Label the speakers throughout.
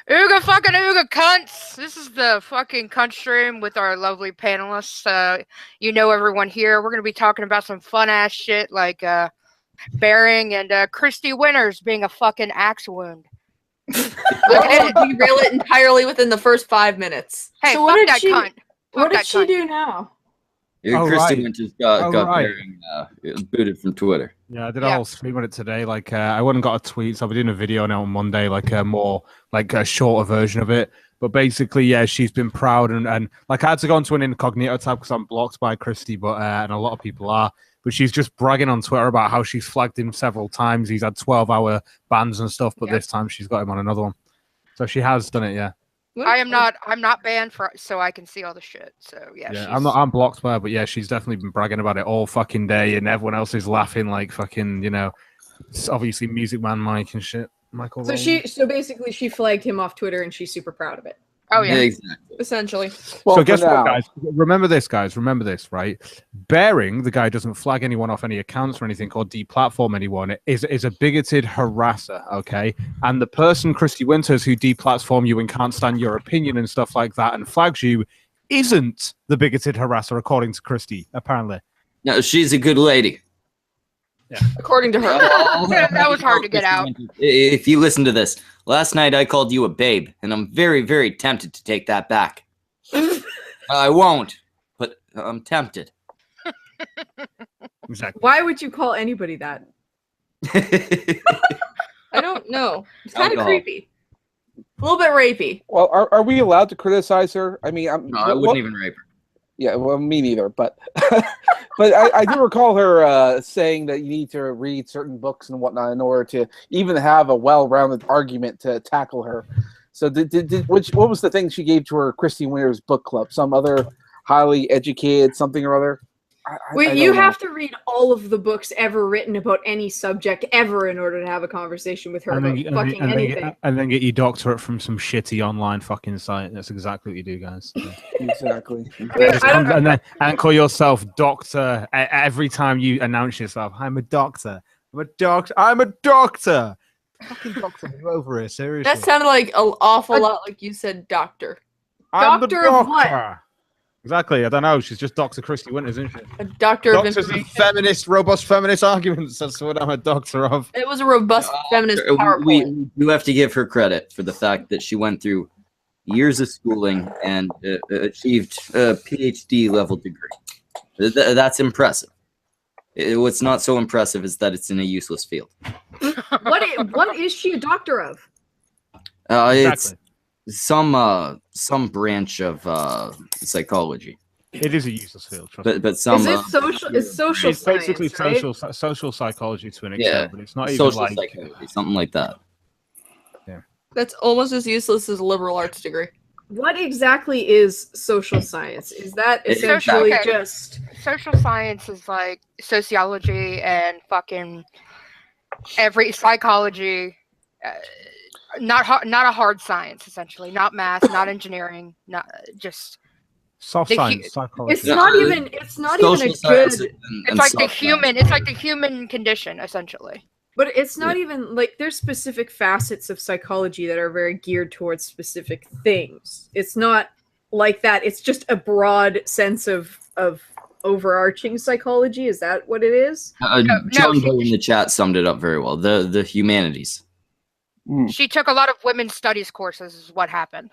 Speaker 1: Ooga fucking ooga cunts! This is the fucking cunt stream with our lovely panelists. You know everyone here. We're gonna be talking about some fun ass shit like Bearing and Kristi Winters being a fucking axe wound.
Speaker 2: We'll derail it entirely within the first 5 minutes.
Speaker 1: Hey,
Speaker 3: So
Speaker 1: fuck
Speaker 3: what did
Speaker 1: that
Speaker 3: she-
Speaker 1: cunt.
Speaker 3: What did she do now?
Speaker 4: Kristi Winters got Bearing booted from Twitter.
Speaker 5: Yeah, I did a whole stream on it today. Like, I went and got a tweet, so I'll be doing a video now on Monday, like a more, like a shorter version of it. But basically, yeah, she's been proud and like I had to go into an incognito tab because I'm blocked by Kristi, but and a lot of people are. But she's just bragging on Twitter about how she's flagged him several times. He's had 12-hour bans and stuff, but this time she's got him on another one. So she has done it, yeah.
Speaker 1: I'm not banned so I can see all the shit. So yeah.
Speaker 5: I'm blocked by her, but yeah, she's definitely been bragging about it all fucking day, and everyone else is laughing like fucking, you know, it's obviously Music Man Mike and shit. Michael.
Speaker 3: So basically she flagged him off Twitter and she's super proud of it.
Speaker 1: Oh yeah,
Speaker 4: exactly.
Speaker 2: Essentially.
Speaker 5: Well, so guess what, guys? Remember this, right? Bearing, the guy doesn't flag anyone off any accounts or anything, or deplatform anyone, is a bigoted harasser, okay? And the person, Kristi Winters, who deplatform you and can't stand your opinion and stuff like that and flags you, isn't the bigoted harasser, according to Kristi, apparently.
Speaker 4: No, she's a good lady.
Speaker 5: Yeah.
Speaker 2: According to her.
Speaker 1: That was hard to get out.
Speaker 4: If you listen to this, last night I called you a babe, and I'm very, very tempted to take that back. I won't, but I'm tempted.
Speaker 5: Exactly.
Speaker 3: Why would you call anybody that?
Speaker 2: I don't know. It's kind of creepy. A little bit rapey.
Speaker 6: Well, are we allowed to criticize her? I mean,
Speaker 4: no, I wouldn't even rape her.
Speaker 6: Yeah, well, me neither. But but I do recall her saying that you need to read certain books and whatnot in order to even have a well-rounded argument to tackle her. So what was the thing she gave to her Kristi Winters book club? Some other highly educated something or other?
Speaker 3: Wait, you have to read all of the books ever written about any subject ever in order to have a conversation with her about fucking anything.
Speaker 5: And then get your doctorate from some shitty online fucking site. That's exactly what you do, guys. Yeah.
Speaker 6: Exactly.
Speaker 5: And call yourself doctor every time you announce yourself. I'm a doctor. I'm a doctor. I'm a doctor. Fucking doctor, you're over here, seriously.
Speaker 2: That sounded like an awful lot like you said doctor.
Speaker 3: Doctor of what?
Speaker 5: Exactly. I don't know. She's just Dr. Kristi Winters, isn't she?
Speaker 2: A doctor of
Speaker 5: information. Robust feminist arguments. That's what I'm a doctor of.
Speaker 2: It was a robust feminist PowerPoint.
Speaker 4: We have to give her credit for the fact that she went through years of schooling and achieved a PhD level degree. That's impressive. What's not so impressive is that it's in a useless field.
Speaker 3: What is she a doctor of?
Speaker 4: It's some branch of psychology.
Speaker 5: It is a useless field,
Speaker 4: but some
Speaker 3: is it social? It's social
Speaker 5: it's
Speaker 3: science,
Speaker 5: basically
Speaker 3: right?
Speaker 5: social psychology to an extent, but it's not even
Speaker 4: social
Speaker 5: like
Speaker 4: psychology, something like that.
Speaker 5: Yeah,
Speaker 2: that's almost as useless as a liberal arts degree.
Speaker 3: What exactly is social science? Is that essentially just
Speaker 1: social science? Is like sociology and fucking every psychology. Not a hard science, essentially. Not math, not engineering, not just
Speaker 5: soft science, psychology.
Speaker 3: It's not even a good.
Speaker 1: It's like the human. It's like the human condition, essentially.
Speaker 3: But it's not even like there's specific facets of psychology that are very geared towards specific things. It's not like that. It's just a broad sense of overarching psychology. Is that what it is?
Speaker 4: John Doe in the chat summed it up very well. The humanities.
Speaker 1: She took a lot of women's studies courses is what happened.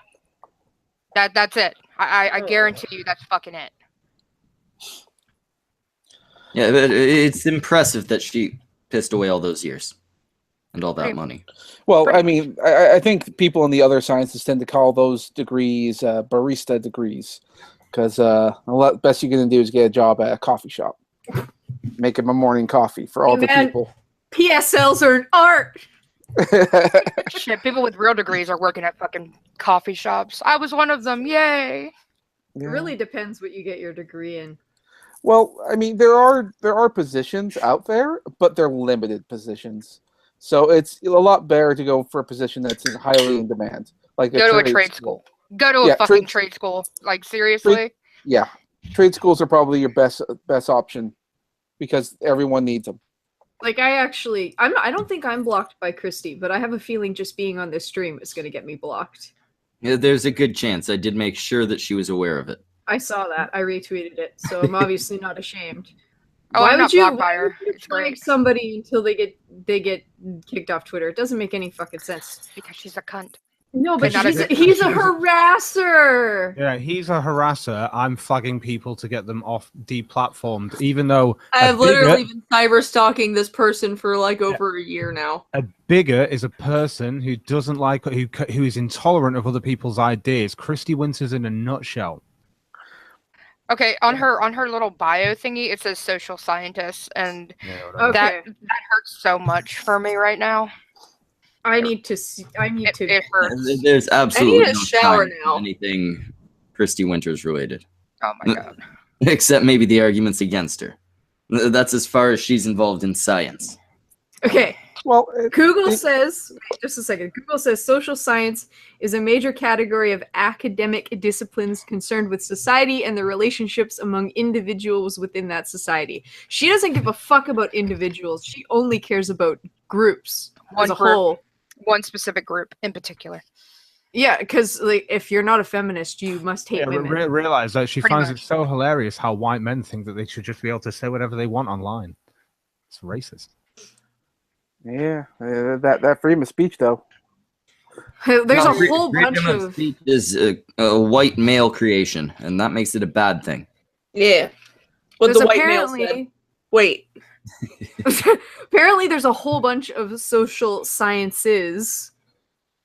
Speaker 1: That's it. I guarantee you that's fucking it.
Speaker 4: Yeah, but it's impressive that she pissed away all those years and all that money.
Speaker 6: Well, I mean, I think people in the other sciences tend to call those degrees barista degrees because the best you're going to do is get a job at a coffee shop. Make him a morning coffee for all the people.
Speaker 3: PSLs are an art.
Speaker 1: Shit, people with real degrees are working at fucking coffee shops. I was one of them. Yay!
Speaker 3: Yeah. It really depends what you get your degree in.
Speaker 6: Well, I mean, there are positions out there, but they're limited positions. So it's a lot better to go for a position that's highly in demand. Like
Speaker 1: go to a trade school. Go to a fucking trade school. Like seriously?
Speaker 6: Trade schools are probably your best option because everyone needs them.
Speaker 3: Like I don't think I'm blocked by Kristi, but I have a feeling just being on this stream is going to get me blocked.
Speaker 4: Yeah, there's a good chance. I did make sure that she was aware of it.
Speaker 3: I saw that. I retweeted it, so I'm obviously not ashamed.
Speaker 1: Oh, I'm not blocked by her. It's
Speaker 3: flag
Speaker 1: great.
Speaker 3: somebody until they get kicked off Twitter? It doesn't make any fucking sense.
Speaker 1: Because she's a cunt.
Speaker 3: No, but
Speaker 1: Not
Speaker 3: he's a harasser.
Speaker 5: Yeah, he's a harasser. I'm flagging people to get them off deplatformed, even though
Speaker 2: I have literally been cyber stalking this person for like over a year now.
Speaker 5: a bigot is a person who doesn't like who is intolerant of other people's ideas. Kristi Winters in a nutshell.
Speaker 1: Okay, on her little bio thingy, it says social scientist, and
Speaker 3: Okay.
Speaker 1: that hurts so much for me right now.
Speaker 3: I need to.
Speaker 1: It hurts.
Speaker 4: There's absolutely
Speaker 2: I need a
Speaker 4: no
Speaker 2: shower
Speaker 4: time
Speaker 2: now.
Speaker 4: for anything Kristi Winters related,
Speaker 1: Oh my god.
Speaker 4: except maybe the arguments against her. That's as far as she's involved in science.
Speaker 3: Okay.
Speaker 6: Well,
Speaker 3: Google says, wait, just a second. Google says social science is a major category of academic disciplines concerned with society and the relationships among individuals within that society. She doesn't give a fuck about individuals. She only cares about groups as a whole.
Speaker 1: One specific group in particular.
Speaker 3: Yeah, because like if you're not a feminist, you must hate women.
Speaker 5: Realize that she
Speaker 1: Pretty
Speaker 5: finds
Speaker 1: much.
Speaker 5: it so hilarious how white men think that they should just be able to say whatever they want online. It's racist.
Speaker 6: yeah, that freedom of speech, though.
Speaker 3: There's
Speaker 4: No,
Speaker 3: a whole bunch
Speaker 4: freedom
Speaker 3: of
Speaker 4: speech is a white male creation, and that makes it a bad thing.
Speaker 2: Yeah. What
Speaker 3: there's
Speaker 2: the white male said.
Speaker 3: apparently
Speaker 2: Wait.
Speaker 3: apparently there's a whole bunch of social sciences.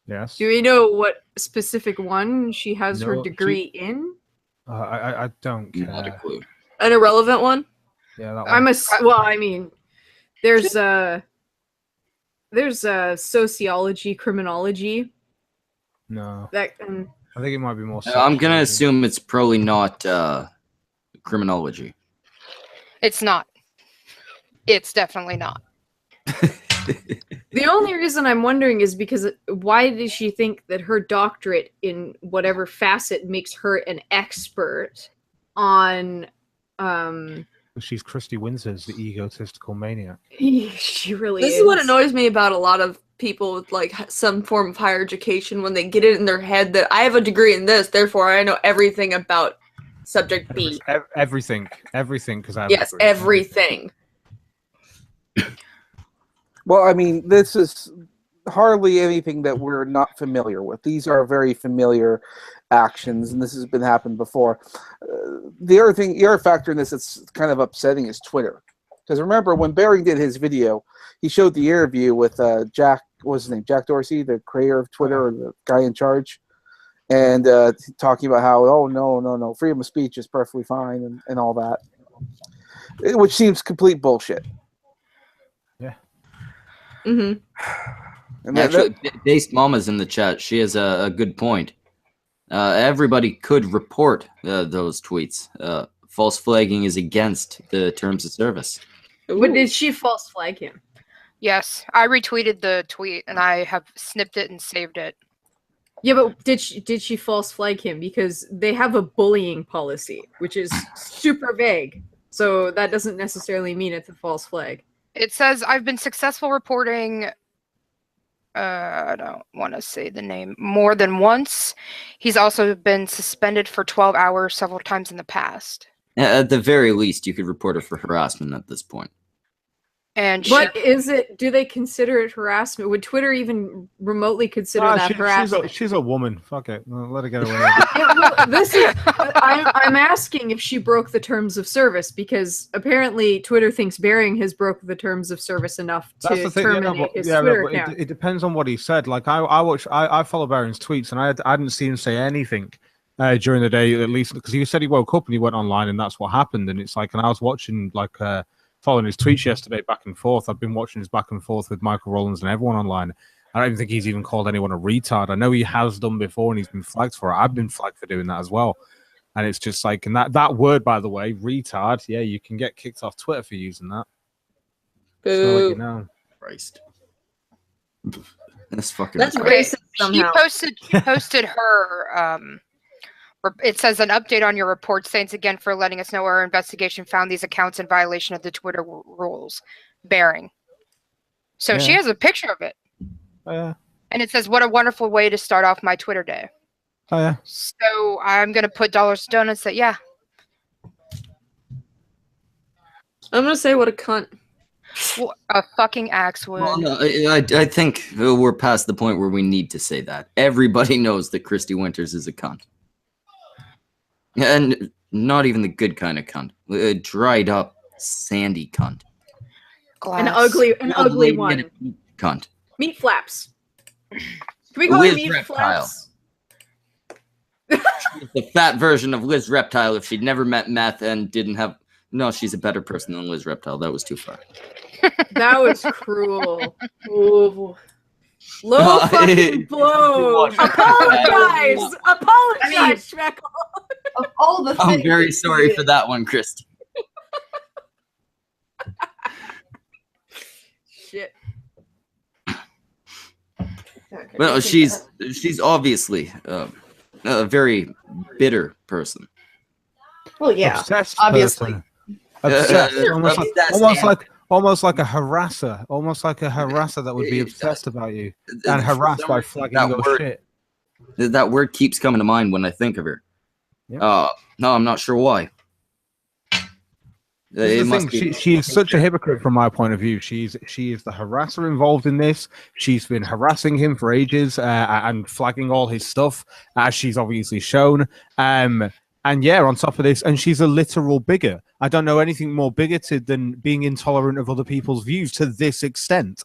Speaker 5: Yes.
Speaker 3: Do we know what specific one she has her
Speaker 5: No,
Speaker 3: degree in?
Speaker 5: I don't care.
Speaker 4: Not a clue.
Speaker 2: An irrelevant one?
Speaker 5: Yeah, that one.
Speaker 3: I mean, there's sociology, criminology.
Speaker 5: No,
Speaker 3: That
Speaker 5: I think it might be more.
Speaker 4: I'm gonna
Speaker 5: sociology.
Speaker 4: assume it's probably not criminology.
Speaker 1: It's not. It's definitely not.
Speaker 3: the only reason I'm wondering is because why does she think that her doctorate in whatever facet makes her an expert on
Speaker 5: She's Kristi Winters, the egotistical maniac.
Speaker 3: she really
Speaker 2: This is what annoys me about a lot of people with like some form of higher education when they get it in their head that I have a degree in this, therefore I know everything about subject B.
Speaker 5: Everything, because I have
Speaker 2: Yes, everything.
Speaker 6: Well, I mean, this is hardly anything that we're not familiar with. These are very familiar actions, and this has been happened before. The other factor in this that's kind of upsetting is Twitter. Because remember, when Baring did his video, he showed the interview with Jack, what was his name? Jack Dorsey, the creator of Twitter, or the guy in charge, and talking about how, oh, no, freedom of speech is perfectly fine and all that, which seems complete bullshit.
Speaker 2: Mm-hmm.
Speaker 6: And
Speaker 4: Actually, Based Mama's in the chat. She has a good point. Everybody could report those tweets. False flagging is against the terms of service.
Speaker 3: But did she false flag him?
Speaker 1: Yes, I retweeted the tweet and I have snipped it and saved it.
Speaker 3: Yeah, but did she false flag him? Because they have a bullying policy, which is super vague. So that doesn't necessarily mean it's a false flag.
Speaker 1: It says I've been successful reporting. I don't want to say the name more than once. He's also been suspended for 12 hours several times in the past.
Speaker 4: At the very least, you could report her for harassment at this point.
Speaker 1: And
Speaker 3: What is it? Do they consider it harassment? Would Twitter even remotely consider that harassment?
Speaker 5: She's a woman. Fuck it. Let her get away.
Speaker 3: Yeah, well, this is. I'm asking if she broke the terms of service because apparently Twitter thinks Baring has broke the terms of service enough to terminate his Twitter account.
Speaker 5: It depends on what he said. Like I follow Baring's tweets, and I didn't see him say anything during the day, at least because he said he woke up and he went online, and that's what happened. And it's like, and I was watching following his tweets yesterday back and forth. I've been watching his back and forth with Michael Rowlands and everyone online. I don't even think he's even called anyone a retard. I know he has done before and he's been flagged for it. I've been flagged for doing that as well. And it's just like, and that word, by the way, retard, yeah, you can get kicked off Twitter for using that.
Speaker 2: Boo.
Speaker 5: You know.
Speaker 4: Christ. That's fucking
Speaker 2: That's
Speaker 1: Okay,
Speaker 2: racist somehow.
Speaker 1: She posted her it says an update on your report. Thanks again for letting us know our investigation found these accounts in violation of the Twitter rules. Baring. So she
Speaker 5: Yeah.
Speaker 1: has a picture of it.
Speaker 5: Oh yeah.
Speaker 1: And it says, "What a wonderful way to start off my Twitter day."
Speaker 5: Oh yeah.
Speaker 1: So I'm going to put dollars to donuts that, yeah.
Speaker 2: I'm gonna say what a cunt.
Speaker 1: What a fucking axe would.
Speaker 4: Well, no, I think we're past the point where we need to say that. Everybody knows that Kristi Winters is a cunt. And not even the good kind of cunt. A dried up, sandy cunt.
Speaker 1: Glass.
Speaker 3: An ugly
Speaker 4: Old lady
Speaker 3: one.
Speaker 4: and a meat cunt.
Speaker 3: Meat flaps. Can we call it
Speaker 4: Liz
Speaker 3: meat
Speaker 4: Reptile.
Speaker 3: flaps?
Speaker 4: She's the fat version of Liz Reptile if she'd never met meth and didn't have... No, she's a better person than Liz Reptile. That was too far.
Speaker 3: That was cruel. Ooh. Low fucking blow. Apologize. Apologize, Schmeckle.
Speaker 2: Of all the
Speaker 4: I'm
Speaker 2: things
Speaker 4: very
Speaker 2: that
Speaker 4: sorry
Speaker 2: she
Speaker 4: for
Speaker 2: did.
Speaker 4: that one, Kristi.
Speaker 3: Shit.
Speaker 4: Well, she's obviously a very bitter person.
Speaker 2: Well, yeah.
Speaker 5: Obsessed
Speaker 2: obviously.
Speaker 5: person. Obsessed.
Speaker 4: Obsessed.
Speaker 5: Almost like a harasser. Almost like a harasser that would be obsessed about you and harassed by flagging
Speaker 4: that
Speaker 5: your
Speaker 4: word,
Speaker 5: shit.
Speaker 4: That word keeps coming to mind when I think of her.
Speaker 5: Yeah.
Speaker 4: No, I'm not sure why.
Speaker 5: This
Speaker 4: It
Speaker 5: is the
Speaker 4: must
Speaker 5: thing,
Speaker 4: be.
Speaker 5: she is such a hypocrite from my point of view. She is the harasser involved in this. She's been harassing him for ages and flagging all his stuff, as she's obviously shown. And yeah, on top of this, and she's a literal bigot. I don't know anything more bigoted than being intolerant of other people's views to this extent.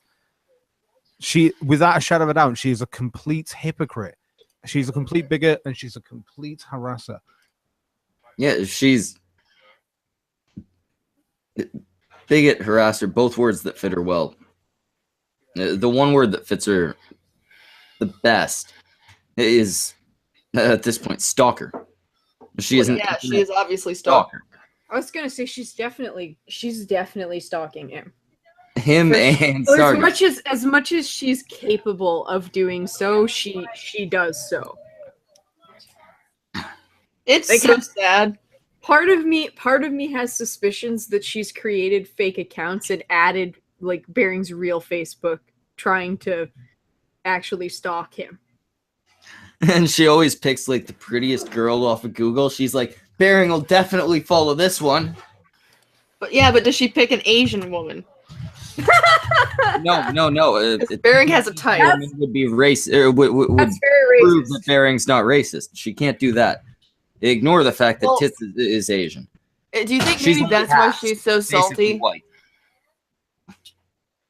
Speaker 5: She, without a shadow of a doubt, she is a complete hypocrite. She's a complete bigot and she's a complete harasser.
Speaker 4: Yeah, she's bigot, harasser, both words that fit her well. The one word that fits her the best is, at this point, stalker. She isn't.
Speaker 2: Yeah, she is obviously stalker.
Speaker 3: I was gonna say she's definitely stalking him.
Speaker 4: Him and
Speaker 3: Or
Speaker 4: Sargon.
Speaker 3: as much as she's capable of doing so, she does so.
Speaker 2: It's
Speaker 3: Like,
Speaker 2: so sad.
Speaker 3: Part of me has suspicions that she's created fake accounts and added like Bering's real Facebook, trying to actually stalk him.
Speaker 4: And she always picks like the prettiest girl off of Google. She's like, Bering will definitely follow this one.
Speaker 2: But yeah, but does she pick an Asian woman?
Speaker 4: No.
Speaker 2: Bering has a type.
Speaker 4: Woman would be race. Would
Speaker 3: That's very
Speaker 4: prove
Speaker 3: racist.
Speaker 4: that Bering's not racist. She can't do that. Ignore the fact that
Speaker 2: Well,
Speaker 4: Tits is Asian.
Speaker 2: Do you think
Speaker 4: She's
Speaker 2: maybe
Speaker 4: only
Speaker 2: that's why
Speaker 4: half,
Speaker 2: she's so
Speaker 4: basically
Speaker 2: salty?
Speaker 4: white.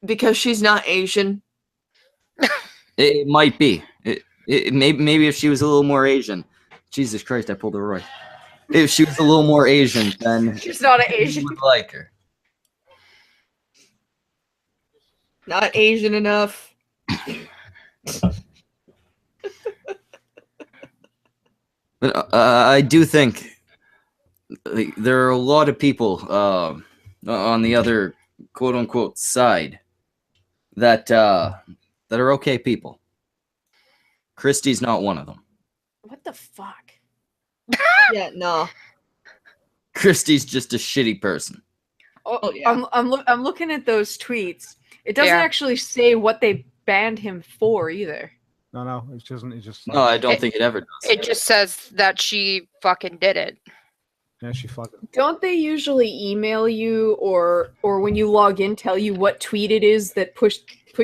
Speaker 2: Because she's not Asian.
Speaker 4: It might be. Maybe if she was a little more Asian. Jesus Christ, I pulled her right. If she was a little more Asian, then
Speaker 3: She's not an
Speaker 4: you
Speaker 3: Asian.
Speaker 4: would like her.
Speaker 2: Not Asian enough.
Speaker 4: But I do think like, there are a lot of people on the other quote unquote side that are okay people. Kristi's not one of them.
Speaker 3: What the fuck?
Speaker 2: Yeah, no.
Speaker 4: Kristi's just a shitty person.
Speaker 3: Oh,
Speaker 2: yeah.
Speaker 3: I'm looking at those tweets. It doesn't
Speaker 1: Yeah.
Speaker 3: actually say what they banned him for either.
Speaker 5: No, it doesn't. It's just
Speaker 4: No, I don't think it ever does.
Speaker 1: It just says that she fucking did it.
Speaker 5: yeah, she fucking.
Speaker 3: Don't they usually email you or when you log in tell you what tweet it is that put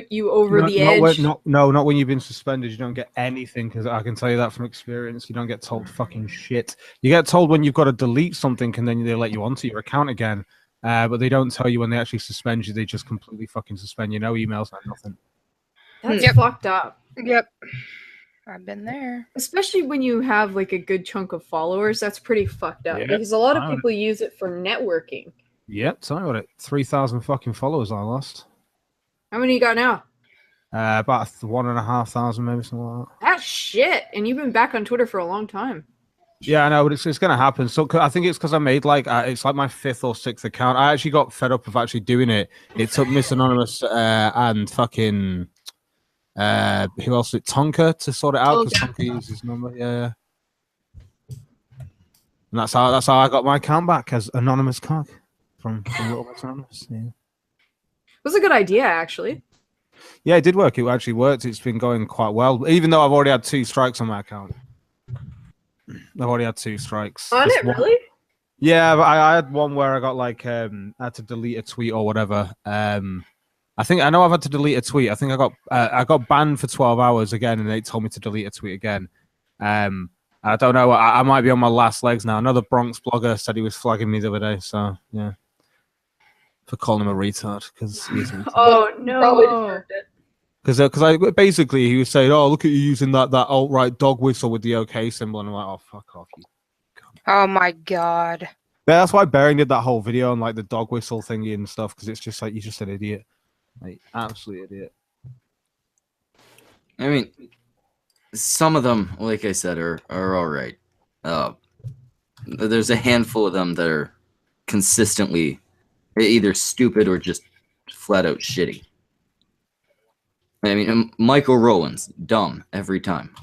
Speaker 3: you over the edge?
Speaker 5: Not when you've been suspended. You don't get anything because I can tell you that from experience. You don't get told fucking shit. You get told when you've got to delete something and then they let you onto your account again. But they don't tell you when they actually suspend you. They just completely fucking suspend you. No emails, no nothing.
Speaker 3: That's
Speaker 1: Yep.
Speaker 3: fucked up.
Speaker 1: Yep. I've been there.
Speaker 3: Especially when you have like a good chunk of followers, that's pretty fucked up.
Speaker 5: Yeah,
Speaker 3: Because a lot of
Speaker 5: fine.
Speaker 3: people use it for networking.
Speaker 5: Yep, tell me about it. 3,000 fucking followers I lost.
Speaker 3: How many you got now?
Speaker 5: About 1,500, maybe something like that.
Speaker 3: That's shit. And you've been back on Twitter for a long time.
Speaker 5: Yeah, I know, but it's going to happen. So I think it's because I made like it's like my 5th or 6th account. I actually got fed up of actually doing it. It took Miss Anonymous and fucking who else? Tonka to sort it out because Tonka used his number. Yeah. And that's how I got my account back as Anonymous Cock from Little Miss Anonymous. Yeah.
Speaker 3: It was a good idea, actually.
Speaker 5: Yeah, it did work. It actually worked. It's been going quite well, even though I've already had 2 strikes on my account. I've already had 2 strikes.
Speaker 3: On
Speaker 5: Just
Speaker 3: it,
Speaker 5: one-
Speaker 3: really?
Speaker 5: Yeah, but I had one where I got like I had to delete a tweet or whatever. I know I've had to delete a tweet. I think I got banned for 12 hours again, and they told me to delete a tweet again. I don't know. I might be on my last legs now. Another Bronx blogger said he was flagging me the other day. So yeah, for calling him a retard because he's a retard.
Speaker 3: Oh
Speaker 2: Probably
Speaker 3: no.
Speaker 2: deserved it.
Speaker 5: Because I basically he was saying, "Oh, look at you using that alt-right dog whistle with the OK symbol," and I'm like, "Oh, fuck off, you."
Speaker 1: Oh my god.
Speaker 5: Yeah, that's why Bering did that whole video on like the dog whistle thingy and stuff, because it's just like you're just an idiot, like absolute idiot.
Speaker 4: I mean, some of them, like I said, are all right. There's a handful of them that are consistently either stupid or just flat out shitty. I mean, Michael Rowland's dumb every time.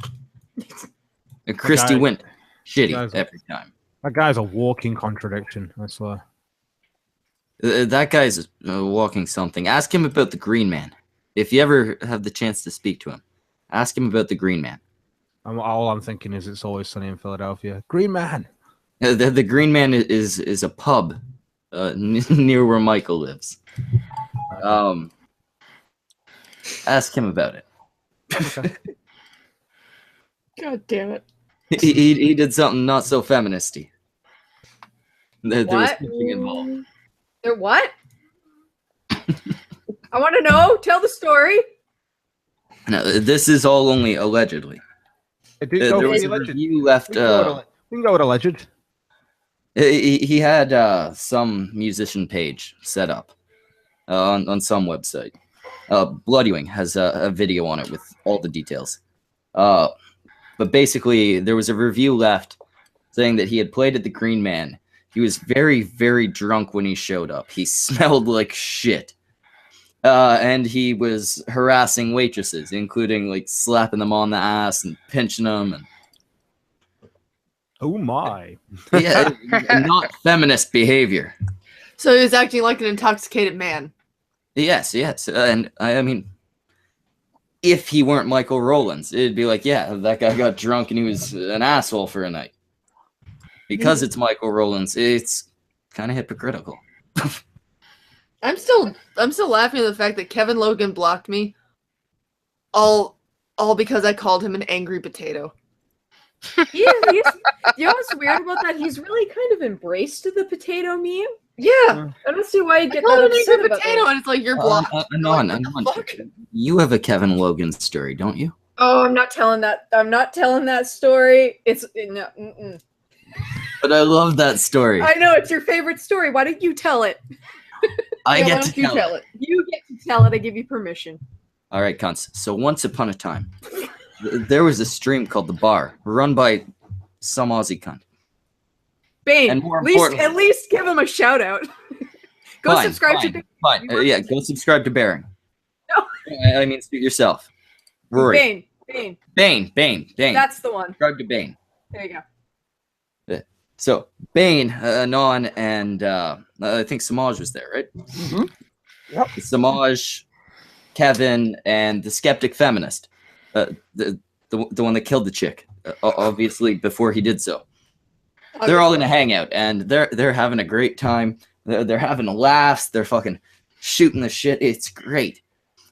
Speaker 4: And Kristi
Speaker 5: guy-
Speaker 4: went shitty
Speaker 5: guy's-
Speaker 4: every time.
Speaker 5: That guy's a walking contradiction, I swear.
Speaker 4: That guy's walking something. Ask him about the Green Man. If you ever have the chance to speak to him, ask him about the Green Man.
Speaker 5: All I'm thinking is It's Always Sunny in Philadelphia. Green Man.
Speaker 4: The Green Man is a pub near where Michael lives. Ask him about it.
Speaker 5: Okay.
Speaker 2: God damn it.
Speaker 4: He did something not so feministy. There was
Speaker 3: What?
Speaker 4: something involved.
Speaker 3: There what? I want to know. Tell the story.
Speaker 4: No, this is all only allegedly.
Speaker 5: It did go
Speaker 4: There
Speaker 5: for
Speaker 4: was
Speaker 5: the
Speaker 4: a
Speaker 5: alleged.
Speaker 4: review left.
Speaker 5: We can go with alleged.
Speaker 4: He had some musician page set up on some website. Bloodywing has a video on it with all the details. But basically, there was a review left saying that he had played at the Green Man. He was very, very drunk when he showed up. He smelled like shit. And he was harassing waitresses, including like slapping them on the ass and pinching them. And
Speaker 5: Oh my.
Speaker 4: yeah, not feminist behavior.
Speaker 2: So he was acting like an intoxicated man.
Speaker 4: Yes. And I mean, if he weren't Michael Rowlands, it'd be like, yeah, that guy got drunk and he was an asshole for a night. Because it's Michael Rowlands, it's kind of hypocritical.
Speaker 2: I'm still laughing at the fact that Kevin Logan blocked me. All because I called him an angry potato.
Speaker 3: He's, you know what's weird about that? He's really kind of embraced the potato meme.
Speaker 2: Yeah.
Speaker 3: I don't see why you
Speaker 2: I
Speaker 3: get
Speaker 2: called
Speaker 3: that
Speaker 2: him an
Speaker 3: upset
Speaker 2: angry
Speaker 3: about
Speaker 2: potato,
Speaker 3: that.
Speaker 2: and it's like you're blocked.
Speaker 4: Anon,
Speaker 2: Like, what the fuck?
Speaker 4: you have a Kevin Logan story, don't you?
Speaker 3: Oh, I'm not telling that. I'm not telling that story. It's no. Mm-mm.
Speaker 4: But I love that story.
Speaker 3: I know it's your favorite story. Why don't you tell it?
Speaker 4: I
Speaker 2: Yeah, why
Speaker 4: get
Speaker 2: don't
Speaker 4: to
Speaker 2: you
Speaker 4: tell it.
Speaker 3: You get to tell it. I give you permission.
Speaker 4: All right, cunts. So once upon a time, there was a stream called The Bar, run by some Aussie cunt.
Speaker 3: Bane,
Speaker 4: And more
Speaker 3: at least give him a shout out. Go
Speaker 4: Fine,
Speaker 3: subscribe
Speaker 4: fine,
Speaker 3: to
Speaker 4: Fine. Yeah, go subscribe to Bering.
Speaker 3: No.
Speaker 4: I mean, suit yourself. Rory.
Speaker 3: Bane.
Speaker 4: Bane.
Speaker 3: That's the one.
Speaker 4: Subscribe to Bane.
Speaker 3: There you go.
Speaker 4: So Bane, Anon, and I think Samaj was there, right?
Speaker 6: Mm-hmm. Yep.
Speaker 4: Samaj, Kevin, and the skeptic feminist, the one that killed the chick, obviously before he did so. They're all in a hangout, and they're having a great time. They're having laughs. They're fucking shooting the shit. It's great.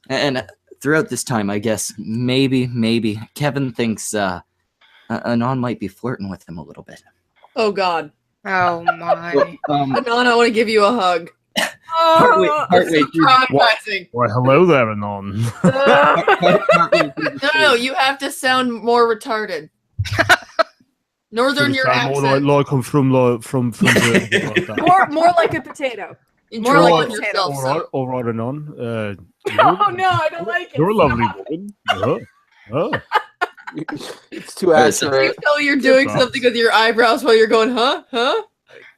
Speaker 4: And throughout this time, I guess maybe Kevin thinks Anon might be flirting with him a little bit.
Speaker 2: Oh God.
Speaker 1: Oh my.
Speaker 2: Anon, I want to give you a hug.
Speaker 4: Partway through,
Speaker 2: Traumatizing.
Speaker 5: Well, hello there, Anon.
Speaker 2: No, you have to sound more retarded. Northern your accent.
Speaker 5: Like I'm from the, like that.
Speaker 3: more like a potato.
Speaker 2: More
Speaker 3: like
Speaker 2: like
Speaker 3: a potato.
Speaker 2: yourself. son.
Speaker 5: All right, Anon.
Speaker 3: Oh no, I don't like it.
Speaker 5: You're a lovely woman. Oh.
Speaker 6: It's too
Speaker 4: Alright, so-
Speaker 2: You
Speaker 6: accurate.
Speaker 2: know you're doing something with your eyebrows while you're going, huh?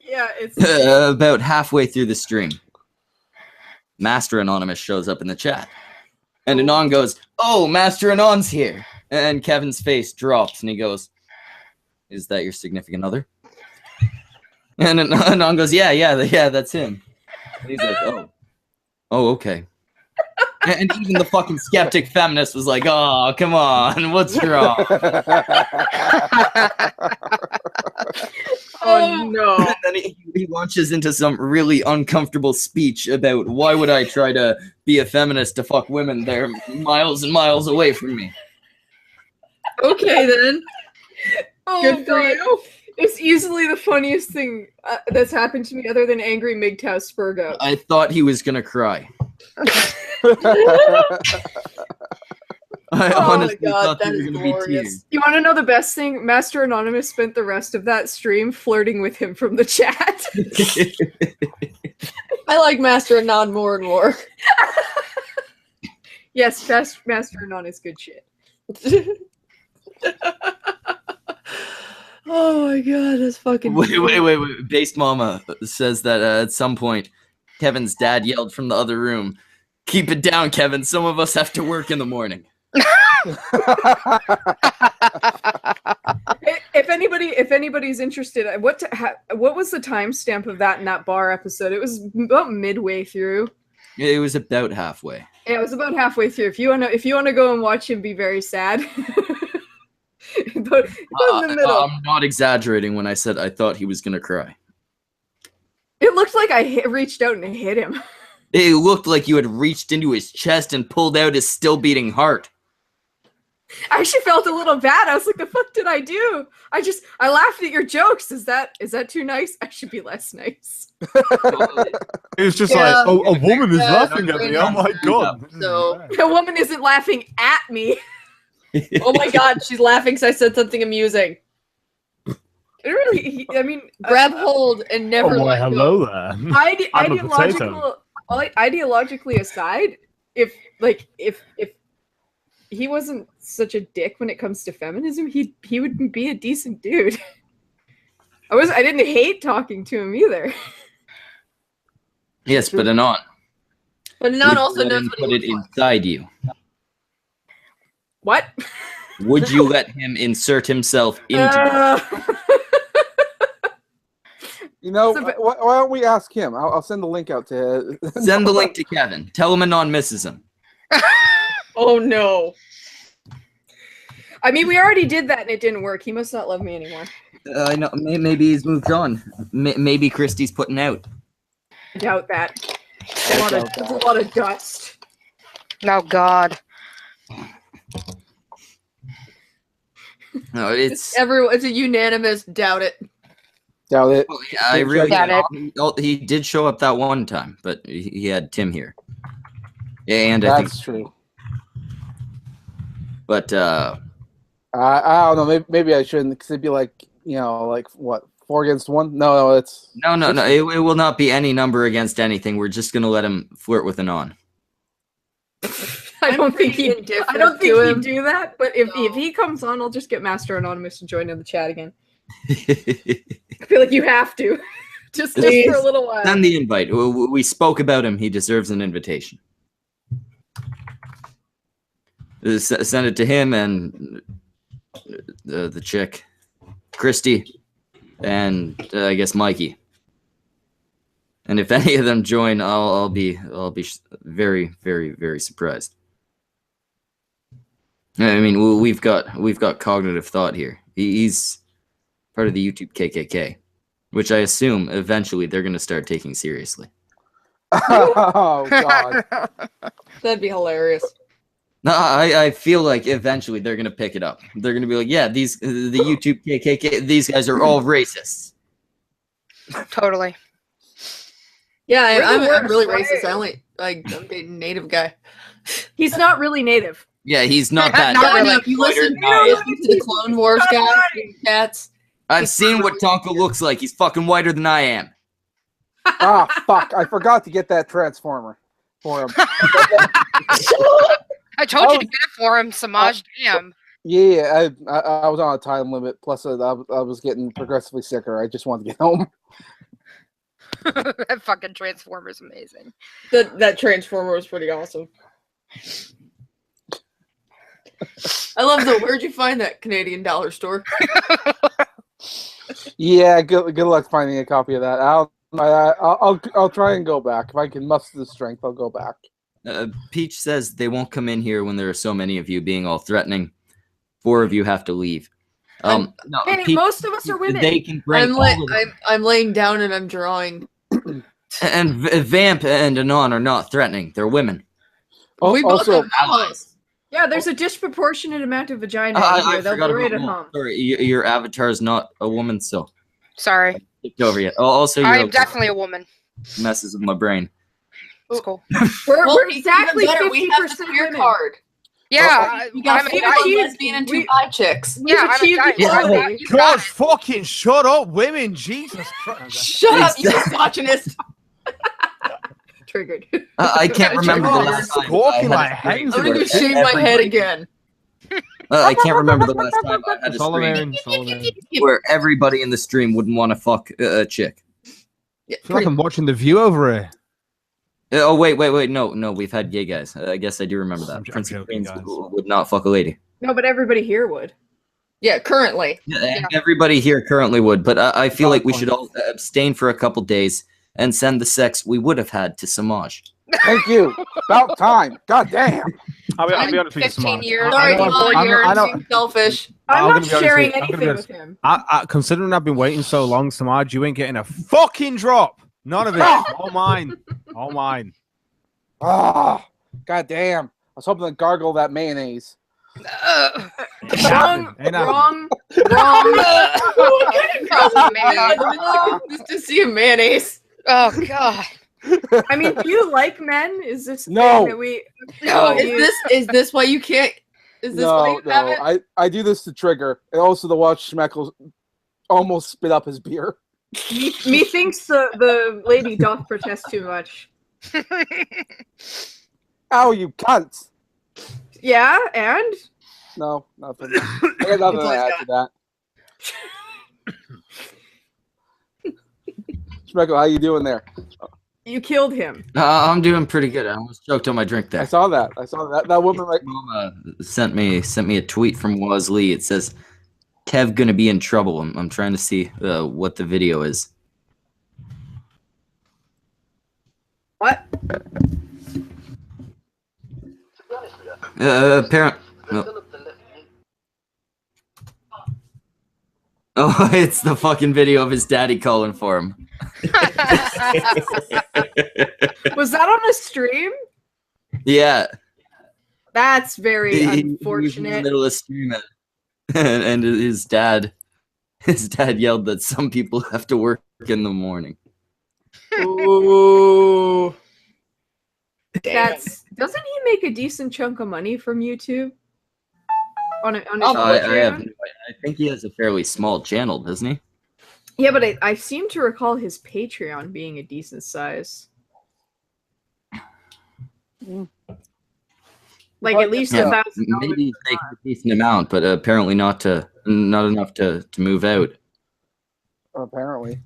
Speaker 3: Yeah, it's
Speaker 4: about halfway through the stream, Master Anonymous shows up in the chat. And Anon goes, "Oh, Master Anon's here." And Kevin's face drops and he goes, "Is that your significant other?" And Anon goes, Yeah, that's him. And he's like, Oh, okay. And even the fucking skeptic feminist was like, "Oh, come on, what's wrong?"
Speaker 3: Oh no.
Speaker 4: And then he launches into some really uncomfortable speech about why would I try to be a feminist to fuck women? They're miles and miles away from me.
Speaker 2: Okay then.
Speaker 3: Oh
Speaker 2: Good for
Speaker 3: god.
Speaker 2: you.
Speaker 3: It's easily the funniest thing that's happened to me other than angry MGTOW Spurgo.
Speaker 4: I thought he was gonna cry. I
Speaker 2: Oh my
Speaker 4: honestly
Speaker 2: God,
Speaker 4: thought
Speaker 2: that
Speaker 4: there
Speaker 2: is
Speaker 4: were gonna be
Speaker 2: glorious.
Speaker 4: tears.
Speaker 3: You want to know the best thing? Master Anonymous spent the rest of that stream flirting with him from the chat.
Speaker 2: I like Master Anon more and more.
Speaker 3: Yes, Master Anon is good shit.
Speaker 2: Oh my god, that's fucking.
Speaker 4: Wait. Based Mama says that at some point, Kevin's dad yelled from the other room, "Keep it down, Kevin. Some of us have to work in the morning."
Speaker 3: If anybody's interested, what was the timestamp of that in that bar episode? It was about midway through.
Speaker 4: It was about halfway.
Speaker 3: Yeah, it was about halfway through. If you wanna go and watch him be very sad. But in the middle.
Speaker 4: I'm not exaggerating when I said I thought he was gonna cry.
Speaker 3: It looked like I reached out and hit him.
Speaker 4: It looked like you had reached into his chest and pulled out his still beating heart.
Speaker 3: I actually felt a little bad. I was like, the fuck did I do? I laughed at your jokes. Is that too nice? I should be less nice.
Speaker 5: It was just
Speaker 2: Yeah.
Speaker 5: like, a woman is
Speaker 2: Yeah,
Speaker 5: laughing at me. Oh my god.
Speaker 2: So-
Speaker 3: The woman isn't laughing at me.
Speaker 2: Oh my god, she's laughing because I said something amusing.
Speaker 3: It really, I mean,
Speaker 2: Grab hold and never
Speaker 5: Oh, why,
Speaker 2: let go.
Speaker 5: hello there. I'm a potato.
Speaker 3: Ideologically aside, if he wasn't such a dick when it comes to feminism, he would be a decent dude. I didn't hate talking to him either.
Speaker 4: Yes, but Anon.
Speaker 2: But
Speaker 4: Would
Speaker 2: not
Speaker 4: you
Speaker 2: also
Speaker 4: let
Speaker 2: knows
Speaker 4: him
Speaker 2: what
Speaker 4: put
Speaker 2: he
Speaker 4: it
Speaker 2: looks like.
Speaker 4: inside you.
Speaker 3: What?
Speaker 4: Would you let him insert himself into
Speaker 6: You know,
Speaker 3: So, but-
Speaker 6: why don't we ask him? I'll send the link out to.
Speaker 4: Send the link to Kevin. Tell him Anon misses him.
Speaker 2: Oh no.
Speaker 3: I mean, we already did that and it didn't work. He must not love me anymore.
Speaker 4: I know. Maybe he's moved on. Maybe Kristi's putting out.
Speaker 3: I doubt that. There's a lot of dust.
Speaker 1: Oh God.
Speaker 4: No, it's.
Speaker 2: It's a unanimous doubt it.
Speaker 6: Doubt it.
Speaker 4: I really
Speaker 1: Doubt
Speaker 4: he did show up that one time, but he had Tim here. And I think,
Speaker 6: That's true.
Speaker 4: but
Speaker 6: I don't know. Maybe I shouldn't, because it'd be like, like what, 4 against 1? No, it's
Speaker 4: no. It will not be any number against anything. We're just gonna let him flirt with Anon.
Speaker 3: I don't think he'd
Speaker 2: indifferent to him.
Speaker 3: do that, but if
Speaker 2: No.
Speaker 3: he comes on, I'll just get Master Anonymous to join in the chat again. I feel like you have to. just for a little while.
Speaker 4: Send the invite. We spoke about him. He deserves an invitation. Send it to him and the chick, Kristi, and I guess Mikey. And if any of them join, I'll be very, very, very surprised. I mean, we've got cognitive thought here. He's part of the YouTube KKK, which I assume eventually they're going to start taking seriously.
Speaker 6: Oh God.
Speaker 2: That'd be hilarious.
Speaker 4: No, I feel like eventually they're going to pick it up. They're going to be like, yeah, the YouTube KKK, these guys are all racists.
Speaker 1: Totally.
Speaker 2: Yeah,
Speaker 3: We're the
Speaker 2: I'm really
Speaker 3: worst,
Speaker 2: racist.
Speaker 3: right?
Speaker 2: I'm dating native guy.
Speaker 3: He's not really native.
Speaker 4: Yeah, he's not that.
Speaker 1: Not
Speaker 2: Yeah, I
Speaker 1: really.
Speaker 2: know. If you
Speaker 4: Whiter
Speaker 2: listen,
Speaker 4: than I am.
Speaker 2: to the Clone Wars guy, cats.
Speaker 4: I've seen what Tonka looks like. He's fucking whiter than I am.
Speaker 6: Ah, fuck! I forgot to get that transformer for him.
Speaker 1: I told you to
Speaker 6: Oh.
Speaker 1: get it for him, Samaj. Damn.
Speaker 6: Yeah, I was on a time limit. Plus, I was getting progressively sicker. I just wanted to get home.
Speaker 1: That fucking Transformer's amazing.
Speaker 2: That Transformer was pretty awesome. I love the. Where'd you find that Canadian dollar store?
Speaker 6: Yeah, good luck finding a copy of that. I'll try and go back if I can muster the strength. I'll go back.
Speaker 4: Peach says they won't come in here when there are so many of you being all threatening. 4 of you have to leave. No,
Speaker 3: Hey,
Speaker 4: Peach,
Speaker 3: most of us are women.
Speaker 4: they can bring
Speaker 2: I'm laying down and I'm drawing.
Speaker 4: and Vamp and Anon are not threatening. They're women.
Speaker 2: We both
Speaker 6: Also,
Speaker 2: have allies.
Speaker 3: Yeah, there's a disproportionate amount of vagina in
Speaker 4: I
Speaker 3: here. They'll
Speaker 4: forgot
Speaker 3: be right
Speaker 4: about
Speaker 3: at
Speaker 4: Mo.
Speaker 3: home.
Speaker 4: Sorry, your avatar is not a woman, so
Speaker 1: Sorry.
Speaker 4: skipped over yet. Also,
Speaker 1: I
Speaker 4: your
Speaker 1: am definitely a woman.
Speaker 4: messes with my brain.
Speaker 1: It's cool.
Speaker 3: We're exactly
Speaker 2: even better, we have the
Speaker 3: 50%
Speaker 2: queer
Speaker 3: women.
Speaker 2: card.
Speaker 1: Yeah,
Speaker 2: You got
Speaker 1: I'm a
Speaker 2: a
Speaker 1: giant.
Speaker 3: achieved-
Speaker 2: lesbian and 2
Speaker 3: we-
Speaker 2: bi chicks.
Speaker 3: We've
Speaker 1: I'm a
Speaker 3: achieved
Speaker 1: giant.
Speaker 3: equality.
Speaker 1: You got it.
Speaker 5: fucking shut up, women! Jesus Christ!
Speaker 2: Shut up, you misogynist.
Speaker 3: Triggered.
Speaker 4: I can't remember the
Speaker 5: Oh,
Speaker 4: last time.
Speaker 5: squawking
Speaker 4: I
Speaker 5: like
Speaker 4: had a stream
Speaker 5: hens.
Speaker 2: I'm gonna go
Speaker 4: where
Speaker 2: shave my head again.
Speaker 4: I can't remember the last time I had a stream
Speaker 5: Solomon.
Speaker 4: where everybody in the stream wouldn't want to fuck a chick.
Speaker 2: Yeah,
Speaker 5: I feel like I'm watching The View over here.
Speaker 4: Oh wait, no, we've had gay guys. I guess I do remember that.
Speaker 5: I'm
Speaker 4: Prince of
Speaker 5: joking,
Speaker 4: Queens
Speaker 5: guys.
Speaker 4: would not fuck a lady.
Speaker 3: No, but everybody here would.
Speaker 2: yeah, currently.
Speaker 4: And everybody here currently would, but I feel like we
Speaker 5: Valid
Speaker 4: should all abstain for a couple days and send the sex we would have had to Samaj.
Speaker 6: thank you. About time. God damn.
Speaker 5: I'll be honest with you,
Speaker 1: 15
Speaker 5: Samaj.
Speaker 1: years.
Speaker 2: Sorry,
Speaker 5: I know-
Speaker 2: Mom,
Speaker 5: I know-
Speaker 2: you're
Speaker 5: I know-
Speaker 2: being selfish.
Speaker 3: I'm
Speaker 5: I'm
Speaker 3: not
Speaker 5: gonna be honest
Speaker 3: sharing
Speaker 5: with you. I'm gonna be
Speaker 3: anything
Speaker 5: honest.
Speaker 3: with him.
Speaker 5: Considering I've been waiting so long, Samaj, you ain't getting a fucking drop. None of it. All mine. All mine.
Speaker 6: Ah, god damn. I was hoping to gargle that mayonnaise.
Speaker 3: Wrong,
Speaker 5: Ain't
Speaker 3: wrong, wrong.
Speaker 1: Cross the man.
Speaker 2: Just to see a mayonnaise.
Speaker 1: Oh god.
Speaker 3: I mean, do you like men? Is this a
Speaker 6: No.
Speaker 3: thing that we?
Speaker 1: No.
Speaker 2: Is this why you can't? Is this why
Speaker 6: No,
Speaker 2: you haven't?
Speaker 6: no. I do this to trigger. And also to watch Schmeckles almost spit up his beer.
Speaker 3: Methinks the lady doth protest too much.
Speaker 6: Ow, you cunts.
Speaker 3: Yeah, and
Speaker 6: No, nothing. I got nothing to add to that. Schmeckle, how you doing there?
Speaker 3: you killed him.
Speaker 4: I'm doing pretty good. I almost choked on my drink
Speaker 6: I
Speaker 4: there.
Speaker 6: saw that. I saw that. That woman like
Speaker 4: Mama sent me a tweet from Wazlee. It says, "Kev gonna be in trouble." I'm trying to see what the video is.
Speaker 3: What?
Speaker 4: Apparent. Oh, it's the fucking video of his daddy calling for him.
Speaker 3: Was that on a stream?
Speaker 4: Yeah.
Speaker 3: That's very
Speaker 4: He was in the
Speaker 3: unfortunate.
Speaker 4: middle of stream and his dad yelled that some people have to work in the morning.
Speaker 2: Ooh.
Speaker 3: That's doesn't he make a decent chunk of money from YouTube? On his
Speaker 2: Oh,
Speaker 4: I have
Speaker 3: Patreon?
Speaker 4: no idea. I think he has a fairly small channel, doesn't he?
Speaker 3: Yeah, but I seem to recall his Patreon being a decent size. Like at least
Speaker 4: Yeah,
Speaker 3: $1,000.
Speaker 4: maybe he's making a decent amount, but apparently not enough to move out.
Speaker 6: apparently.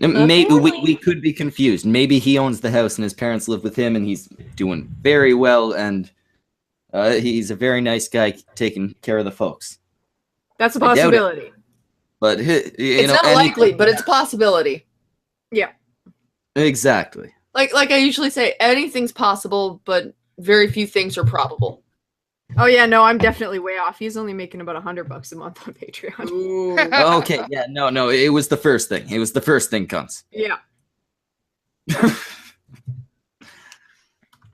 Speaker 4: Maybe we could be confused. Maybe he owns the house and his parents live with him, and he's doing very well, and he's a very nice guy taking care of the folks.
Speaker 3: That's a
Speaker 4: I doubt it.
Speaker 3: possibility.
Speaker 4: But
Speaker 2: It's not likely, but it's a possibility.
Speaker 4: exactly.
Speaker 2: Like I usually say, anything's possible, but very few things are probable.
Speaker 3: Oh yeah, no, I'm definitely way off. He's only making about $100 a month on Patreon.
Speaker 2: Ooh.
Speaker 4: Okay, yeah, no, it was the first thing. It was the first thing, cunts.
Speaker 3: Yeah.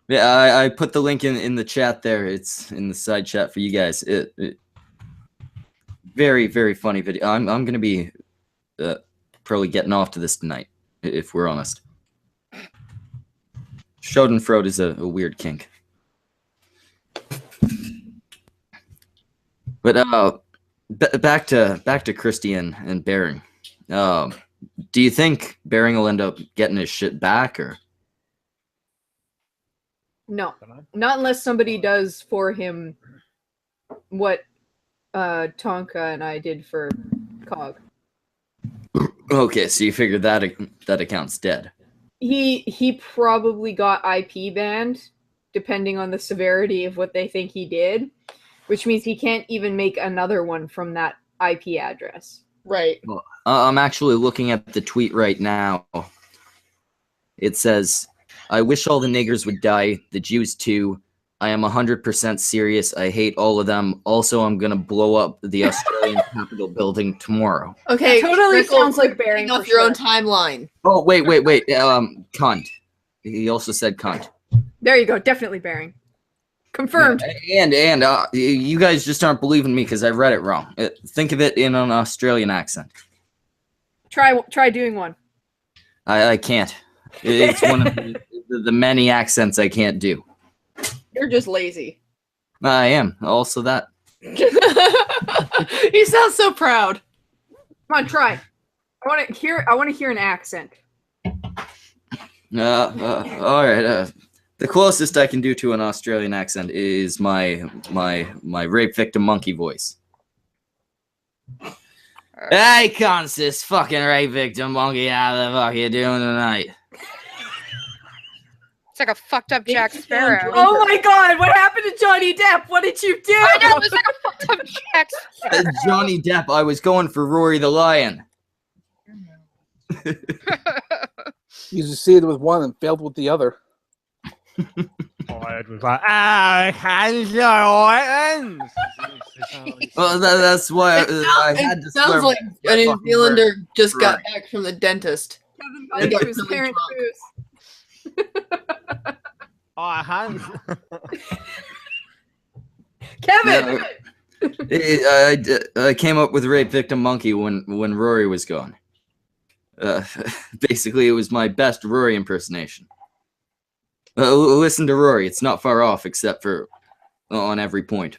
Speaker 4: Yeah, I put the link in the chat there. It's in the side chat for you guys. Very, very funny video. I'm gonna be probably getting off to this tonight, if we're honest. Schadenfreude is a weird kink. But back to Kristi and Bering. Do you think Bering will end up getting his shit back, or?
Speaker 3: No. Not unless somebody does for him what Tonka and I did for Cog.
Speaker 4: Okay, so you figure that account's dead.
Speaker 3: He probably got IP banned, depending on the severity of what they think he did, which means he can't even make another one from that IP address.
Speaker 2: Right.
Speaker 4: I'm actually looking at the tweet right now. It says, I wish all the niggers would die, the Jews too. I am 100% serious. I hate all of them. Also, I'm gonna blow up the Australian Capitol building tomorrow.
Speaker 2: Okay,
Speaker 3: That totally
Speaker 2: Trickle,
Speaker 3: sounds like Bearing
Speaker 2: off
Speaker 3: for
Speaker 2: your own
Speaker 3: sure.
Speaker 2: timeline.
Speaker 4: Oh, wait. Cunt. He also said cunt.
Speaker 3: There you go. Definitely Bearing. Confirmed.
Speaker 4: And you guys just aren't believing me because I read it wrong. Think of it in an Australian accent.
Speaker 3: Try doing one.
Speaker 4: I can't. It's one of the many accents I can't do.
Speaker 2: You're just lazy.
Speaker 4: I am. Also that.
Speaker 2: You sound so proud.
Speaker 3: Come on, try. I want to hear an accent.
Speaker 4: All right. The closest I can do to an Australian accent is my rape victim monkey voice. Hey, cunts, this fucking rape victim monkey, how the fuck you doing tonight?
Speaker 1: It's like a fucked up Jack Sparrow.
Speaker 3: Oh my god, what happened to Johnny Depp? What did you do?
Speaker 1: I know, it's like a fucked up Jack Sparrow.
Speaker 4: Johnny Depp, I was going for Rory the Lion.
Speaker 6: You succeeded with one and failed with the other.
Speaker 5: All I heard was like, hands are open.
Speaker 4: Well, that's why I had to
Speaker 2: It sounds
Speaker 4: swear
Speaker 2: like
Speaker 4: by
Speaker 2: a New
Speaker 4: fucking
Speaker 2: Zealander just got
Speaker 4: Right.
Speaker 2: back from the dentist.
Speaker 3: Kevin
Speaker 2: I
Speaker 3: got
Speaker 2: got
Speaker 3: his
Speaker 2: really
Speaker 3: parents'
Speaker 2: drunk.
Speaker 3: booze.
Speaker 5: Oh, hands.
Speaker 3: Kevin!
Speaker 4: I came up with rape victim monkey when Rory was gone. Basically, it was my best Rory impersonation. Listen to Rory; it's not far off, except for on every point.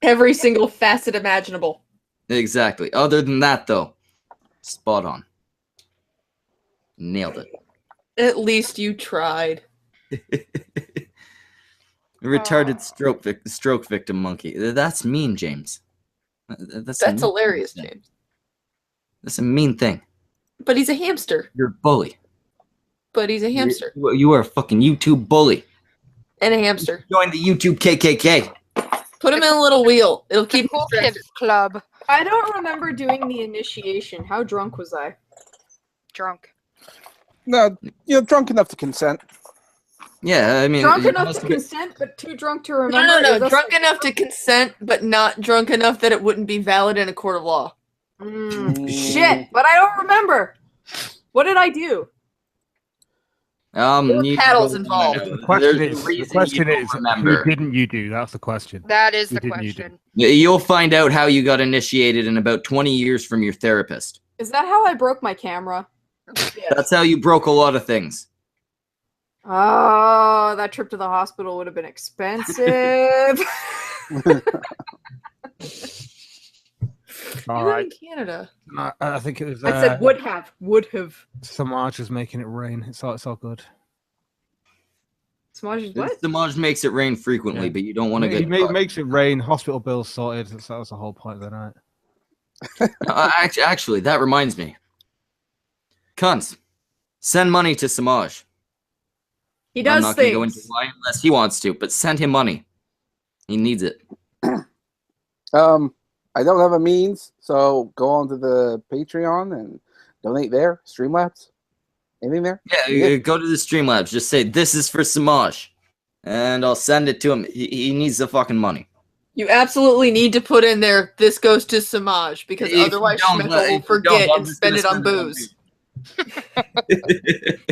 Speaker 2: Every single facet imaginable.
Speaker 4: Exactly. Other than that, though, spot on. Nailed it.
Speaker 2: At least you tried.
Speaker 4: Retarded stroke victim monkey. That's mean, James. That's a mean
Speaker 2: hilarious,
Speaker 4: thing.
Speaker 2: James.
Speaker 4: That's a mean thing.
Speaker 2: But he's a hamster.
Speaker 4: You're a bully.
Speaker 2: But he's a hamster.
Speaker 4: You are a fucking YouTube bully.
Speaker 2: And a hamster.
Speaker 4: Join the YouTube KKK.
Speaker 2: Put him in a little wheel. It'll keep him
Speaker 1: Cool
Speaker 2: distracted.
Speaker 1: Kids Club.
Speaker 3: I don't remember doing the initiation. How drunk was I?
Speaker 1: Drunk.
Speaker 6: No, you're drunk enough to consent.
Speaker 4: Yeah, I mean,
Speaker 3: Drunk
Speaker 4: you
Speaker 3: enough
Speaker 4: must
Speaker 3: to
Speaker 4: be-
Speaker 3: consent, but too drunk to
Speaker 2: No,
Speaker 3: remember?
Speaker 2: no, no.
Speaker 3: That's
Speaker 2: Drunk
Speaker 3: like-
Speaker 2: enough to consent, but not drunk enough that it wouldn't be valid in a court of law.
Speaker 3: Shit, but I don't remember. What did I do?
Speaker 2: were paddles involved.
Speaker 5: The question
Speaker 4: There's
Speaker 5: is,
Speaker 4: a reason you don't remember.
Speaker 5: who didn't you do? That's the question.
Speaker 1: That is
Speaker 5: Who
Speaker 1: the
Speaker 5: didn't you
Speaker 1: question.
Speaker 4: You'll find out how you got initiated in about 20 years from your therapist.
Speaker 3: Is that how I broke my camera?
Speaker 4: That's how you broke a lot of things.
Speaker 3: Oh, that trip to the hospital would have been expensive.
Speaker 5: All
Speaker 2: You live
Speaker 5: right.
Speaker 2: in Canada.
Speaker 5: I think it was.
Speaker 3: I said would have.
Speaker 5: Samaj is making it rain. It's all good.
Speaker 3: Samaj is what?
Speaker 4: Samaj makes it rain frequently,
Speaker 5: Yeah.
Speaker 4: but you don't want to
Speaker 5: He
Speaker 4: get caught.
Speaker 5: makes it rain. Hospital bills sorted. That was the whole point of the night.
Speaker 4: Actually, that reminds me. Cunts, send money to Samaj.
Speaker 3: He
Speaker 4: I'm
Speaker 3: does
Speaker 4: not going to go into
Speaker 3: things.
Speaker 4: why unless he wants to, but send him money. He needs it.
Speaker 6: I don't have a means, so go on to the Patreon and donate there. Streamlabs, anything there?
Speaker 4: Yeah, go to the Streamlabs. Just say, this is for Samaj. And I'll send it to him. He needs the fucking money.
Speaker 2: You absolutely need to put in there, this goes to Samaj, because
Speaker 4: If you
Speaker 2: otherwise
Speaker 4: don't,
Speaker 2: Schmeckle
Speaker 4: if
Speaker 2: will
Speaker 4: you
Speaker 2: forget
Speaker 4: don't, I'm
Speaker 2: and
Speaker 4: just
Speaker 2: spend
Speaker 4: gonna
Speaker 2: it on
Speaker 4: spend it on
Speaker 2: booze.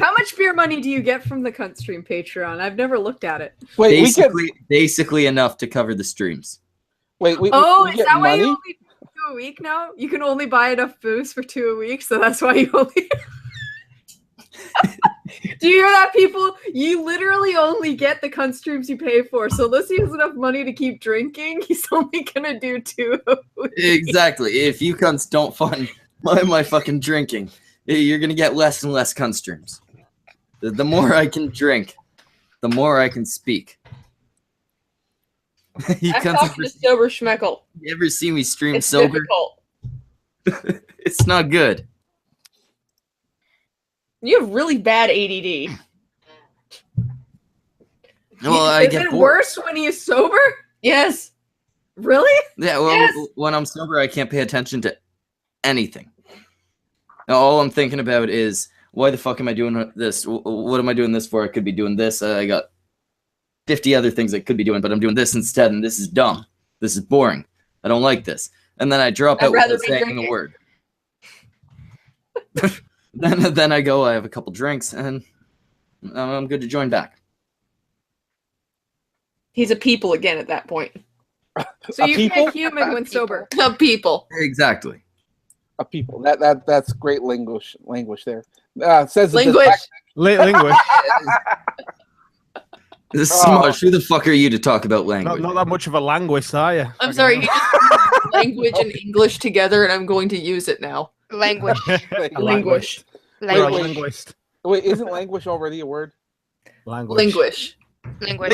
Speaker 3: How much beer money do you get from the Cunt Stream Patreon? I've never looked at it.
Speaker 6: Wait, we can.
Speaker 4: Basically enough to cover the streams.
Speaker 6: Wait, we
Speaker 3: Oh, is
Speaker 6: get
Speaker 3: that why
Speaker 6: money?
Speaker 3: you only do 2 a week now? You can only buy enough booze for 2 a week, so that's why you only. Do you hear that, people? You literally only get the Cunt Streams you pay for. So unless he has enough money to keep drinking, he's only gonna do 2 a week.
Speaker 4: Exactly. If you cunts don't fund my fucking drinking, you're gonna get less and less cunt streams. The more I can drink, the more I can speak. You
Speaker 2: I'm
Speaker 4: cunts
Speaker 2: talking to sober Schmeckle.
Speaker 4: you ever see me stream
Speaker 2: It's
Speaker 4: sober?
Speaker 2: difficult.
Speaker 4: It's not good.
Speaker 2: You have really bad ADD.
Speaker 4: Well, I
Speaker 3: Is
Speaker 4: get
Speaker 3: it
Speaker 4: bored.
Speaker 3: worse when he is sober?
Speaker 2: Yes.
Speaker 3: Really?
Speaker 4: Yeah, well,
Speaker 2: Yes.
Speaker 4: when I'm sober, I can't pay attention to anything. All I'm thinking about is Why the fuck am I doing this? What am I doing this for? I could be doing this. I got 50 other things I could be doing, but I'm doing this instead, and this is dumb. This is boring. I don't like this. And then I drop out without saying a word. then I go, I have a couple drinks, and I'm good to join back.
Speaker 2: He's a people again at that point.
Speaker 3: So you can't human when sober.
Speaker 2: A people.
Speaker 4: Exactly.
Speaker 6: A people. That's great language there. Says
Speaker 2: Language.
Speaker 5: Linguist.
Speaker 4: Smosh, who the fuck are you to talk about language?
Speaker 5: Not that much of a linguist, are you?
Speaker 2: I'm sorry, you just put language and English together, and I'm going to use it now.
Speaker 1: Language.
Speaker 2: Language.
Speaker 5: You're a
Speaker 1: Language.
Speaker 5: linguist.
Speaker 6: Wait, isn't language already a word?
Speaker 5: Language.
Speaker 2: Language.
Speaker 1: Language.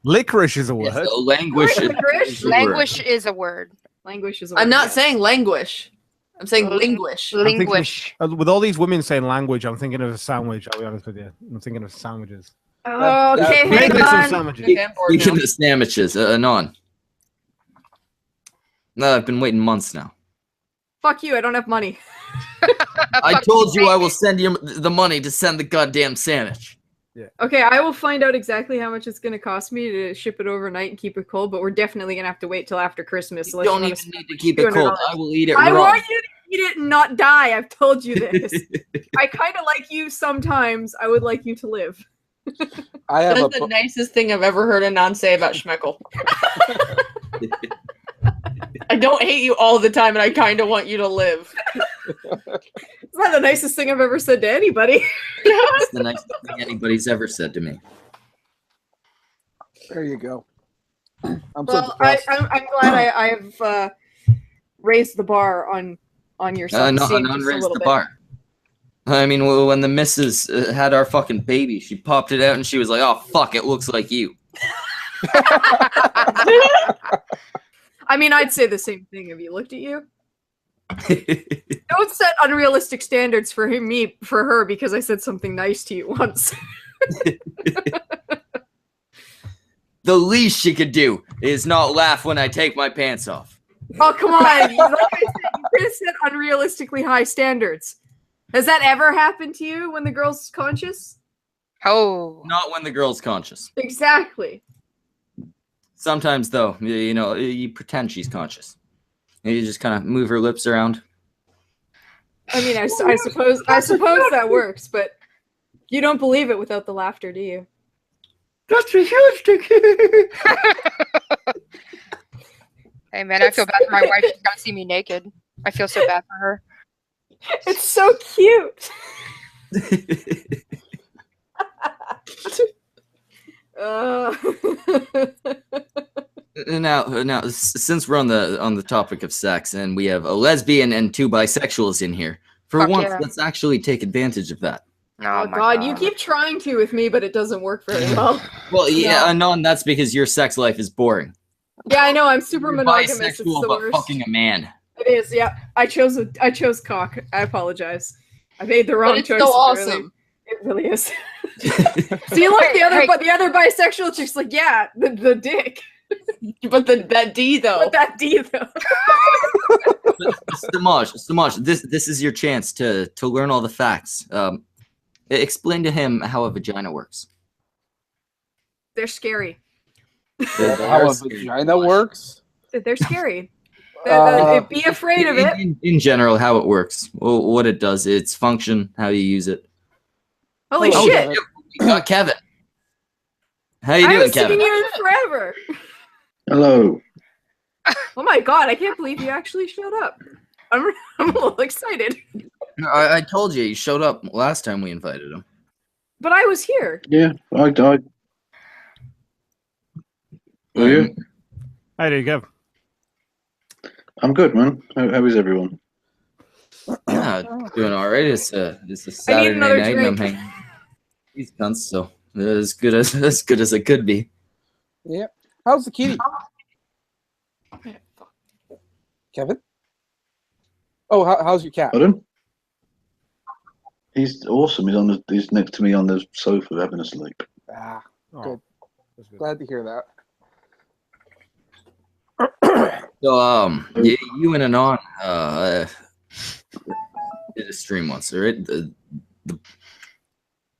Speaker 5: Licorice is a word.
Speaker 4: Yes, so language.
Speaker 3: Licorice?
Speaker 1: Language is a word.
Speaker 3: Language is.
Speaker 2: I'm not saying language. I'm saying linguish.
Speaker 1: Linguish.
Speaker 5: With all these women saying language, I'm thinking of a sandwich. I'll be honest with you. I'm thinking of sandwiches.
Speaker 3: Oh, okay,
Speaker 5: Make
Speaker 3: hang
Speaker 5: me some
Speaker 3: on.
Speaker 5: sandwiches.
Speaker 2: Okay, I'm bored
Speaker 4: Speaking
Speaker 2: now.
Speaker 4: of sandwiches, Anon. No, I've been waiting months now.
Speaker 3: Fuck you! I don't have money.
Speaker 4: I told you I will send you the money to send the goddamn sandwich.
Speaker 3: Okay, I will find out exactly how much it's going to cost me to ship it overnight and keep it cold. But we're definitely going to have to wait till after Christmas.
Speaker 4: You
Speaker 3: unless
Speaker 4: don't
Speaker 3: wanna
Speaker 4: even need to keep it cold. I will eat it
Speaker 3: I
Speaker 4: raw.
Speaker 3: want you to eat it and not die. I've told you this. I kind of like you sometimes. I would like you to live.
Speaker 6: I have
Speaker 2: That is the nicest thing I've ever heard Anon say about Schmeckle. I don't hate you all the time, and I kind of want you to live.
Speaker 3: It's not the nicest thing I've ever said to anybody.
Speaker 4: It's the nicest thing anybody's ever said to me.
Speaker 6: There you go. I'm so
Speaker 3: Well,
Speaker 6: depressed.
Speaker 3: I'm glad I have raised the bar on your
Speaker 4: No,
Speaker 3: self-esteem
Speaker 4: none
Speaker 3: just a
Speaker 4: raised
Speaker 3: little
Speaker 4: the
Speaker 3: bit.
Speaker 4: bar. I mean, when the missus had our fucking baby, she popped it out and she was like, "Oh fuck, it looks like you."
Speaker 3: I mean, I'd say the same thing if you looked at you. Don't set unrealistic standards for her because I said something nice to you once.
Speaker 4: The least she could do is not laugh when I take my pants off.
Speaker 3: Oh, come on. Like I said, you could have set unrealistically high standards. Has that ever happened to you when the girl's conscious?
Speaker 1: Oh.
Speaker 4: Not when the girl's conscious.
Speaker 3: Exactly.
Speaker 4: Sometimes, though, you know, you pretend she's conscious. And you just kind of move her lips around.
Speaker 3: I mean, I suppose that works, but you don't believe it without the laughter, do you?
Speaker 4: That's a huge dick.
Speaker 1: Hey man, I feel bad for my wife. She's gotta see me naked. I feel so bad for her.
Speaker 3: It's so cute.
Speaker 4: Now, since we're on the topic of sex, and we have a lesbian and 2 bisexuals in here, for
Speaker 1: Fuck
Speaker 4: once,
Speaker 1: yeah.
Speaker 4: let's actually take advantage of that.
Speaker 3: Oh,
Speaker 1: my
Speaker 3: God, you keep trying to with me, but it doesn't work very well.
Speaker 4: Well, yeah, Anon, that's because your sex life is boring.
Speaker 3: Yeah, I know. I'm super
Speaker 4: You're
Speaker 3: monogamous. It's
Speaker 4: bisexual,
Speaker 3: the
Speaker 4: but
Speaker 3: worst.
Speaker 4: fucking a man.
Speaker 3: It is. Yeah, I chose cock. I apologize. I made the wrong
Speaker 2: But it's
Speaker 3: choice.
Speaker 2: so awesome.
Speaker 3: It really is. See, look, the other bisexual chick's like, yeah, the dick,
Speaker 2: But that D though.
Speaker 3: but that D though.
Speaker 4: Samaj, this is your chance to learn all the facts. Explain to him how a vagina works.
Speaker 3: They're scary.
Speaker 6: How a vagina works?
Speaker 3: They're scary. Be afraid of it.
Speaker 4: In general, how it works, what it does, its function, how you use it.
Speaker 3: Holy
Speaker 6: Oh,
Speaker 3: shit!
Speaker 4: We got Kevin. How you
Speaker 3: I
Speaker 4: doing,
Speaker 3: was
Speaker 4: Kevin?
Speaker 3: sitting here forever.
Speaker 7: Hello.
Speaker 3: Oh my god! I can't believe you actually showed up. I'm a little excited.
Speaker 4: I told you he showed up last time we invited him.
Speaker 3: But I was here.
Speaker 7: Yeah, I died. Oh, yeah?
Speaker 5: How do you go?
Speaker 7: I'm good, man. How is everyone?
Speaker 4: Yeah, doing all right. It's a
Speaker 3: I need
Speaker 4: Saturday
Speaker 3: another
Speaker 4: night, and I'm
Speaker 3: drink.
Speaker 4: hanging these cunts, so as good as it could be.
Speaker 6: Yeah. How's the kitty? Kevin? Oh, how's your cat?
Speaker 7: Pardon? He's awesome. He's next to me on the sofa having a sleep.
Speaker 6: Ah,
Speaker 5: Oh,
Speaker 6: Good.
Speaker 5: that's good.
Speaker 6: glad to hear that.
Speaker 4: So, you and Anon did a stream once, all right? the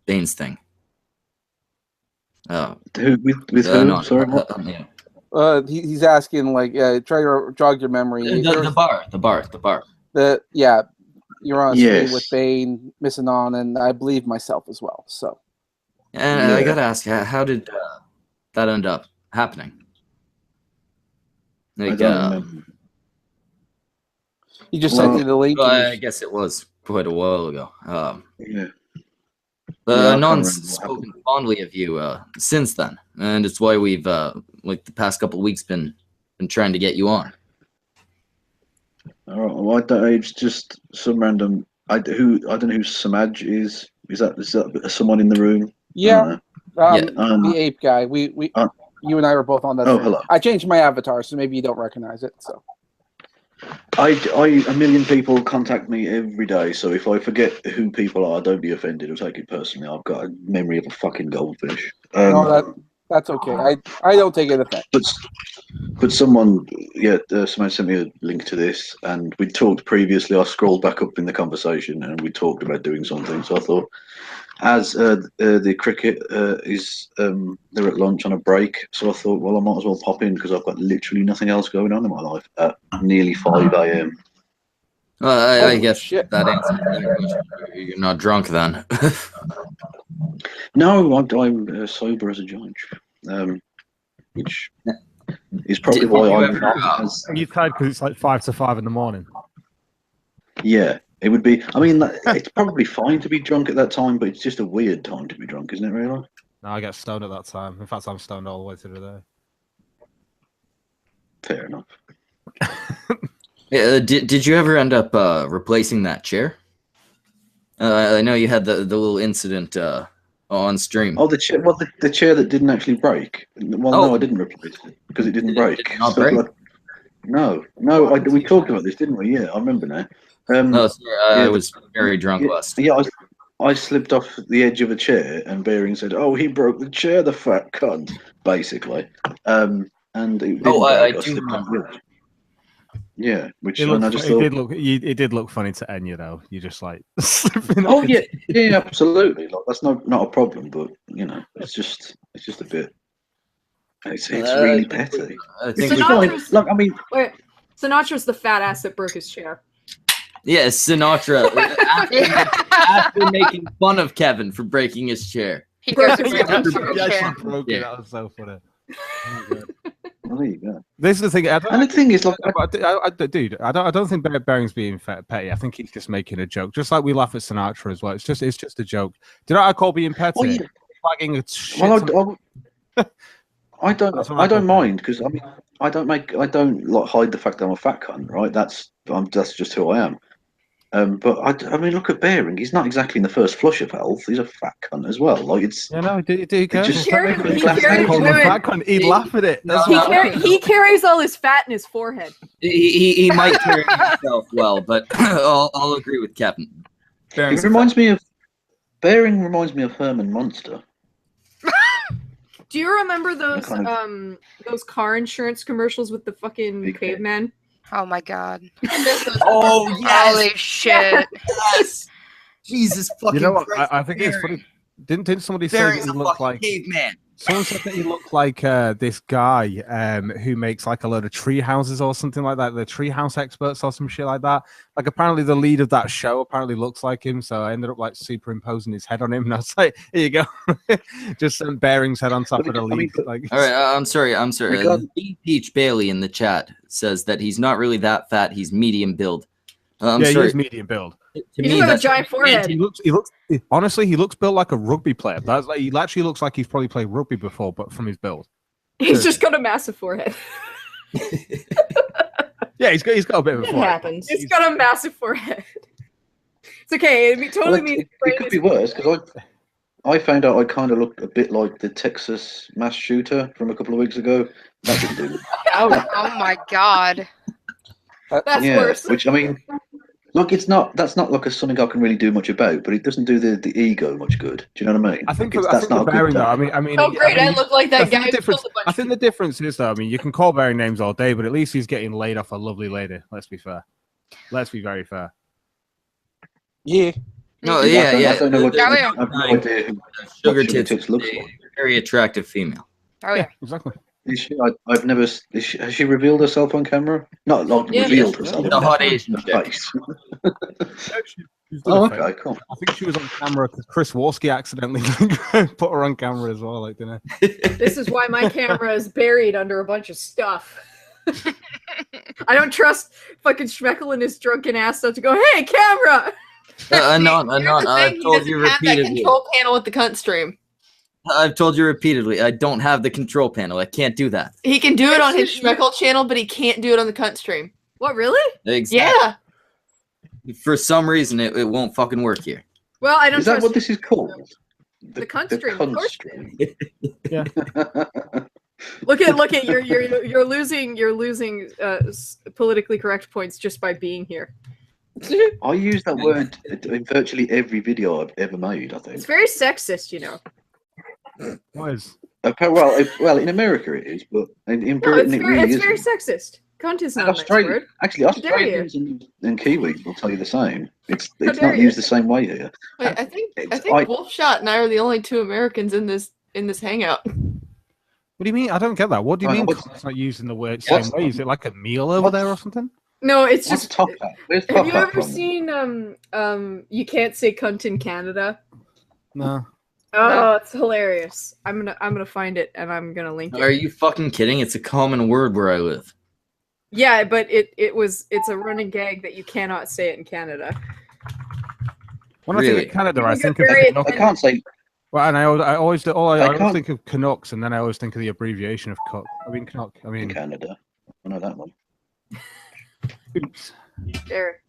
Speaker 4: Baines thing.
Speaker 7: With who?
Speaker 4: No,
Speaker 7: Sorry, what?
Speaker 4: yeah.
Speaker 6: He's asking, like, try to jog your memory.
Speaker 4: The bar.
Speaker 6: Yeah, you're on a stream
Speaker 7: Yes.
Speaker 6: with Bane, Missing On, and I believe myself as well. So,
Speaker 4: And I gotta ask, how did that end up happening?
Speaker 7: I
Speaker 4: Like,
Speaker 7: don't remember.
Speaker 6: he just sent you the link.
Speaker 4: well,
Speaker 6: and
Speaker 4: I guess it was quite a while ago.
Speaker 7: Yeah. Yeah, I can't
Speaker 4: Non's
Speaker 7: remember what
Speaker 4: spoken fondly of you since then, and it's why we've like the past couple of weeks been trying to get you on.
Speaker 7: All right, well, it's just some random. I don't know who Samaj is. Is that someone in the room?
Speaker 6: Yeah,
Speaker 4: Yeah.
Speaker 6: the ape guy. We you and I were both on that.
Speaker 7: Oh,
Speaker 6: thing.
Speaker 7: hello.
Speaker 6: I changed my avatar, so maybe you don't recognize it. So,
Speaker 7: A million people contact me every day, so if I forget who people are, don't be offended or take it personally. I've got a memory of a fucking goldfish.
Speaker 6: no, that's okay. I don't take it offense.
Speaker 7: But someone sent me a link to this, and we talked previously. I scrolled back up in the conversation, and we talked about doing something. So I thought, as the cricket is they're at lunch on a break, so I thought, well, I might as well pop in because I've got literally nothing else going on in my life at nearly 5 a.m.
Speaker 4: Well, I
Speaker 6: Holy
Speaker 4: guess
Speaker 6: shit.
Speaker 4: that answers that question. You're not drunk then.
Speaker 7: No, I'm sober as a judge, which is probably
Speaker 4: Did
Speaker 7: why
Speaker 4: you
Speaker 7: I'm
Speaker 4: ever,
Speaker 7: not as.
Speaker 5: Are you tired because it's like 5 to 5 in the morning?
Speaker 7: Yeah, it would be. I mean, it's probably fine to be drunk at that time, but it's just a weird time to be drunk, isn't it? Really?
Speaker 5: No, I get stoned at that time. In fact, I'm stoned all the way through the day.
Speaker 7: Fair enough.
Speaker 4: did you ever end up replacing that chair? I know you had the little incident on stream.
Speaker 7: Oh, the chair. Well, the chair that didn't actually break. Well,
Speaker 4: Oh.
Speaker 7: no, I didn't replace it because it didn't break.
Speaker 4: Did it not break?
Speaker 7: No. We talked about this, didn't we? Yeah, I remember now.
Speaker 4: No, sorry, I
Speaker 7: yeah,
Speaker 4: was very drunk
Speaker 7: yeah,
Speaker 4: last.
Speaker 7: Yeah, I slipped off the edge of a chair, and Bearing said, "Oh, he broke the chair, the fat cunt," basically. And it didn't
Speaker 4: I
Speaker 7: break.
Speaker 4: do
Speaker 7: Slipped off the
Speaker 4: remember.
Speaker 7: edge. Yeah, which
Speaker 5: It,
Speaker 7: and I just thought,
Speaker 5: it did look funny to Enya though. You just like slipping
Speaker 7: oh
Speaker 5: off.
Speaker 7: yeah, absolutely. Like that's not a problem, but it's just a bit. It's really petty.
Speaker 4: I think
Speaker 7: It's
Speaker 4: we
Speaker 7: fine.
Speaker 3: Sinatra's,
Speaker 7: Look, I mean,
Speaker 3: wait, Sinatra's the fat ass that broke his chair.
Speaker 4: yeah, Sinatra after making fun of Kevin for breaking his chair.
Speaker 1: He goes to
Speaker 3: Yeah,
Speaker 1: break his
Speaker 5: Yeah,
Speaker 1: chair.
Speaker 5: she broke it.
Speaker 4: Yeah.
Speaker 5: That was so funny.
Speaker 7: well, there you go.
Speaker 5: This is the thing.
Speaker 7: And the thing is, like,
Speaker 5: Dude, I don't think Bering's being petty. I think he's just making a joke. Just like we laugh at Sinatra as well. It's just a joke. Do you know what I call being petty?
Speaker 7: Well, yeah.
Speaker 5: Flagging a shit.
Speaker 7: I
Speaker 5: That's what I
Speaker 7: don't
Speaker 5: call
Speaker 7: mind because I mean I don't like hide the fact that I'm a fat cunt, right? That's just who I am. But I mean, look at Bearing. He's not exactly in the first flush of health. He's a fat cunt as well. Like it's.
Speaker 5: Yeah, no, do care.
Speaker 7: just-
Speaker 3: He
Speaker 5: Laugh at it. That's
Speaker 3: He carries all his fat in his forehead.
Speaker 4: He might carry himself well, but I'll agree with Kevin.
Speaker 7: Bearing reminds me of Herman Munster.
Speaker 3: Do you remember those
Speaker 7: kind
Speaker 3: those car insurance commercials with the fucking
Speaker 7: Big
Speaker 3: caveman?
Speaker 1: Oh my god.
Speaker 4: Oh
Speaker 1: Holy shit.
Speaker 4: yes! Jesus fucking
Speaker 5: You know what?
Speaker 4: Christ,
Speaker 5: I think it's funny. Didn't somebody say
Speaker 4: Bearing's
Speaker 5: that
Speaker 4: a
Speaker 5: he looked
Speaker 4: fucking
Speaker 5: like?
Speaker 4: caveman.
Speaker 5: Someone said that he looked like this guy who makes like a load of tree houses or something like that. The tree house experts or some shit like that. Like apparently the lead of that show apparently looks like him. So I ended up like superimposing his head on him. And I was like, here you go. Just some Bearing's head on top of the lead. Like,
Speaker 4: All right, I'm sorry.
Speaker 7: Regard-
Speaker 4: B. Peach Bailey in the chat says that he's not really that fat. He's medium build. I'm
Speaker 5: yeah, he
Speaker 4: sorry.
Speaker 5: is medium build.
Speaker 4: To
Speaker 3: He's
Speaker 4: me,
Speaker 3: got a
Speaker 4: that's
Speaker 3: giant forehead.
Speaker 5: He looks honestly, he looks built like a rugby player. That's like he actually looks like he's probably played rugby before, but from his build.
Speaker 3: He's just got a massive forehead.
Speaker 5: Yeah, he's got a bit of a
Speaker 2: It
Speaker 5: forehead.
Speaker 2: happens.
Speaker 3: He's got a massive forehead. It's okay. It totally means
Speaker 7: it could be worse because I found out I kind of looked a bit like the Texas mass shooter from a couple of weeks ago. That didn't do it.
Speaker 1: Oh my god.
Speaker 3: That's
Speaker 7: Yeah,
Speaker 3: worse.
Speaker 7: which I mean, look, that's not like something I can really do much about, but it doesn't do the ego much good. Do you know what I mean?
Speaker 5: I think
Speaker 7: It's-
Speaker 5: I think the Bearing though. I mean,
Speaker 3: Oh great! I
Speaker 5: mean,
Speaker 3: look like that
Speaker 5: I think
Speaker 3: guy.
Speaker 5: the
Speaker 3: who
Speaker 5: difference-
Speaker 3: killed a bunch
Speaker 5: I
Speaker 3: of
Speaker 5: think the difference is though. I mean, you can call Bearing names all day, but at least he's getting laid off a lovely lady. Let's be fair. Let's be very fair.
Speaker 6: Yeah.
Speaker 4: No,
Speaker 7: I
Speaker 4: yeah.
Speaker 7: don't know what
Speaker 1: Oh, yeah.
Speaker 7: I have no idea who
Speaker 4: Sugar
Speaker 7: Sugar
Speaker 4: tits,
Speaker 7: Tits looks
Speaker 4: a
Speaker 7: like.
Speaker 4: very attractive female.
Speaker 1: Oh yeah.
Speaker 5: exactly.
Speaker 7: Is she? I've never. Has she revealed herself on camera? Not like
Speaker 2: Yeah.
Speaker 7: revealed
Speaker 5: Yeah,
Speaker 7: herself.
Speaker 5: yeah.
Speaker 4: The hot
Speaker 7: in
Speaker 4: Asian
Speaker 7: the
Speaker 4: chick.
Speaker 7: face.
Speaker 5: Yeah, she's done
Speaker 7: Oh,
Speaker 5: a fake.
Speaker 7: okay, cool.
Speaker 5: I think she was on camera because Chris Warski accidentally put her on camera as well, like, didn't
Speaker 3: This is why my camera is buried under a bunch of stuff. I don't trust fucking Schmeckel and his drunken ass stuff to go, hey, camera!
Speaker 4: Anon,
Speaker 2: Here's the
Speaker 4: I've
Speaker 2: thing, he
Speaker 4: told you
Speaker 2: doesn't have that
Speaker 4: repeatedly.
Speaker 2: control panel with the cunt stream.
Speaker 4: I've told you repeatedly. I don't have the control panel. I can't do that.
Speaker 2: He can do it on his
Speaker 3: Yes,
Speaker 2: Schmeckel channel, but he can't do it on the cunt stream.
Speaker 3: What, really?
Speaker 4: Exactly.
Speaker 2: Yeah.
Speaker 4: For some reason, it won't fucking work here.
Speaker 3: Well, I don't
Speaker 7: Is that
Speaker 3: trust
Speaker 7: what this is called?
Speaker 3: The cunt stream, of
Speaker 7: cunt
Speaker 3: course.
Speaker 7: stream.
Speaker 3: Look at you're losing politically correct points just by being here.
Speaker 7: I use that word in virtually every video I've ever made. I think.
Speaker 3: It's very sexist, you know.
Speaker 5: What is?
Speaker 7: Well, in America it is, but in
Speaker 3: No,
Speaker 7: Britain
Speaker 3: it's
Speaker 7: it really
Speaker 3: very
Speaker 7: isn't.
Speaker 3: sexist. Cunt is
Speaker 7: And
Speaker 3: not a nice word.
Speaker 7: Actually,
Speaker 3: dare
Speaker 7: Australians and Kiwis will tell you the same. It's
Speaker 3: How
Speaker 7: not
Speaker 3: dare you.
Speaker 7: used the same way here.
Speaker 2: Wait, I think
Speaker 7: It's-
Speaker 2: Wolfshot and I are the only two Americans in this hangout.
Speaker 5: What do you mean? I don't get that. What do you
Speaker 7: Oh,
Speaker 5: mean?
Speaker 7: what's-
Speaker 5: It's not using the word same
Speaker 7: what's-
Speaker 5: way. Is it like a meal over there or something?
Speaker 3: No, it's
Speaker 7: What's
Speaker 3: just.
Speaker 7: top hat? Where's top
Speaker 3: Have you
Speaker 7: hat
Speaker 3: ever
Speaker 7: from?
Speaker 3: seen you can't say cunt in Canada?
Speaker 5: No.
Speaker 3: Oh, it's hilarious. I'm gonna find it and I'm gonna link it.
Speaker 4: Are you fucking kidding? It's a common word where I live.
Speaker 3: Yeah, but it's a running gag that you cannot say it in Canada.
Speaker 5: When I
Speaker 4: Really?
Speaker 5: think of Canada, I
Speaker 3: People
Speaker 5: think
Speaker 3: get
Speaker 5: of
Speaker 3: very
Speaker 5: Canucks.
Speaker 7: I can't say.
Speaker 5: Well, and I always do. I always
Speaker 7: can't-
Speaker 5: think of Canucks, and then I always think of the abbreviation of Cook. I mean Canuck. I
Speaker 7: In
Speaker 5: mean.
Speaker 7: Canada. I know that one.
Speaker 5: Oops.
Speaker 3: There.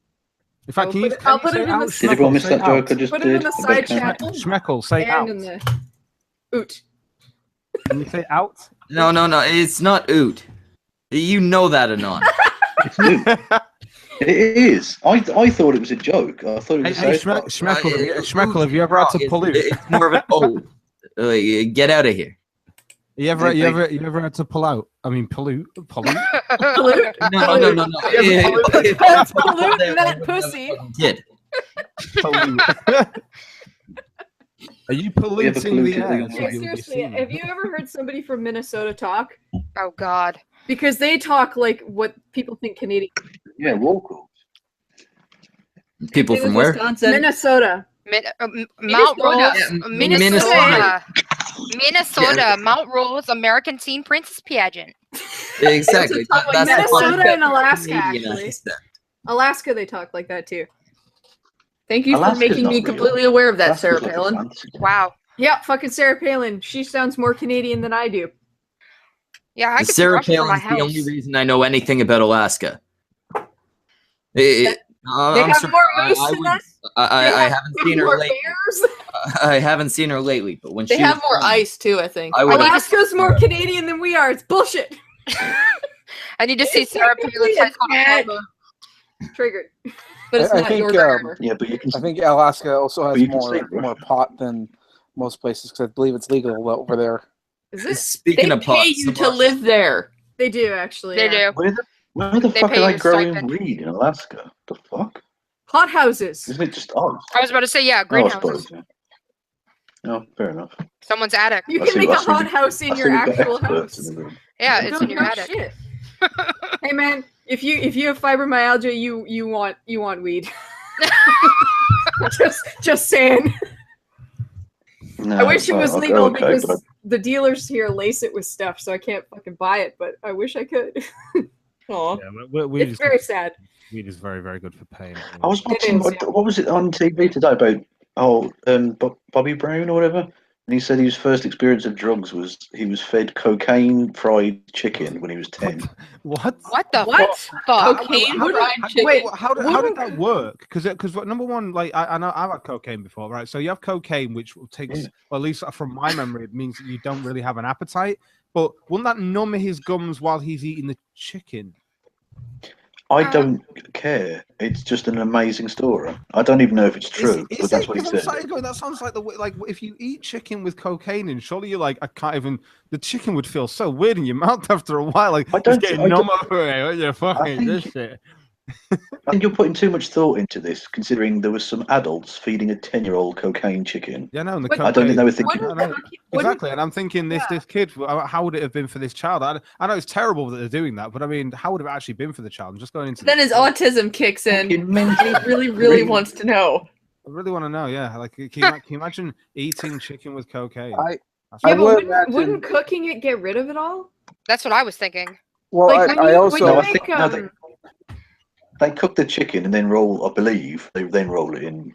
Speaker 5: In fact,
Speaker 3: I'll
Speaker 5: can
Speaker 3: put
Speaker 5: you,
Speaker 3: it- I'll
Speaker 5: can you
Speaker 3: put
Speaker 5: say
Speaker 3: it in the-
Speaker 5: out?
Speaker 7: Did everyone miss
Speaker 5: Say
Speaker 7: that joke I
Speaker 5: out.
Speaker 7: just
Speaker 3: Put it
Speaker 7: did?
Speaker 3: in the
Speaker 7: about
Speaker 3: side
Speaker 7: Canada?
Speaker 3: chat.
Speaker 5: Schmeckle, say out.
Speaker 3: And in the oot.
Speaker 5: Can you say out?
Speaker 4: No, it's not oot. You know that, Anon.
Speaker 7: It's new. It is. I thought it was a joke. I thought it was
Speaker 5: Hey,
Speaker 7: a South Park.
Speaker 5: Schmeckle, have you ever had to pollute?
Speaker 4: It's more of an O. Get out of here.
Speaker 5: You ever had to pull out? I mean, pollute.
Speaker 3: Pollute?
Speaker 4: No.
Speaker 3: That's polluting that pussy.
Speaker 4: Kid.
Speaker 5: Pollute. Are you polluting the
Speaker 7: polluted
Speaker 5: air?
Speaker 7: the
Speaker 5: That's
Speaker 3: Hey,
Speaker 5: what you'll be
Speaker 3: seriously,
Speaker 5: seeing.
Speaker 3: have you ever heard somebody from Minnesota talk?
Speaker 1: Oh God.
Speaker 3: Because they talk like what people think Canadian.
Speaker 7: Yeah, Walcott.
Speaker 4: People from where?
Speaker 3: Minnesota.
Speaker 1: Mount Rose,
Speaker 4: Yeah,
Speaker 1: Minnesota. Minnesota, Mount Rose American Teen Princess Pageant.
Speaker 4: Exactly.
Speaker 3: Talk like
Speaker 4: That's the
Speaker 3: Minnesota
Speaker 4: fucking
Speaker 3: and Alaska,
Speaker 4: Canadian
Speaker 3: actually.
Speaker 4: accent.
Speaker 3: Alaska, they talk like that too.
Speaker 2: Thank you
Speaker 7: Alaska's
Speaker 2: for making
Speaker 7: not
Speaker 2: me
Speaker 7: real.
Speaker 2: completely aware of that,
Speaker 7: Alaska's
Speaker 2: Sarah
Speaker 7: like a
Speaker 2: Palin.
Speaker 7: fancy.
Speaker 1: Wow.
Speaker 3: Yeah, fucking Sarah Palin. She sounds more Canadian than I do.
Speaker 1: Yeah, I could see
Speaker 4: Sarah
Speaker 1: Russia from my
Speaker 4: Palin's the only
Speaker 1: house.
Speaker 4: reason I know anything about Alaska.
Speaker 3: They
Speaker 4: I'm
Speaker 3: have
Speaker 4: sorry,
Speaker 3: more
Speaker 4: I
Speaker 3: moose than
Speaker 4: wouldn't-
Speaker 3: us.
Speaker 4: I
Speaker 3: They have
Speaker 4: haven't seen her
Speaker 3: more
Speaker 4: lately.
Speaker 3: bears.
Speaker 4: I haven't seen her lately, but when
Speaker 2: They
Speaker 4: she
Speaker 2: have
Speaker 4: was
Speaker 2: more
Speaker 4: young,
Speaker 2: ice too, I think.
Speaker 4: I would have.
Speaker 3: Alaska's more Canadian than we are. It's bullshit.
Speaker 1: I need to see Sarah Palin's high school diploma.
Speaker 3: Triggered.
Speaker 2: But it's
Speaker 6: I
Speaker 2: not
Speaker 6: think,
Speaker 2: your grammar.
Speaker 7: Yeah, but you can.
Speaker 6: I think Alaska also has
Speaker 7: But you can say
Speaker 6: more
Speaker 7: Russia.
Speaker 6: pot than most places because I believe it's legal over there.
Speaker 3: Is this?
Speaker 4: Speaking
Speaker 2: They
Speaker 4: of pot,
Speaker 2: pay you
Speaker 4: some
Speaker 2: to
Speaker 4: Russians-
Speaker 2: live there.
Speaker 3: They do actually.
Speaker 1: They
Speaker 3: yeah.
Speaker 1: do.
Speaker 7: Where the
Speaker 1: They
Speaker 7: fuck
Speaker 1: pay
Speaker 7: are
Speaker 1: you
Speaker 7: they
Speaker 1: a
Speaker 7: growing
Speaker 1: stipend.
Speaker 7: weed in Alaska? The fuck?
Speaker 3: Hot houses.
Speaker 7: Isn't it just ice?
Speaker 1: I was about to say, yeah,
Speaker 7: Oh, I
Speaker 1: greenhouses.
Speaker 7: suppose. Yeah. Oh, fair enough.
Speaker 1: Someone's attic.
Speaker 3: You
Speaker 7: I
Speaker 3: can
Speaker 7: see-
Speaker 3: make
Speaker 7: I
Speaker 3: a
Speaker 7: see
Speaker 3: hot
Speaker 7: the-
Speaker 3: house in
Speaker 7: I
Speaker 3: your
Speaker 7: see we've got
Speaker 3: actual
Speaker 7: experts
Speaker 3: house.
Speaker 7: in the room.
Speaker 1: Yeah, it's
Speaker 3: No,
Speaker 1: in your
Speaker 3: no
Speaker 1: attic.
Speaker 3: shit. Hey man, if you have fibromyalgia, you want weed. just saying.
Speaker 7: No,
Speaker 3: I wish it was
Speaker 7: I'll go
Speaker 3: legal
Speaker 7: okay,
Speaker 3: because
Speaker 7: but
Speaker 3: the dealers here lace it with stuff, so I can't fucking buy it. But I wish I could.
Speaker 2: Aw.
Speaker 5: Yeah, weed
Speaker 3: It's
Speaker 5: is
Speaker 3: very
Speaker 5: good.
Speaker 3: sad.
Speaker 5: Weed is very, very good for pain.
Speaker 7: I was watching
Speaker 3: is, yeah.
Speaker 7: what was it on TV today about Bobby Brown or whatever, and he said his first experience of drugs was he was fed cocaine fried chicken when he was 10.
Speaker 5: What?
Speaker 1: What the
Speaker 3: What?
Speaker 1: fuck?
Speaker 2: Cocaine
Speaker 5: How did-
Speaker 2: fried
Speaker 5: how-
Speaker 2: chicken.
Speaker 3: Wait,
Speaker 5: how did
Speaker 3: wouldn't-
Speaker 5: that work? Because number one, like I know I've had cocaine before, right? So you have cocaine, which takes,
Speaker 7: Yeah.
Speaker 5: well, at least from my memory, it means that you don't really have an appetite. But wouldn't that numb his gums while he's eating the chicken?
Speaker 7: I don't care. It's just an amazing story. I don't even know if it's true,
Speaker 5: Is
Speaker 7: but that's
Speaker 5: it?
Speaker 7: what he
Speaker 5: 'Cause I'm
Speaker 7: said.
Speaker 5: slightly going, that sounds like the way, like if you eat chicken with cocaine in, surely you're like, I can't even. The chicken would feel so weird in your mouth after a while, like
Speaker 7: I
Speaker 5: it's
Speaker 7: don't-
Speaker 5: getting
Speaker 7: I
Speaker 5: numb
Speaker 7: don't-
Speaker 5: over here. What you fucking
Speaker 7: think-
Speaker 5: this shit?
Speaker 7: I think you're putting too much thought into this, considering there was some adults feeding a 10-year-old cocaine chicken.
Speaker 5: Yeah, no, and the
Speaker 3: But
Speaker 7: I don't think they were
Speaker 5: cocaine-
Speaker 7: thinking.
Speaker 5: I know. Exactly, and I'm thinking this kid. How would it have been for this child? I know it's terrible that they're doing that, but I mean, how would it have actually been for the child? I'm just going into.
Speaker 2: Then his autism kicks in,
Speaker 7: Fucking
Speaker 2: and
Speaker 7: mental.
Speaker 2: he really wants to know.
Speaker 5: I really want to know. Yeah, like can you imagine eating chicken with cocaine? That's
Speaker 3: Yeah,
Speaker 6: I
Speaker 3: but
Speaker 6: would
Speaker 3: wouldn't,
Speaker 6: imagine-
Speaker 3: wouldn't cooking it get rid of it all?
Speaker 1: That's what I was thinking.
Speaker 6: Well,
Speaker 3: Like, when
Speaker 6: I
Speaker 3: you
Speaker 6: also
Speaker 3: make,
Speaker 7: No, they cook the chicken and then roll. I believe they then roll it in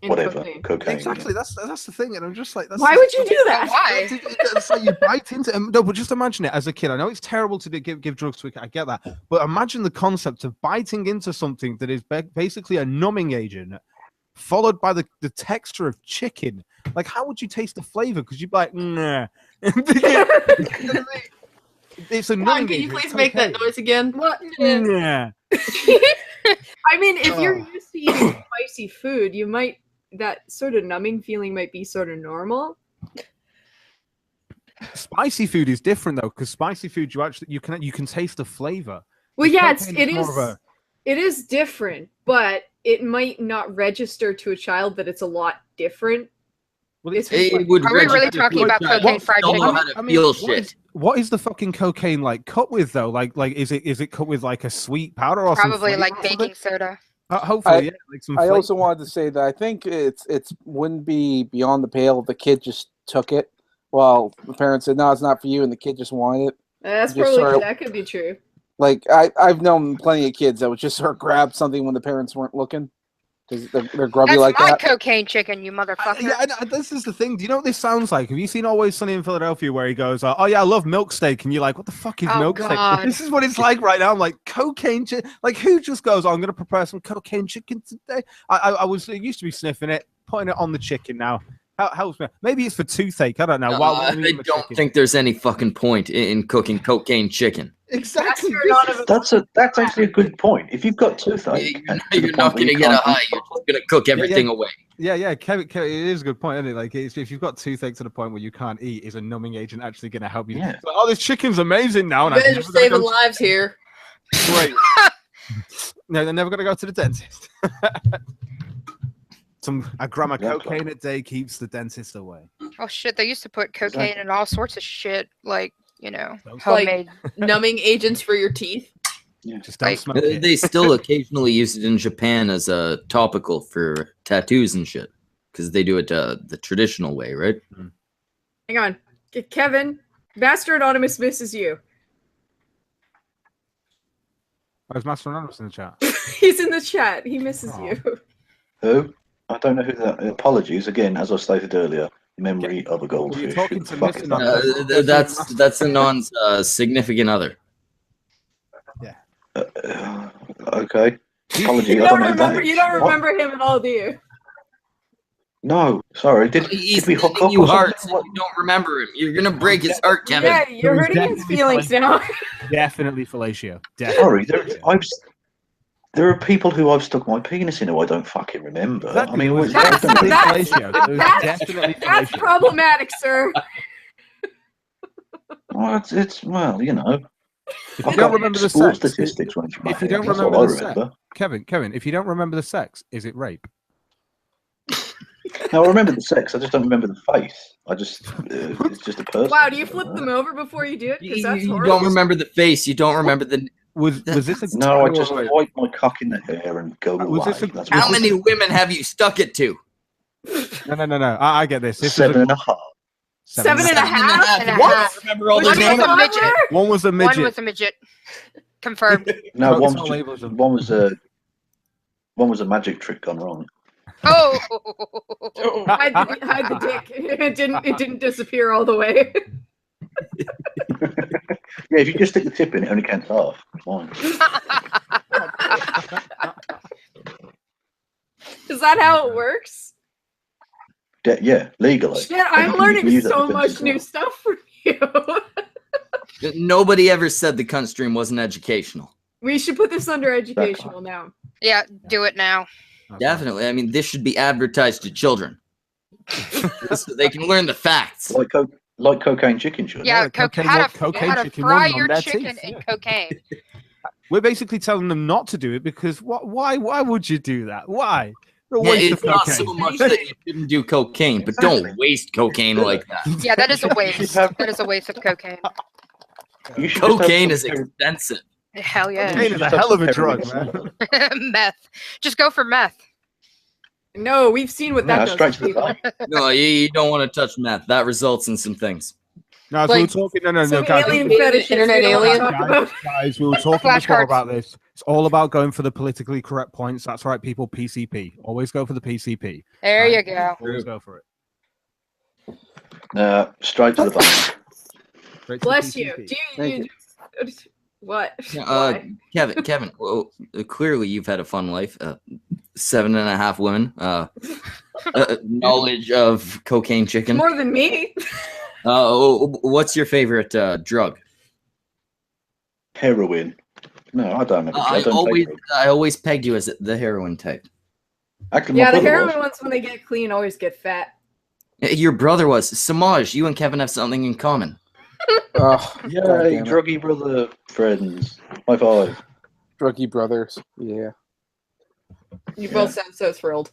Speaker 3: in
Speaker 7: whatever
Speaker 3: cocaine.
Speaker 7: cocaine.
Speaker 5: Exactly. That's the thing, and I'm just like, that's
Speaker 3: Why would you do that?
Speaker 1: Why?
Speaker 5: It's like you bite into it. No, but just imagine it as a kid. I know it's terrible to give drugs to a kid. I get that, but imagine the concept of biting into something that is basically a numbing agent, followed by the texture of chicken. Like, how would you taste the flavor? Because you'd be like, nah. It's a
Speaker 2: Mom,
Speaker 5: numbing
Speaker 2: can you
Speaker 5: agent.
Speaker 2: please
Speaker 5: It's
Speaker 2: make that
Speaker 5: cocaine.
Speaker 2: noise again?
Speaker 3: What?
Speaker 5: Nah.
Speaker 3: I mean, if you're used to eating spicy food, you might that sort of numbing feeling might be sort of normal.
Speaker 5: Spicy food is different though, because spicy food you can taste the flavor.
Speaker 3: Well, yeah,
Speaker 5: Cocaine
Speaker 3: it
Speaker 5: more
Speaker 3: is.
Speaker 5: of a-
Speaker 3: It is different, but it might not register to a child that it's a lot different.
Speaker 5: Well,
Speaker 3: It's
Speaker 4: It would
Speaker 1: Are we really
Speaker 4: register
Speaker 1: talking
Speaker 4: to a
Speaker 1: about
Speaker 4: child
Speaker 1: cocaine
Speaker 4: who
Speaker 1: fried
Speaker 4: don't know
Speaker 1: chicken?
Speaker 4: how to
Speaker 5: I mean,
Speaker 4: feel
Speaker 5: what
Speaker 4: shit.
Speaker 5: what is the fucking cocaine like cut with though? Like is it cut with like a sweet powder or some
Speaker 1: Probably
Speaker 5: flavor
Speaker 1: like
Speaker 5: or something?
Speaker 1: baking soda.
Speaker 5: Hopefully, yeah, like some.
Speaker 6: I
Speaker 5: flavor.
Speaker 6: also wanted to say that I think it's wouldn't be beyond the pale if the kid just took it. Well, the parents said no, it's not for you, and the kid just wanted it.
Speaker 3: That's
Speaker 6: Just
Speaker 3: probably
Speaker 6: sort of-
Speaker 3: that could be true.
Speaker 6: Like I've known plenty of kids that would just sort of grab something when the parents weren't looking because they're grubby
Speaker 1: That's
Speaker 6: like
Speaker 1: my
Speaker 6: that.
Speaker 1: cocaine chicken, you motherfucker.
Speaker 5: Yeah, this is the thing. Do you know what this sounds like? Have you seen Always Sunny in Philadelphia where he goes, "Oh yeah, I love milk steak," and you're like, "What the fuck is
Speaker 1: Oh,
Speaker 5: milk
Speaker 1: God.
Speaker 5: steak?" This is what it's like right now. I'm like, cocaine chicken. Like, who just goes, "Oh, I'm gonna prepare some cocaine chicken today"? I used to be sniffing it, putting it on the chicken. Now helps me. Maybe it's for toothache. I don't know.
Speaker 4: I don't think there's any fucking point in cooking cocaine chicken.
Speaker 5: exactly.
Speaker 7: That's actually a good point. If you've got toothache, and to the
Speaker 4: You're not
Speaker 7: point where
Speaker 4: going to
Speaker 7: you
Speaker 4: get a
Speaker 7: can't
Speaker 4: high.
Speaker 7: eat
Speaker 4: You're just going to cook everything away.
Speaker 5: Yeah, Kevin, it is a good point, isn't it? Like, if you've got toothache to the point where you can't eat, is a numbing agent actually going to help you?
Speaker 7: Yeah.
Speaker 5: It's like, oh, this chicken's amazing now.
Speaker 2: You guys are saving lives here.
Speaker 5: Great. No, they're never going to go to the dentist. A gram of
Speaker 7: Exactly.
Speaker 5: cocaine a day keeps the dentist away.
Speaker 1: Oh shit, they used to put cocaine
Speaker 7: Exactly.
Speaker 1: in all sorts of shit, like, you know,
Speaker 5: Those-
Speaker 1: homemade.
Speaker 2: Numbing agents for your teeth.
Speaker 5: Just don't
Speaker 1: Like-
Speaker 5: smoke it.
Speaker 4: They still occasionally use it in Japan as a topical for tattoos and shit because they do it the traditional way, right?
Speaker 3: Hang on, Kevin. Master Anonymous misses you.
Speaker 5: Where's Master Anonymous in the chat?
Speaker 3: He's in the chat. He misses
Speaker 5: Aw.
Speaker 3: you.
Speaker 7: Who? I don't know who that. Apologies again, as I stated earlier. Memory of a goldfish.
Speaker 5: You're talking to
Speaker 7: Who the fuck
Speaker 5: Miss
Speaker 7: is that?
Speaker 5: Anonymous.
Speaker 4: That's Anon's significant other.
Speaker 7: Okay. Apology.
Speaker 3: You
Speaker 7: I
Speaker 3: don't
Speaker 7: don't know who that
Speaker 3: remember.
Speaker 7: is.
Speaker 3: You don't
Speaker 7: What?
Speaker 3: remember him at all, do you?
Speaker 7: No, sorry. Did
Speaker 4: He's
Speaker 7: we hook
Speaker 4: sending
Speaker 7: up?
Speaker 4: you
Speaker 7: or something?
Speaker 4: hearts and you don't remember him. You're gonna break his heart, Kevin.
Speaker 3: Yeah, you're
Speaker 5: There is
Speaker 3: hurting his
Speaker 5: definitely
Speaker 3: feelings
Speaker 5: flame.
Speaker 3: now.
Speaker 5: Definitely fellatio.
Speaker 7: Sorry,
Speaker 5: Definitely.
Speaker 7: there are people who I've stuck my penis in who I don't fucking remember.
Speaker 5: Exactly.
Speaker 7: I mean,
Speaker 5: It was
Speaker 7: I don't
Speaker 5: definitely
Speaker 7: know.
Speaker 5: fellatio. It was
Speaker 3: that's-
Speaker 5: definitely
Speaker 3: That's
Speaker 5: fellatio.
Speaker 3: problematic, sir.
Speaker 7: Well, it's well, you know.
Speaker 5: If
Speaker 7: I've
Speaker 5: you don't
Speaker 7: got
Speaker 5: remember the
Speaker 7: school
Speaker 5: sex,
Speaker 7: statistics running through my
Speaker 5: if you
Speaker 7: head,
Speaker 5: don't
Speaker 7: that's
Speaker 5: remember
Speaker 7: all I
Speaker 5: the sex,
Speaker 7: remember.
Speaker 5: Kevin, if you don't remember the sex, is it rape?
Speaker 7: No, I remember the sex. I just don't remember the face. It's just a person.
Speaker 3: Wow, do you flip them over before you do it? Because that's
Speaker 4: You
Speaker 3: horrible.
Speaker 4: don't remember the face. You don't remember the.
Speaker 5: Was this a
Speaker 7: No, I
Speaker 5: wait,
Speaker 7: just
Speaker 5: wait, wait.
Speaker 7: wipe my cock in the hair and go
Speaker 5: Was
Speaker 7: away.
Speaker 5: this a-
Speaker 7: That's
Speaker 4: How
Speaker 7: what
Speaker 4: many women have you stuck it to?
Speaker 5: No. I get this. This
Speaker 7: Seven
Speaker 5: is
Speaker 7: and a half.
Speaker 3: Seven and a half?
Speaker 1: And a
Speaker 4: What?
Speaker 1: half.
Speaker 4: Remember all
Speaker 3: Was
Speaker 4: the
Speaker 1: One
Speaker 3: it
Speaker 1: was
Speaker 4: names?
Speaker 1: a midget.
Speaker 3: toddler?
Speaker 5: One was a
Speaker 1: One
Speaker 5: midget.
Speaker 1: was a midget. Confirmed.
Speaker 7: No,
Speaker 5: Focus
Speaker 7: one
Speaker 5: on
Speaker 7: was
Speaker 5: labels of-
Speaker 7: one was a magic trick gone wrong.
Speaker 1: Oh.
Speaker 3: Hide the dick. It didn't disappear all the way.
Speaker 7: Yeah, if you just stick the tip in, it only counts half. It's fine.
Speaker 3: Is that how it works?
Speaker 7: Yeah, legally.
Speaker 3: Shit, I'm
Speaker 7: You can
Speaker 3: learning
Speaker 7: use that
Speaker 3: so
Speaker 7: defense
Speaker 3: much
Speaker 7: as
Speaker 3: new
Speaker 7: well.
Speaker 3: stuff from you.
Speaker 4: Nobody ever said the cunt stream wasn't educational.
Speaker 3: We should put this under educational now.
Speaker 1: Yeah, do it now.
Speaker 4: Definitely. I mean, this should be advertised to children so they can learn the facts.
Speaker 7: Like cocaine chicken should.
Speaker 1: Yeah,
Speaker 5: cocaine
Speaker 1: how to
Speaker 5: cocaine chicken
Speaker 1: fry
Speaker 5: wouldn't
Speaker 1: your
Speaker 5: on their
Speaker 1: chicken
Speaker 5: teeth,
Speaker 1: in
Speaker 5: yeah.
Speaker 1: cocaine.
Speaker 5: We're basically telling them not to do it because why would you do that? Why?
Speaker 4: Yeah, it's not so much that you shouldn't do cocaine, but don't waste cocaine like that.
Speaker 1: Yeah, that is a waste. That is a waste of cocaine.
Speaker 4: Cocaine is expensive.
Speaker 1: Hell yeah.
Speaker 5: Cocaine is a hell of a drug, man.
Speaker 1: Meth. Just go for meth.
Speaker 3: No, we've seen what that does
Speaker 7: straight
Speaker 3: to
Speaker 7: to the
Speaker 3: people.
Speaker 7: point.
Speaker 4: No, you don't want to touch meth. That results in some things.
Speaker 5: No, so we were talking. No,
Speaker 3: Some
Speaker 5: guys.
Speaker 3: alien fetishes
Speaker 2: Internet
Speaker 3: we don't wanna
Speaker 2: alien.
Speaker 3: talk about.
Speaker 5: Guys, we were talking before
Speaker 1: Flashcards.
Speaker 5: about this. It's all about going for the politically correct points. That's right, people. PCP. Always go for the PCP.
Speaker 1: There
Speaker 5: Right.
Speaker 1: you go.
Speaker 5: Always go for it.
Speaker 7: Straight to the point.
Speaker 5: Straight to
Speaker 3: Bless
Speaker 5: the
Speaker 3: you.
Speaker 5: PCP.
Speaker 3: Do you what?
Speaker 4: Kevin. Well, clearly you've had a fun life. 7.5 women. Knowledge of cocaine chicken.
Speaker 3: More than me.
Speaker 4: What's your favorite drug?
Speaker 7: Heroin. No, I don't know.
Speaker 4: I always pegged you as the heroin type.
Speaker 7: Actually, my
Speaker 3: Yeah, the
Speaker 7: brother
Speaker 3: heroin
Speaker 7: was.
Speaker 3: ones when they get clean always get fat.
Speaker 4: Your brother was Samaj. You and Kevin have something in common.
Speaker 6: Oh,
Speaker 7: Yeah,
Speaker 6: God damn it.
Speaker 7: druggy brother friends. High five.
Speaker 6: Druggy brothers. Yeah.
Speaker 2: You both sound so thrilled.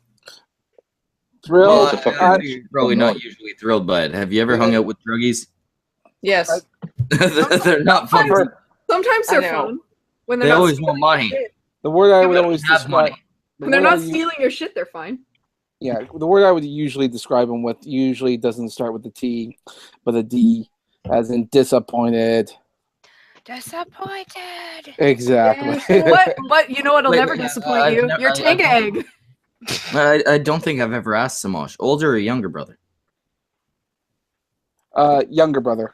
Speaker 6: Thrilled.
Speaker 7: it's a fucking-
Speaker 4: You're probably not usually thrilled by it. Have you ever hung out with druggies?
Speaker 2: Yes.
Speaker 4: They're not fun.
Speaker 3: Sometimes
Speaker 2: I
Speaker 3: they're
Speaker 2: know.
Speaker 3: fun. When
Speaker 4: They
Speaker 3: not
Speaker 4: always
Speaker 3: stealing
Speaker 4: want
Speaker 3: your
Speaker 4: money.
Speaker 3: shit.
Speaker 6: The word I would
Speaker 4: They
Speaker 6: always
Speaker 4: have
Speaker 6: describe.
Speaker 4: money.
Speaker 3: When they're not stealing your shit, they're fine.
Speaker 6: Yeah, the word I would usually describe them with usually doesn't start with the T, but a D, as in disappointed.
Speaker 1: Disappointed.
Speaker 6: Exactly.
Speaker 3: What? You know what'll
Speaker 4: Wait,
Speaker 3: never
Speaker 4: wait,
Speaker 3: disappoint
Speaker 4: I've
Speaker 3: you?
Speaker 4: never-
Speaker 3: Your
Speaker 4: I-
Speaker 3: tank
Speaker 4: I've-
Speaker 3: egg.
Speaker 4: I don't think I've ever asked Samaj. Older or younger brother?
Speaker 6: Younger brother.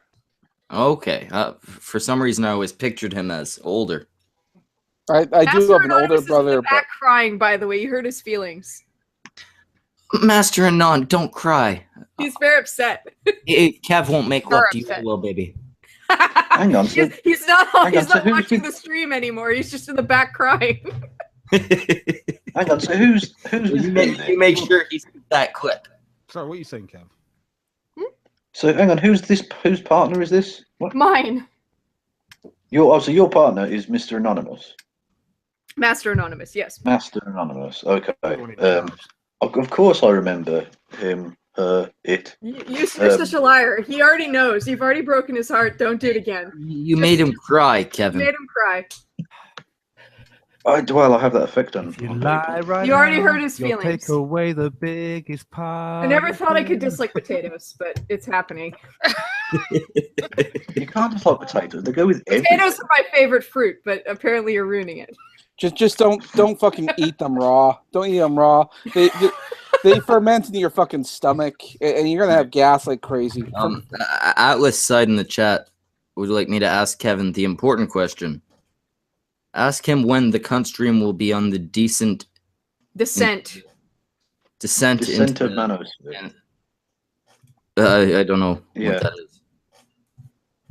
Speaker 4: Okay. For some reason, I always pictured him as older.
Speaker 6: I do
Speaker 3: Master
Speaker 6: have an older
Speaker 3: Anonymous is in
Speaker 6: brother,
Speaker 3: the
Speaker 6: but
Speaker 3: back crying. By the way, you hurt his feelings.
Speaker 4: Master Anon, don't cry.
Speaker 3: He's very upset.
Speaker 4: Kev won't make love
Speaker 1: You're
Speaker 4: to you,
Speaker 1: upset.
Speaker 4: little baby.
Speaker 7: Hang on. So,
Speaker 3: He's not.
Speaker 7: Hang
Speaker 3: He's
Speaker 7: on, so
Speaker 3: not
Speaker 7: who's
Speaker 3: watching
Speaker 7: the-
Speaker 3: the stream anymore. He's just in the back crying.
Speaker 7: hang on. So who's with
Speaker 4: you
Speaker 7: who then?
Speaker 4: make sure he's that clip.
Speaker 5: Sorry, what are you saying, Kev?
Speaker 7: So hang on. Whose partner is this? What?
Speaker 3: Mine,
Speaker 7: So your partner is Mr. Anonymous.
Speaker 3: Master Anonymous. Yes.
Speaker 7: Master Anonymous. Okay.
Speaker 5: Everyone in charge.
Speaker 7: Of course I remember him. It.
Speaker 3: You're such a liar. He already knows. You've already broken his heart. Don't do it again.
Speaker 4: You made him cry,
Speaker 3: You
Speaker 4: Kevin.
Speaker 3: made him cry.
Speaker 7: I have that effect on.
Speaker 5: If you
Speaker 7: on
Speaker 5: lie
Speaker 7: people.
Speaker 5: right
Speaker 3: You already
Speaker 5: now,
Speaker 3: hurt his
Speaker 5: you'll
Speaker 3: feelings.
Speaker 5: Take away the biggest part.
Speaker 3: I never thought I could
Speaker 5: of
Speaker 3: dislike potatoes, but it's happening.
Speaker 7: You can't dislike potatoes. They go with everything.
Speaker 3: Potatoes are my favorite fruit, but apparently you're ruining it.
Speaker 6: just don't fucking eat them raw. Don't eat them raw. They ferment in your fucking stomach, and you're gonna have gas like crazy.
Speaker 4: Atlas side in the chat would like me to ask Kevin the important question. Ask him when the cunt stream will be on the descent
Speaker 3: Descent.
Speaker 7: Descent
Speaker 4: into
Speaker 7: of Manosphere.
Speaker 4: I don't know
Speaker 7: Yeah.
Speaker 4: what that is.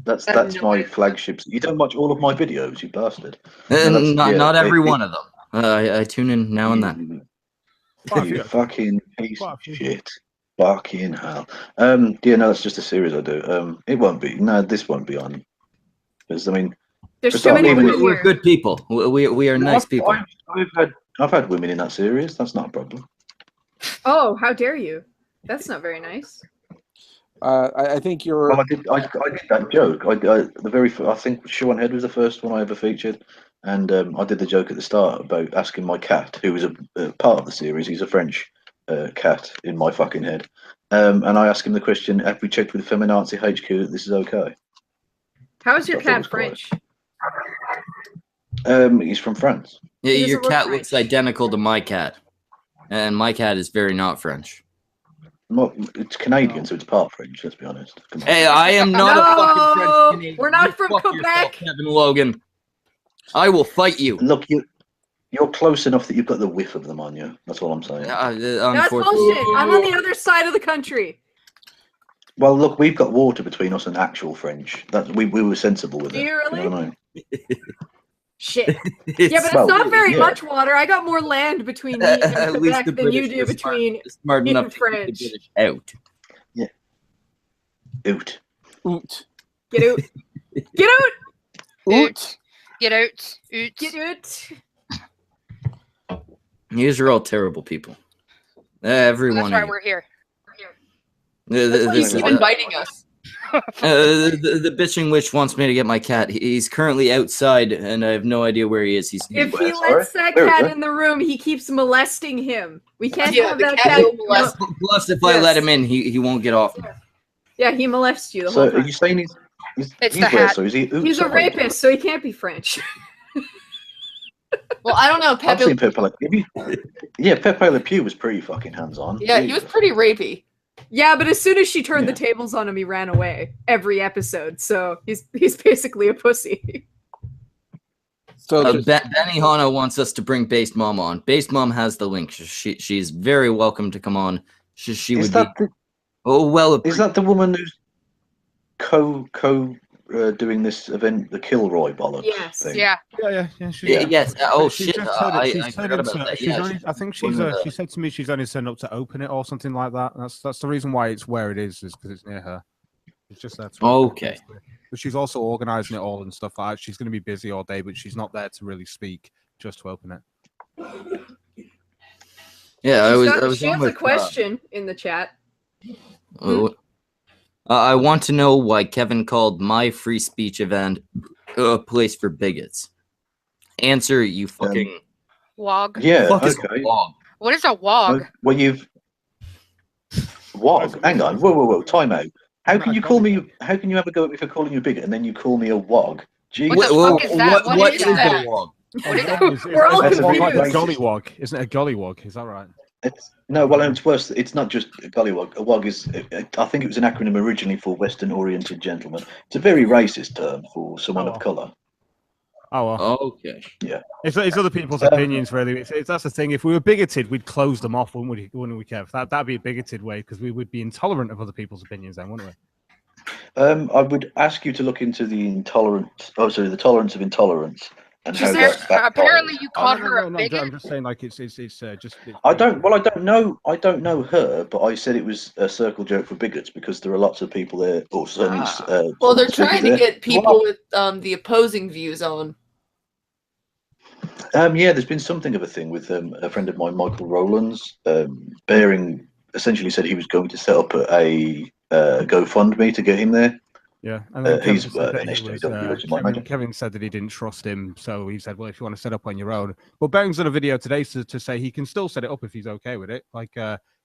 Speaker 7: That's
Speaker 3: I have no
Speaker 7: my
Speaker 3: idea.
Speaker 7: flagship. You don't watch all of my videos, you bastard.
Speaker 4: Not every
Speaker 7: it-
Speaker 4: one of them. I tune in now and then.
Speaker 7: You fucking piece of
Speaker 5: Quite a few.
Speaker 7: shit. Fucking hell. Yeah, no, that's just a series I do. It won't be. No, this won't be on. Because I mean,
Speaker 3: There's
Speaker 7: Just
Speaker 3: too
Speaker 7: don't
Speaker 3: many
Speaker 7: even-
Speaker 3: women
Speaker 4: We're
Speaker 3: here.
Speaker 4: good people. We are nice people.
Speaker 7: I've had women in that series. That's not a problem.
Speaker 3: Oh, how dare you? That's not very nice.
Speaker 6: I think you're.
Speaker 7: Well, I did that joke. I think Sean Head was the first one I ever featured, and I did the joke at the start about asking my cat, who was a part of the series. He's a French cat in my fucking head, and I asked him the question: "Have we checked with Feminazi HQ that this is okay?"
Speaker 3: How is your
Speaker 7: I thought it
Speaker 3: cat
Speaker 7: was quite-
Speaker 3: French?
Speaker 7: He's from France.
Speaker 4: Yeah,
Speaker 3: He doesn't
Speaker 4: your
Speaker 3: look
Speaker 4: cat
Speaker 3: French.
Speaker 4: looks identical to my cat, and my cat is very not French.
Speaker 7: It's Canadian, so it's part French. Let's be honest. Come on.
Speaker 4: Hey, I am not a fucking French
Speaker 3: No,
Speaker 4: Canadian.
Speaker 3: we're not
Speaker 4: You
Speaker 3: from
Speaker 4: fuck
Speaker 3: Quebec.
Speaker 4: yourself, Kevin Logan. I will fight you.
Speaker 7: Look, you're close enough that you've got the whiff of them on you. That's all I'm saying.
Speaker 3: That's
Speaker 4: Unfortunately,
Speaker 3: bullshit. I'm on the other side of the country.
Speaker 7: Well, look, we've got water between us and actual French. We were sensible with
Speaker 3: Do
Speaker 7: it.
Speaker 3: you really?
Speaker 7: know what I mean?
Speaker 3: Shit.
Speaker 4: it's,
Speaker 3: Yeah, but it's
Speaker 7: Well,
Speaker 3: not very
Speaker 7: yeah.
Speaker 3: much water. I got more land between me
Speaker 4: at
Speaker 3: and
Speaker 4: least
Speaker 3: Quebec
Speaker 4: the
Speaker 3: than you
Speaker 4: British
Speaker 3: do
Speaker 4: are
Speaker 3: between.
Speaker 4: smart
Speaker 3: me
Speaker 4: enough
Speaker 3: and
Speaker 4: to keep the
Speaker 3: French.
Speaker 4: British out.
Speaker 7: Oot.
Speaker 6: Oot.
Speaker 3: Get out. Get out.
Speaker 6: Oot.
Speaker 1: Get out. Oot.
Speaker 3: Get it.
Speaker 4: These are all terrible people. Every
Speaker 1: That's
Speaker 4: one
Speaker 1: why
Speaker 4: of you.
Speaker 1: we're here.
Speaker 2: That's why you
Speaker 4: This
Speaker 2: keep
Speaker 4: is-
Speaker 2: inviting us.
Speaker 4: the bitching witch wants me to get my cat. He's currently outside, and I have no idea where he is. He's
Speaker 3: If he
Speaker 7: Sorry?
Speaker 3: lets that
Speaker 7: Where is
Speaker 3: cat
Speaker 7: it?
Speaker 3: in the room, he keeps molesting him. We can't
Speaker 2: Yeah,
Speaker 3: have
Speaker 2: the
Speaker 3: that
Speaker 2: cat
Speaker 3: cat.
Speaker 2: will molest.
Speaker 4: Plus, if I
Speaker 3: Yes.
Speaker 4: let him in, he won't get off me.
Speaker 3: Yeah, he molests you the
Speaker 7: So
Speaker 3: whole
Speaker 7: are
Speaker 3: time.
Speaker 7: you saying he's
Speaker 1: It's
Speaker 7: he's
Speaker 1: the
Speaker 7: where?
Speaker 1: hat.
Speaker 7: So is he?
Speaker 3: He's a rapist, so he can't be French.
Speaker 2: Well, I don't know.
Speaker 7: I've
Speaker 2: Pepe.
Speaker 7: seen Pepe Le Pew. Yeah, Pepe Le Pew was pretty fucking hands-on.
Speaker 2: Yeah, he was
Speaker 7: Jesus.
Speaker 2: pretty rapey.
Speaker 3: Yeah, but as soon as she turned the
Speaker 7: Yeah.
Speaker 3: tables on him, he ran away every episode. So he's basically a pussy.
Speaker 6: So just,
Speaker 4: Benny Hanna wants us to bring Based Mom on. Based Mom has the link. She's very welcome to come on. She
Speaker 7: Is
Speaker 4: would
Speaker 7: that
Speaker 4: be
Speaker 7: the,
Speaker 4: well.
Speaker 7: is that the woman who's doing this event, the Kilroy bollocks
Speaker 3: Yes.
Speaker 7: thing?
Speaker 1: Yeah.
Speaker 5: Yeah. She's,
Speaker 7: Yeah.
Speaker 4: Yes. Oh
Speaker 5: she's
Speaker 4: shit!
Speaker 5: just turned it-
Speaker 4: I
Speaker 5: she's turned
Speaker 4: forgot
Speaker 5: into-
Speaker 4: about that.
Speaker 5: she's
Speaker 4: Yeah,
Speaker 5: only- I think
Speaker 4: one
Speaker 5: she's.
Speaker 4: of the-
Speaker 5: She said to me she's only turned up to open it or something like that. That's the reason why it's where it is because it's near her. It's just there. To
Speaker 4: Okay.
Speaker 5: But she's also organising it all and stuff like that. She's going to be busy all day, but she's not there to really speak, just to open it.
Speaker 4: Yeah, I was
Speaker 3: She
Speaker 4: on
Speaker 3: has a
Speaker 4: with,
Speaker 3: question in the chat.
Speaker 4: I want to know why Kevin called my free speech event a place for bigots. Answer, you fucking
Speaker 1: Wog.
Speaker 7: Yeah.
Speaker 4: fuck is
Speaker 7: Okay.
Speaker 4: a log.
Speaker 1: What is a wog?
Speaker 7: Well, you've wog. Hang on. Whoa. Time out. How can you call me? How can you have a go at me for calling you a bigot and then you call me a wog? Gee,
Speaker 1: What the fuck is that? What is that?
Speaker 4: a log?
Speaker 1: What is that?
Speaker 3: We're all
Speaker 7: That's a bit
Speaker 5: like a
Speaker 7: racist.
Speaker 5: gollywog. Isn't it a gollywog? Is that right?
Speaker 7: No, well, it's worse. It's not just a gollywog. A wog is, I think it was an acronym originally for Western-oriented gentleman. It's a very racist term for someone
Speaker 5: Oh.
Speaker 7: of colour.
Speaker 5: Oh well.
Speaker 4: Okay.
Speaker 5: It's other people's opinions, really. It's that's the thing. If we were bigoted, we'd close them off, wouldn't we, Kev? That'd be a bigoted way because we would be intolerant of other people's opinions, then, wouldn't we?
Speaker 7: I would ask you to look into the the tolerance of intolerance and
Speaker 1: She
Speaker 7: how
Speaker 1: said,
Speaker 7: that backfires.
Speaker 1: apparently you called
Speaker 5: no,
Speaker 1: her
Speaker 5: no,
Speaker 1: a
Speaker 5: no,
Speaker 1: bigot.
Speaker 5: I'm just saying, like it's just.
Speaker 7: I don't know her, but I said it was a circle joke for bigots because there are lots of people there, or certainly.
Speaker 2: Well, they're
Speaker 7: some
Speaker 2: trying to
Speaker 7: there.
Speaker 2: get people with the opposing views on.
Speaker 7: Yeah, there's been something of a thing with a friend of mine, Michael Rowlands. Baring essentially said he was going to set up a GoFundMe to get him there.
Speaker 5: Yeah, and then Kevin
Speaker 7: he's
Speaker 5: said that
Speaker 7: an
Speaker 5: he
Speaker 7: SJW,
Speaker 5: was,
Speaker 7: as you might imagine.
Speaker 5: Kevin said that he didn't trust him, so he said, "Well, if you want to set up on your own." But Baring's done a video today to say he can still set it up if he's okay with it. Like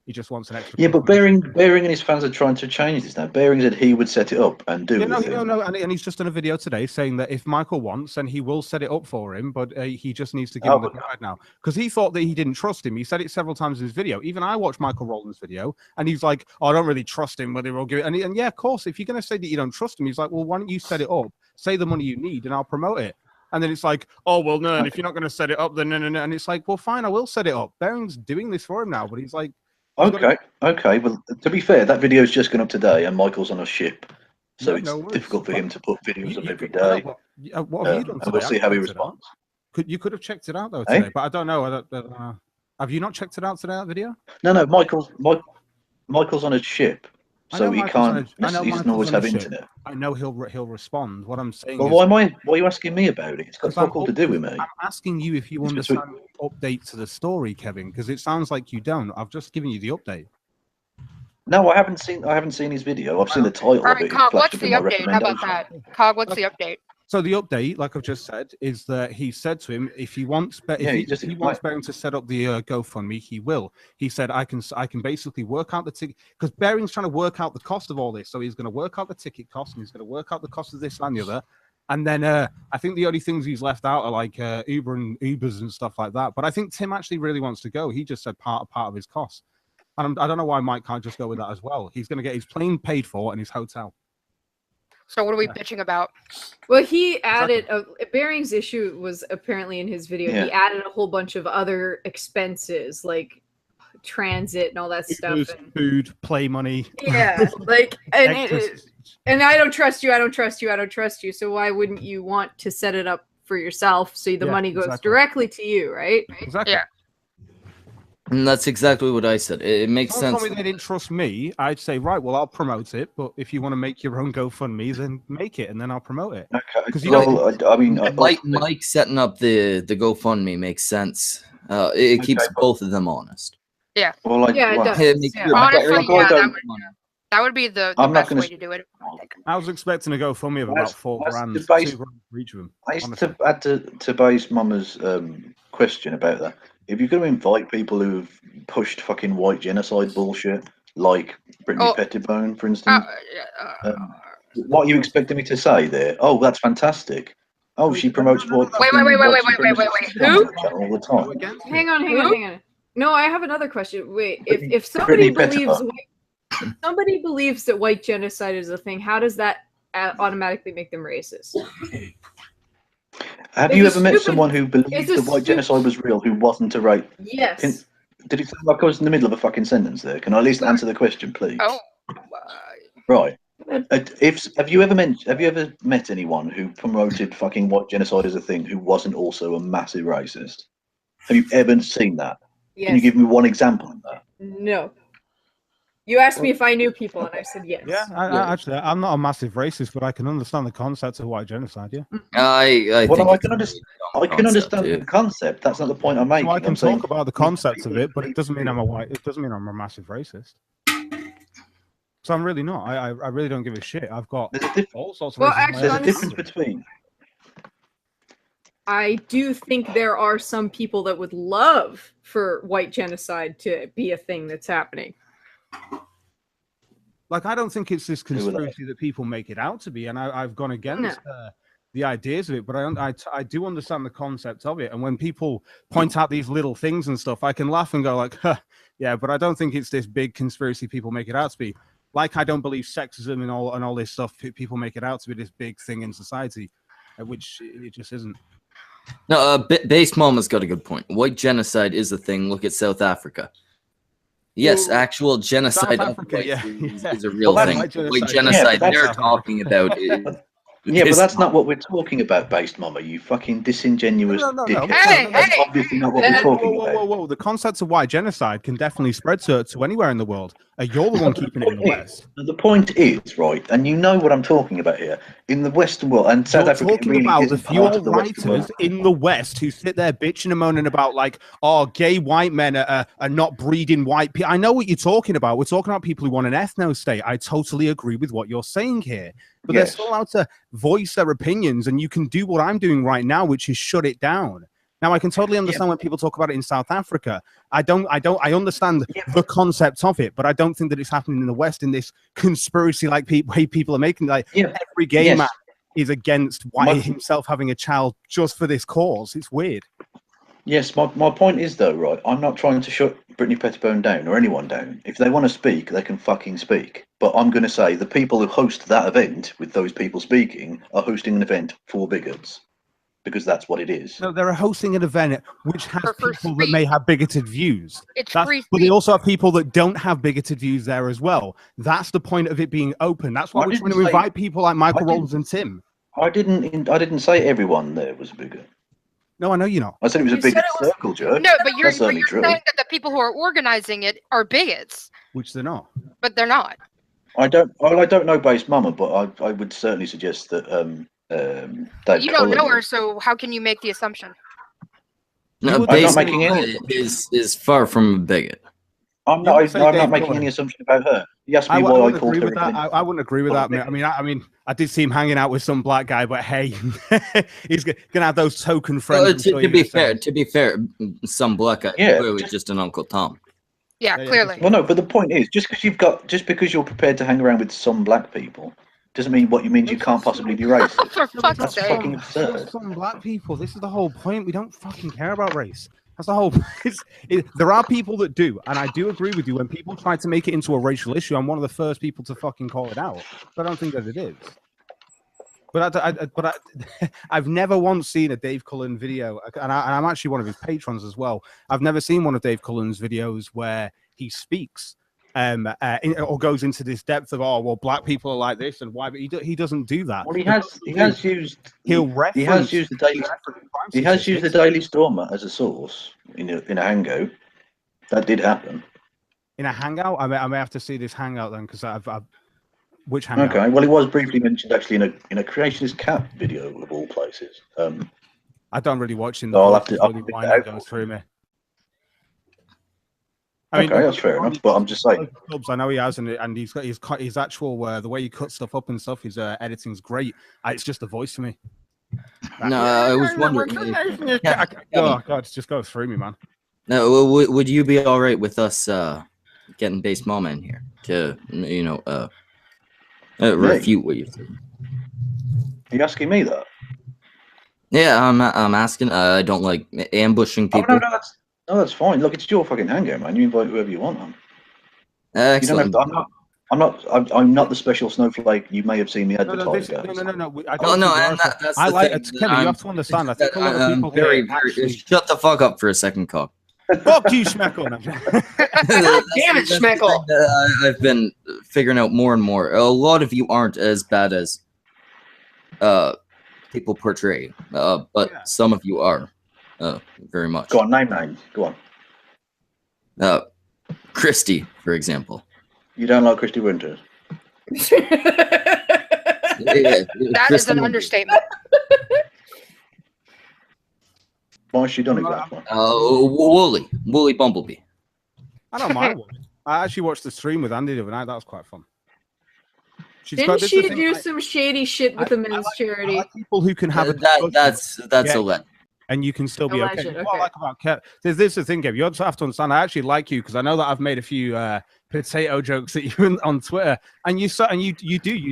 Speaker 5: he just wants an extra.
Speaker 7: Yeah, but Baring and his fans are trying to change this now. Baring said he would set it up and do
Speaker 5: Yeah,
Speaker 7: it.
Speaker 5: no, and he's just done a video today saying that if Michael wants, then he will set it up for him, but he just needs to give him the guide now because he thought that he didn't trust him. He said it several times in his video. Even I watched Michael Rowland's video, and he's like, "Oh, I don't really trust him, whether he'll give it." And yeah, of course, if you're going to say that you don't trust him, he's like, "Well, why don't you set it up? Say the money you need, and I'll promote it." And then it's like, "Oh, well, no, and if you're not going to set it up, then no. And it's like, "Well, fine, I will set it up." Baring's doing this for him now, but he's like.
Speaker 7: Okay. Well, to be fair, that video's just gone up today, and Michael's on a ship, so
Speaker 5: Yeah,
Speaker 7: it's
Speaker 5: no worries.
Speaker 7: difficult for him to put videos up every
Speaker 5: I
Speaker 7: day.
Speaker 5: know, what have you done
Speaker 7: And
Speaker 5: today?
Speaker 7: we'll see
Speaker 5: I've
Speaker 7: how he
Speaker 5: checked it out.
Speaker 7: responds.
Speaker 5: You could have checked it out though
Speaker 7: Eh?
Speaker 5: today, but I don't know. I don't know. Have you not checked it out today? That video?
Speaker 7: No, Michael's on a ship,
Speaker 5: I
Speaker 7: so
Speaker 5: know
Speaker 7: he
Speaker 5: Michael's on
Speaker 7: can't.
Speaker 5: a- I know
Speaker 7: He doesn't
Speaker 5: Michael's
Speaker 7: always
Speaker 5: on a
Speaker 7: have
Speaker 5: ship.
Speaker 7: internet.
Speaker 5: I know he'll respond. What I'm saying
Speaker 7: Well,
Speaker 5: is,
Speaker 7: why are you asking me about it? It's got fuck all to do with me.
Speaker 5: I'm asking you if you
Speaker 7: It's
Speaker 5: understand
Speaker 7: between-
Speaker 5: the update to the story, Kevin, because it sounds like you don't. I've just given you the update.
Speaker 7: No, I haven't seen his video. I've seen the title
Speaker 1: All
Speaker 7: of
Speaker 1: right,
Speaker 7: it. It
Speaker 1: Cog,
Speaker 7: flashed
Speaker 1: what's
Speaker 7: up
Speaker 1: the
Speaker 7: in my
Speaker 1: update? How about
Speaker 7: recommendation.
Speaker 1: that? Cog, what's the update?
Speaker 5: So the update, like I've just said, is that he said to him, if he wants, if he wants Baring to set up the GoFundMe, he will. He said, I can basically work out the ticket because Baring's trying to work out the cost of all this. So he's going to work out the ticket cost and he's going to work out the cost of this and the other. And then I think the only things he's left out are like Ubers and stuff like that. But I think Tim actually really wants to go. He just said part of his cost. And I don't know why Mike can't just go with that as well. He's going to get his plane paid for and his hotel.
Speaker 1: So what are we bitching about?
Speaker 3: Well, he added Baring's issue was apparently in his video. He added a whole bunch of other expenses like transit and all that stuff. And,
Speaker 5: food, play money.
Speaker 3: yeah, like and I don't trust you. I don't trust you. I don't trust you. So why wouldn't you want to set it up for yourself so the money goes directly to you, right?
Speaker 5: Exactly.
Speaker 1: Yeah.
Speaker 4: And that's exactly what I said. It makes
Speaker 5: Someone
Speaker 4: sense.
Speaker 5: told me they didn't trust me. I'd say, right, well, I'll promote it. But if you want to make your own GoFundMe, then make it, and then I'll promote it.
Speaker 7: Okay.
Speaker 5: Because you
Speaker 7: Well, I mean,
Speaker 4: Mike setting up the GoFundMe makes sense. It keeps both of them honest.
Speaker 1: Yeah.
Speaker 7: well,
Speaker 3: Yeah, it does.
Speaker 4: It makes
Speaker 3: Yeah.
Speaker 4: sure
Speaker 1: Honestly,
Speaker 7: like, I
Speaker 1: yeah,
Speaker 7: don't-
Speaker 1: that would be the
Speaker 7: I'm not
Speaker 1: best
Speaker 7: gonna
Speaker 1: way to do it.
Speaker 5: I was expecting a GoFundMe of about $4
Speaker 7: that's
Speaker 5: grand,
Speaker 7: the base-
Speaker 5: $2 grand for each of them.
Speaker 7: I used
Speaker 5: honestly.
Speaker 7: to add to base Mama's question about that. If you're going to invite people who've pushed fucking white genocide bullshit, like Brittany
Speaker 1: Oh.
Speaker 7: Pettibone, for instance,
Speaker 1: Uh,
Speaker 7: what are you expecting me to say there? Oh, that's fantastic. Oh, she promotes white.
Speaker 1: Wait, who?
Speaker 7: All the time.
Speaker 3: Hang on. No, I have another question. Wait, if
Speaker 7: Brittany
Speaker 3: somebody believes
Speaker 7: Pettibone.
Speaker 3: if somebody believes that white genocide is a thing, how does that automatically make them racist?
Speaker 7: Have
Speaker 3: It's
Speaker 7: you
Speaker 3: a
Speaker 7: ever met
Speaker 3: stupid-
Speaker 7: someone who believed
Speaker 3: it's a
Speaker 7: that white
Speaker 3: stu-
Speaker 7: genocide was real who wasn't a rape?
Speaker 3: Yes.
Speaker 7: Did it sound like I was in the middle of a fucking sentence there? Can I at least answer the question, please?
Speaker 1: Oh.
Speaker 7: Right. Have you ever met anyone who promoted fucking white genocide as a thing who wasn't also a massive racist? Have you ever seen that?
Speaker 3: Yes.
Speaker 7: Can you give me one example of that?
Speaker 3: No. You asked me if I knew people, and I said yes.
Speaker 5: Yeah, actually, I'm not a massive racist, but I can understand the concept of white genocide. Yeah,
Speaker 4: I
Speaker 7: Well,
Speaker 4: think
Speaker 7: I
Speaker 4: it's
Speaker 7: can
Speaker 4: a
Speaker 7: understand.
Speaker 4: really
Speaker 7: I can
Speaker 4: concept,
Speaker 7: understand
Speaker 4: too.
Speaker 7: the concept. That's not the point I'm making.
Speaker 5: so I can
Speaker 7: I'm saying
Speaker 5: talk about the concepts of it, but it doesn't mean I'm a white. It doesn't mean I'm a massive racist. So I'm really not. I really don't give a shit. I've got
Speaker 7: there's a, diff-
Speaker 5: all sorts of
Speaker 3: Well,
Speaker 5: racism.
Speaker 3: actually,
Speaker 7: there's a
Speaker 3: honestly-
Speaker 7: difference between.
Speaker 3: I do think there are some people that would love for white genocide to be a thing that's happening.
Speaker 5: Like, I don't think it's this
Speaker 7: Who are they?
Speaker 5: conspiracy that people make it out to be, and I've gone against the ideas of it, but I do understand the concept of it. And when people point out these little things and stuff, I can laugh and go like, huh, yeah, but I don't think it's this big conspiracy people make it out to be. Like, I don't believe sexism and all this stuff people make it out to be this big thing in society, which it just isn't.
Speaker 4: No, Base Mama's got a good point. White genocide is a thing. Look at South Africa. Yes, actual genocide
Speaker 5: South
Speaker 4: of
Speaker 5: Africa,
Speaker 4: whites
Speaker 5: yeah,
Speaker 4: is a real
Speaker 7: Well,
Speaker 4: thing.
Speaker 5: that's-
Speaker 4: White
Speaker 5: genocide,
Speaker 4: genocide
Speaker 7: yeah,
Speaker 4: they're
Speaker 5: that's-
Speaker 4: talking about
Speaker 7: Yeah, but
Speaker 4: is
Speaker 7: that's not what we're talking about, based Mama. You fucking disingenuous
Speaker 5: No.
Speaker 7: dickhead.
Speaker 1: Hey,
Speaker 7: That's
Speaker 1: hey!
Speaker 7: obviously not what we're talking about.
Speaker 5: Whoa. The concept of white genocide can definitely spread to anywhere in the world. You're the one keeping it in the West.
Speaker 7: The point is, right, and you know what I'm talking about here. In the Western world, and South
Speaker 5: You're
Speaker 7: Africa
Speaker 5: talking
Speaker 7: really
Speaker 5: about the
Speaker 7: isn't
Speaker 5: few
Speaker 7: part
Speaker 5: old
Speaker 7: of the Western
Speaker 5: writers
Speaker 7: world.
Speaker 5: in the West who sit there bitching and moaning about, like, oh, gay white men are not breeding white people. I know what you're talking about. We're talking about people who want an ethno state. I totally agree with what you're saying here. But they're
Speaker 7: Yes.
Speaker 5: still allowed to voice their opinions, and you can do what I'm doing right now, which is shut it down. Now, I can totally understand when people talk about it in South Africa. I understand the concept of it, but I don't think that it's happening in the West in this conspiracy like way people are making. Like, every gay
Speaker 7: Yes.
Speaker 5: man is against himself having a child just for this cause. It's weird.
Speaker 7: Yes, my point is though, right, I'm not trying to shut Brittany Pettibone down or anyone down. If they want to speak, they can fucking speak. But I'm going to say the people who host that event with those people speaking are hosting an event for bigots. Because that's what it is.
Speaker 5: No, they're hosting an event which has
Speaker 1: For
Speaker 5: people that
Speaker 1: speech.
Speaker 5: may have bigoted views.
Speaker 1: It's
Speaker 5: That's,
Speaker 1: free
Speaker 5: but they
Speaker 1: speech.
Speaker 5: also have people that don't have bigoted views there as well. That's the point of it being open. That's why
Speaker 7: I
Speaker 5: we're trying to
Speaker 7: didn't say-
Speaker 5: invite people like Michael
Speaker 7: I didn't-
Speaker 5: Rollins and Tim.
Speaker 7: I didn't say everyone there was a bigot.
Speaker 5: No, I know you're not.
Speaker 7: I said it was a
Speaker 3: You said
Speaker 7: bigot
Speaker 3: it was-
Speaker 7: circle jerk.
Speaker 1: No, but you're
Speaker 7: That's certainly
Speaker 1: saying
Speaker 7: true.
Speaker 1: that the people who are organizing it are bigots,
Speaker 5: Which they're not.
Speaker 1: but they're not.
Speaker 7: I don't know Base Mama, but I would certainly suggest that Dave
Speaker 1: You don't know
Speaker 7: Cullen-
Speaker 1: her, so how can you make the assumption?
Speaker 5: You
Speaker 4: No,
Speaker 5: would-
Speaker 7: I'm not
Speaker 4: basically,
Speaker 7: making any
Speaker 4: is far from a bigot.
Speaker 7: I'm
Speaker 5: You
Speaker 7: not.
Speaker 5: would say
Speaker 7: I'm
Speaker 5: Dave
Speaker 7: not making
Speaker 5: Cullen.
Speaker 7: any assumption about her. You asked
Speaker 5: I
Speaker 7: me why I
Speaker 5: wouldn't
Speaker 7: called
Speaker 5: agree
Speaker 7: her.
Speaker 5: with that. I wouldn't agree with that. I mean, I did see him hanging out with some black guy, but hey, he's gonna have those token friends. I'm sure
Speaker 4: To
Speaker 5: you're
Speaker 4: be
Speaker 5: gonna say.
Speaker 4: fair, some black guy
Speaker 7: Yeah.
Speaker 4: clearly just an Uncle Tom.
Speaker 1: Yeah,
Speaker 5: Yeah,
Speaker 1: clearly.
Speaker 7: Well, no, but the point is, just because you're prepared to hang around with some black people, doesn't mean you can't possibly be racist.
Speaker 1: For fuck's
Speaker 7: That's
Speaker 1: sake.
Speaker 7: fucking absurd.
Speaker 5: Some black people. This is the whole point. We don't fucking care about race. That's the whole. There are people that do, and I do agree with you. When people try to make it into a racial issue, I'm one of the first people to fucking call it out. But I don't think that it is. But I've never once seen a Dave Cullen video, and I'm actually one of his patrons as well. I've never seen one of Dave Cullen's videos where he speaks or goes into this depth of, oh, well, black people are like this and why, but he doesn't do that.
Speaker 7: Well, he has used the Daily Stormer as a source in a hango. That did happen.
Speaker 5: In a hangout? I may have to see this hangout then, because I've which hangout?
Speaker 7: Okay. Well, it was briefly mentioned actually in a creationist cat video of all places.
Speaker 5: I don't really watch in the
Speaker 7: So I'll have
Speaker 5: voices,
Speaker 7: to- I'll
Speaker 5: really
Speaker 7: pick that
Speaker 5: whining
Speaker 7: out
Speaker 5: goes
Speaker 7: for
Speaker 5: through
Speaker 7: you.
Speaker 5: me.
Speaker 7: Okay, that's fair enough, but I'm just saying.
Speaker 5: Clubs, I know he has, and he's got his actual the way he cuts stuff up and stuff. His editing's great. It's just the voice for me.
Speaker 4: No, I was wondering.
Speaker 5: Oh God, it just goes through me, man.
Speaker 4: No, would you be all right with us getting Base Mama in here to refute what you're saying?
Speaker 7: Are you asking me that?
Speaker 4: Yeah, I'm asking. I don't like ambushing people.
Speaker 7: Oh, no, that's fine. Look, it's your fucking hangout, man. You invite whoever you want on. You don't have
Speaker 4: Excellent.
Speaker 7: to, I'm not the special snowflake you may have seen me advertise.
Speaker 5: No. I
Speaker 4: Oh
Speaker 5: don't
Speaker 4: no,
Speaker 5: think
Speaker 4: and that's
Speaker 5: I
Speaker 4: the
Speaker 5: like
Speaker 4: thing.
Speaker 5: it, Kevin. You have to understand. I think a lot of people
Speaker 4: very,
Speaker 5: here actually.
Speaker 4: Shut the fuck up for a second, Cock.
Speaker 5: Fuck you, Schmeckle.
Speaker 1: God damn it, Schmeckle.
Speaker 4: I've been figuring out more and more. A lot of you aren't as bad as people portray, but
Speaker 5: Yeah.
Speaker 4: some of you are very much.
Speaker 7: Go on, name. Go on.
Speaker 4: Kristi, for example.
Speaker 7: You don't like Kristi Winters?
Speaker 1: That is an understatement.
Speaker 7: Why has she done exactly?
Speaker 4: Woolly Bumblebee.
Speaker 5: I don't mind. I actually watched the stream with Andy the other night. That was quite fun.
Speaker 3: Didn't she do some shady shit with the men's charity?
Speaker 5: I like people who can have
Speaker 4: that's a let.
Speaker 5: And you can still be okay.
Speaker 3: Okay.
Speaker 5: What I like about Kev, this is the thing, Kev. You also have to understand. I actually like you because I know that I've made a few potato jokes at you on Twitter, and you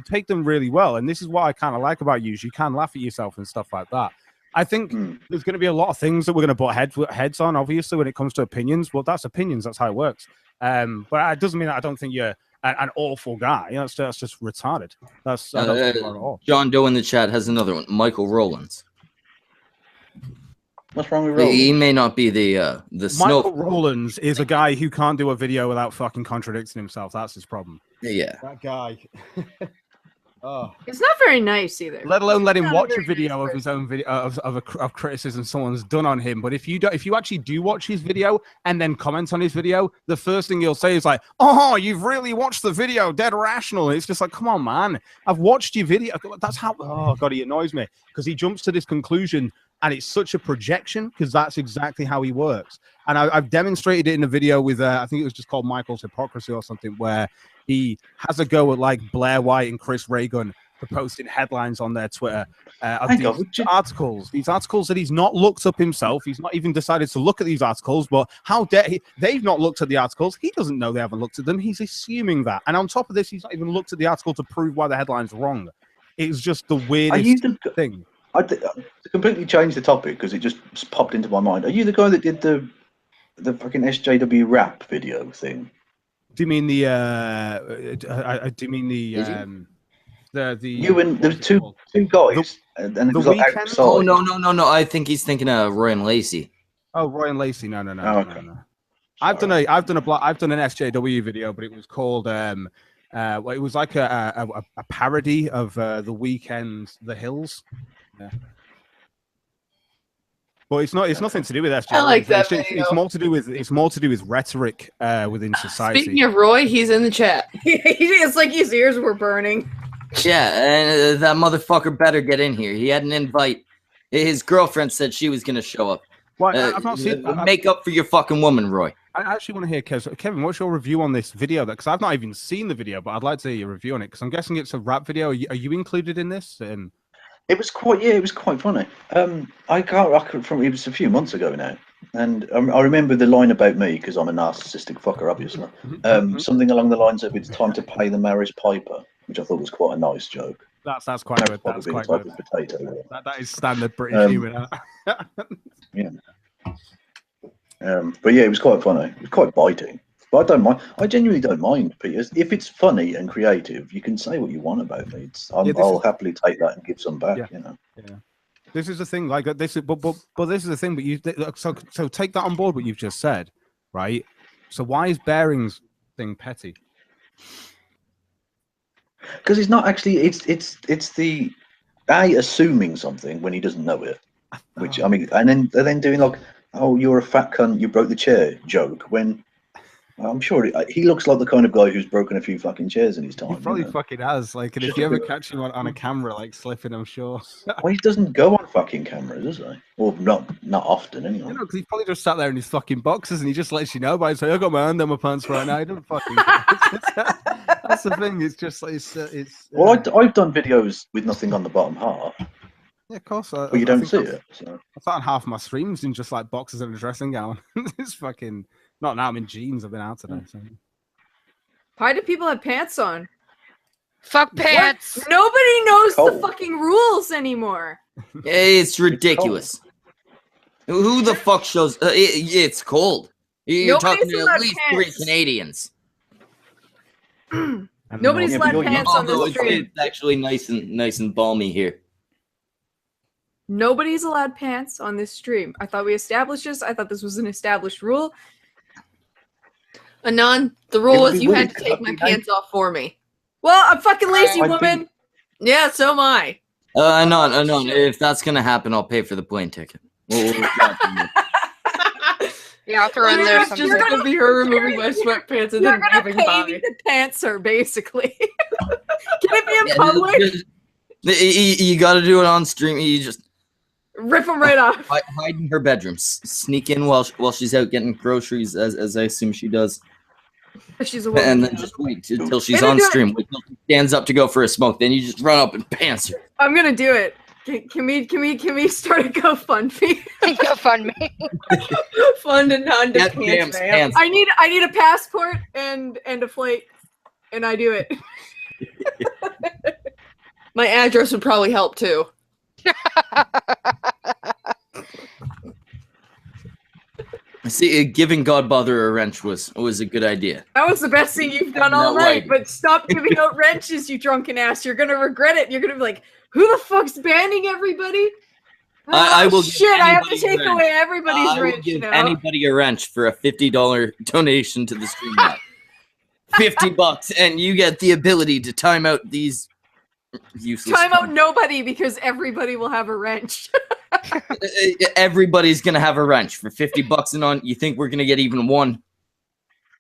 Speaker 5: take them really well. And this is what I kind of like about you. Is you can laugh at yourself and stuff like that. I think there's going to be a lot of things that we're going to butt heads on, obviously, when it comes to opinions. Well, that's opinions. That's how it works. But it doesn't mean that I don't think you're an awful guy. You know, that's just retarded. I don't think you are at all.
Speaker 4: John Doe in the chat has another one. Michael Rowlands.
Speaker 7: What's wrong with Rowlands?
Speaker 4: He may not be the
Speaker 5: Michael Rowlands is a guy who can't do a video without fucking contradicting himself. That's his problem.
Speaker 4: Yeah.
Speaker 5: That guy. Oh.
Speaker 3: It's not very nice either.
Speaker 5: Let alone let him watch a video of his own video of criticism someone's done on him. But if you actually do watch his video and then comment on his video, the first thing you'll say is like, "Oh, you've really watched the video, dead rational." It's just like, come on, man, I've watched your video. That's how. Oh God, he annoys me because he jumps to this conclusion. And it's such a projection because that's exactly how he works. And I've demonstrated it in a video with, I think it was just called Michael's Hypocrisy or something, where he has a go at like Blair White and Chris Reagan for posting headlines on their Twitter of these articles that he's not looked up himself. He's not even decided to look at these articles, but how dare he? They've not looked at the articles. He doesn't know they haven't looked at them. He's assuming that. And on top of this, he's not even looked at the article to prove why the headline's wrong. It's just the weirdest thing.
Speaker 7: To completely change the topic because it just popped into my mind. Are you the guy that did the fucking SJW rap video thing?
Speaker 5: Do you mean the? Do you mean the?
Speaker 7: You and there's two guys, and it was like outside.
Speaker 4: Oh no! I think he's thinking of Roy and Lacey.
Speaker 5: Oh, Roy and Lacey. No.
Speaker 7: Oh, okay.
Speaker 5: No. I've done an SJW video, but it was called well, it was like a parody of The Weeknd's The Hills. Yeah. But it's nothing to do with SJW.
Speaker 2: I like that video.
Speaker 5: It's more to do with rhetoric within society.
Speaker 2: Speaking of Roy, he's in the chat.
Speaker 3: It's like his ears were burning.
Speaker 4: Yeah, and that motherfucker better get in here. He had an invite. His girlfriend said she was going to show up.
Speaker 5: Well, I've not seen.
Speaker 4: Make up for your fucking woman, Roy.
Speaker 5: I actually want to hear Kevin. What's your review on this video? Because I've not even seen the video, but I'd like to hear your review on it. Because I'm guessing it's a rap video. Are you included in this?
Speaker 7: It was quite funny. I can't from it was a few months ago now, and I remember the line about me because I'm a narcissistic fucker, obviously. Something along the lines of "It's time to pay the marriage piper," which I thought was quite a nice joke.
Speaker 5: That's quite good. That's quite good.
Speaker 7: Potato.
Speaker 5: That is standard British humor.
Speaker 7: Yeah. But yeah, it was quite funny. It was quite biting. But I don't mind. I genuinely don't mind, Peter. If it's funny and creative, you can say what you want about me. I'll happily take that and give some back.
Speaker 5: Yeah.
Speaker 7: You know.
Speaker 5: Yeah. This is the thing. Like this is, but this is the thing. But you so take that on board. What you've just said, right? So why is Bearing's thing petty?
Speaker 7: Because it's not actually. It's the guy assuming something when he doesn't know it. Which I mean, and then doing like "Oh, you're a fat cunt. You broke the chair" joke when I'm sure he looks like the kind of guy who's broken a few fucking chairs in his time.
Speaker 5: He probably
Speaker 7: you know?
Speaker 5: fucking has. Like, and if you ever catch him on a camera, like slipping, I'm sure.
Speaker 7: Well, he doesn't go on fucking camera, does he? Or not often, anyway.
Speaker 5: You know, because he's probably just sat there in his fucking boxes and he just lets you know by saying, "I got my hand on my pants right now." He doesn't fucking care. That's the thing. It's just like it's.
Speaker 7: Well, I've done videos with nothing on the bottom half,
Speaker 5: Yeah, of course.
Speaker 7: but you don't see it. So.
Speaker 5: I've done half my streams in just like boxes and a dressing gown. It's fucking not now. I'm in jeans. I've been out today. So.
Speaker 3: Why do people have pants on?
Speaker 1: Fuck pants.
Speaker 3: What? Nobody knows the
Speaker 7: Cold.
Speaker 3: fucking rules anymore.
Speaker 4: It's ridiculous. Who the fuck shows? It's cold. You're
Speaker 3: Nobody's
Speaker 4: talking to
Speaker 3: allowed
Speaker 4: at least 3
Speaker 3: pants.
Speaker 4: Canadians.
Speaker 3: Nobody's
Speaker 7: Yeah, but
Speaker 3: allowed
Speaker 7: you're
Speaker 3: pants on
Speaker 4: Although
Speaker 3: this stream.
Speaker 4: it's actually nice and balmy here.
Speaker 3: Nobody's allowed pants on this stream. I thought we established this. I thought this was an established rule.
Speaker 2: Anon, the
Speaker 7: It
Speaker 2: rule
Speaker 7: would
Speaker 2: was
Speaker 7: be
Speaker 2: you
Speaker 7: weird,
Speaker 2: had to take my
Speaker 7: 'cause I-
Speaker 2: pants off for me.
Speaker 3: Well, I'm fucking lazy,
Speaker 7: I'd be-
Speaker 3: woman.
Speaker 2: Yeah, so am I.
Speaker 4: Anon,
Speaker 3: shit.
Speaker 4: if that's gonna happen, I'll pay for the plane ticket. We'll
Speaker 1: Yeah, I'll throw in
Speaker 2: You're
Speaker 1: there
Speaker 2: just
Speaker 1: something.
Speaker 2: gonna be her removing my sweatpants and
Speaker 3: You're
Speaker 2: then
Speaker 3: gonna
Speaker 2: giving
Speaker 3: pay
Speaker 2: by.
Speaker 3: me the pantser, basically. Can it be in public?
Speaker 4: You got to do it on stream. You just
Speaker 3: Rip them right off.
Speaker 4: hide in her bedroom, sneak in while she's out getting groceries, as I assume she does,
Speaker 3: She's a woman.
Speaker 4: and then just wait till she's
Speaker 3: Maybe
Speaker 4: on
Speaker 3: do it-
Speaker 4: stream. Wait till she stands up to go for a smoke. Then you just run up and pants her.
Speaker 3: I'm gonna do it. Can we start a GoFundMe?
Speaker 1: Go fund me.
Speaker 2: Fun and non
Speaker 4: Get
Speaker 2: pants,
Speaker 4: damn
Speaker 2: man.
Speaker 4: pants.
Speaker 3: I need a passport and a flight, and I do it.
Speaker 2: My address would probably help too.
Speaker 4: See, giving Godfather a wrench was a good idea.
Speaker 3: That was the best thing you've done all
Speaker 4: No
Speaker 3: night.
Speaker 4: way.
Speaker 3: But stop giving out wrenches, you drunken ass. You're gonna regret it. You're gonna be like, who the fuck's banning everybody?
Speaker 4: I will give
Speaker 3: Shit, I have to
Speaker 4: anybody
Speaker 3: take
Speaker 4: a wrench.
Speaker 3: away everybody's
Speaker 4: I will
Speaker 3: wrench
Speaker 4: give
Speaker 3: now.
Speaker 4: anybody a wrench for a $50 donation to the stream. Lab. $50, and you get the ability to time out these useless.
Speaker 3: Time out nobody because everybody will have a wrench.
Speaker 4: Everybody's gonna have a wrench for $50 and on. You think we're gonna get even one?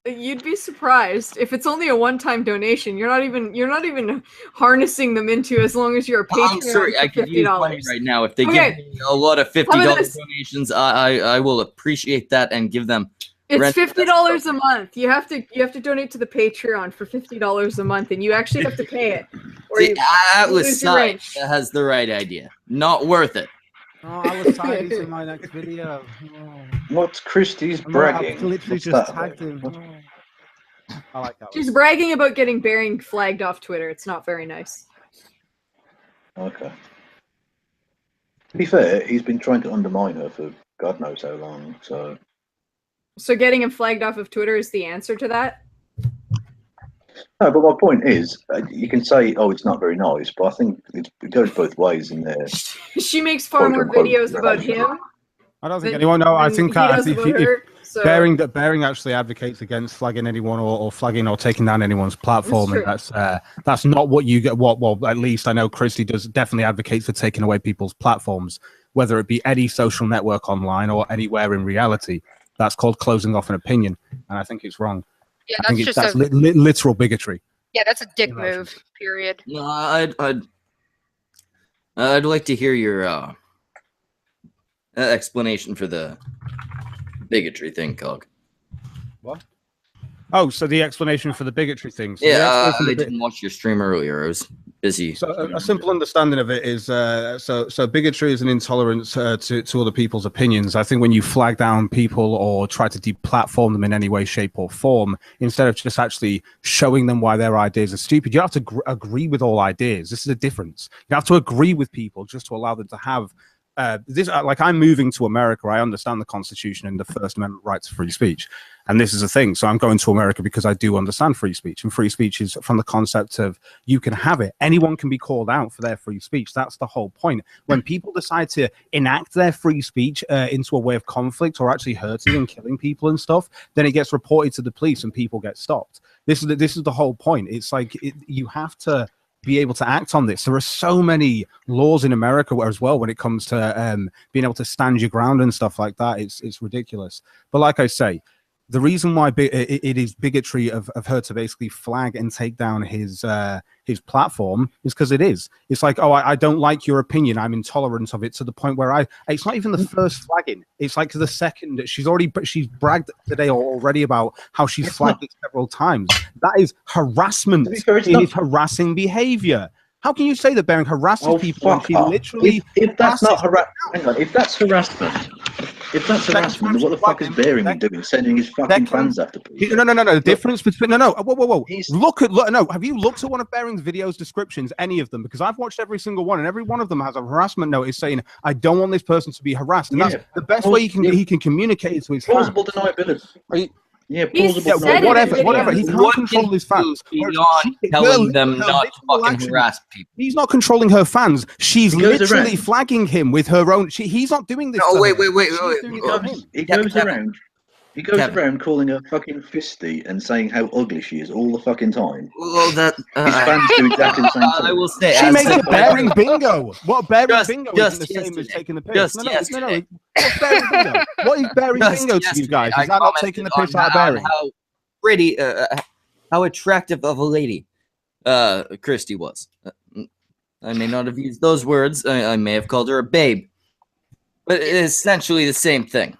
Speaker 3: You'd be surprised if it's only a one-time donation. You're not even harnessing them into as long as you're a Patreon
Speaker 4: I'm sorry, I
Speaker 3: for
Speaker 4: could use money
Speaker 3: $50.
Speaker 4: right now. If they
Speaker 3: Okay.
Speaker 4: give me a lot of
Speaker 3: How about
Speaker 4: $50
Speaker 3: this?
Speaker 4: donations, I will appreciate that and give them.
Speaker 3: It's
Speaker 4: Rent-
Speaker 3: $50 a month. You have to donate to the Patreon for $50 a month, and you actually have to pay it. Or
Speaker 4: See,
Speaker 3: you
Speaker 4: Atlas
Speaker 3: lose your
Speaker 4: Side
Speaker 3: wrench.
Speaker 4: has the right idea. Not worth it.
Speaker 5: Oh, I was tagged in my next video.
Speaker 7: What's Christie's
Speaker 5: I've
Speaker 7: bragging?
Speaker 5: literally
Speaker 7: What's
Speaker 5: just
Speaker 7: that
Speaker 5: tagged
Speaker 7: about?
Speaker 5: him. I like that.
Speaker 3: She's bragging about getting Bearing flagged off Twitter. It's not very nice.
Speaker 7: Okay. To be fair, he's been trying to undermine her for God knows how long. So
Speaker 3: So getting him flagged off of Twitter is the answer to that?
Speaker 7: no, but my point is, you can say, "Oh, it's not very nice," but I think it goes both ways in there.
Speaker 3: She makes far
Speaker 7: Quote,
Speaker 3: more
Speaker 7: unquote,
Speaker 3: videos about
Speaker 7: relationship.
Speaker 3: him
Speaker 5: I don't think
Speaker 3: than-
Speaker 5: anyone. No, I
Speaker 3: than
Speaker 5: think
Speaker 3: he does
Speaker 5: if,
Speaker 3: about
Speaker 5: if
Speaker 3: her, so-
Speaker 5: Bearing actually advocates against flagging anyone or flagging or taking down anyone's platform, and that's not what you get. Well, at least I know Kristi does definitely advocates for taking away people's platforms, whether it be any social network online or anywhere in reality. That's called closing off an opinion, and I think it's wrong.
Speaker 1: Yeah,
Speaker 5: I think
Speaker 1: that's
Speaker 5: that's
Speaker 1: just a
Speaker 5: literal bigotry.
Speaker 1: yeah, that's a dick
Speaker 5: Emotions.
Speaker 1: move. Period.
Speaker 4: No, I'd like to hear your explanation for the bigotry thing, Cog.
Speaker 5: Oh, so the explanation for the bigotry thing. So the
Speaker 4: Yeah,
Speaker 5: explanation
Speaker 4: I
Speaker 5: of the
Speaker 4: didn't watch your stream earlier. I was busy.
Speaker 5: So a simple understanding of it is so bigotry is an intolerance to other people's opinions. I think when you flag down people or try to deplatform them in any way, shape, or form, instead of just actually showing them why their ideas are stupid, you have to agree with all ideas. This is a difference. You have to agree with people just to allow them to have this. Like, I'm moving to America. I understand the Constitution and the First Amendment rights of free speech. And this is a thing. So I'm going to America because I do understand free speech. And free speech is from the concept of you can have it. Anyone can be called out for their free speech. That's the whole point. When people decide to enact their free speech into a way of conflict or actually hurting and killing people and stuff, then it gets reported to the police and people get stopped. This is the whole point. It's like you have to be able to act on this. There are so many laws in America as well when it comes to being able to stand your ground and stuff like that. It's ridiculous. But like I say, the reason why it is bigotry of her to basically flag and take down his platform is because it is. It's like, oh, I don't like your opinion. I'm intolerant of it, to the point where it's not even the first flagging. It's like the second. She's bragged today already about how she's flagged it several times. That is harassment. It is harassing behavior. How can you say that Bering harasses people when she literally...
Speaker 7: If that's not harassment, if that's harassment, then what the fuck is Bering doing? Sending his fucking fans after people?
Speaker 5: No. The difference between... No. Whoa. Have you looked at one of Bering's videos descriptions, any of them? Because I've watched every single one, and every one of them has a harassment notice saying, I don't want this person to be harassed. And that's the best way he can communicate to his fans.
Speaker 7: Plausible deniability.
Speaker 5: Whatever. He can't control his fans.
Speaker 4: Beyond telling them not to fucking harass people.
Speaker 5: He's not controlling her fans. She's literally flagging him with her own. He's not doing this.
Speaker 4: Oh, wait.
Speaker 7: He goes around calling her fucking fisty and saying how ugly she is all the fucking time.
Speaker 4: Well,
Speaker 7: his fans do exactly the same thing.
Speaker 4: I will say,
Speaker 5: she makes a Bering bingo. What Bering bingo isn't the same as taking the piss? No. What's Bering bingo? What is Bering bingo to you guys? Is that not taking the piss out of Bering?
Speaker 4: How pretty, how attractive of a lady Kristi was. I may not have used those words. I may have called her a babe. But it's essentially the same thing.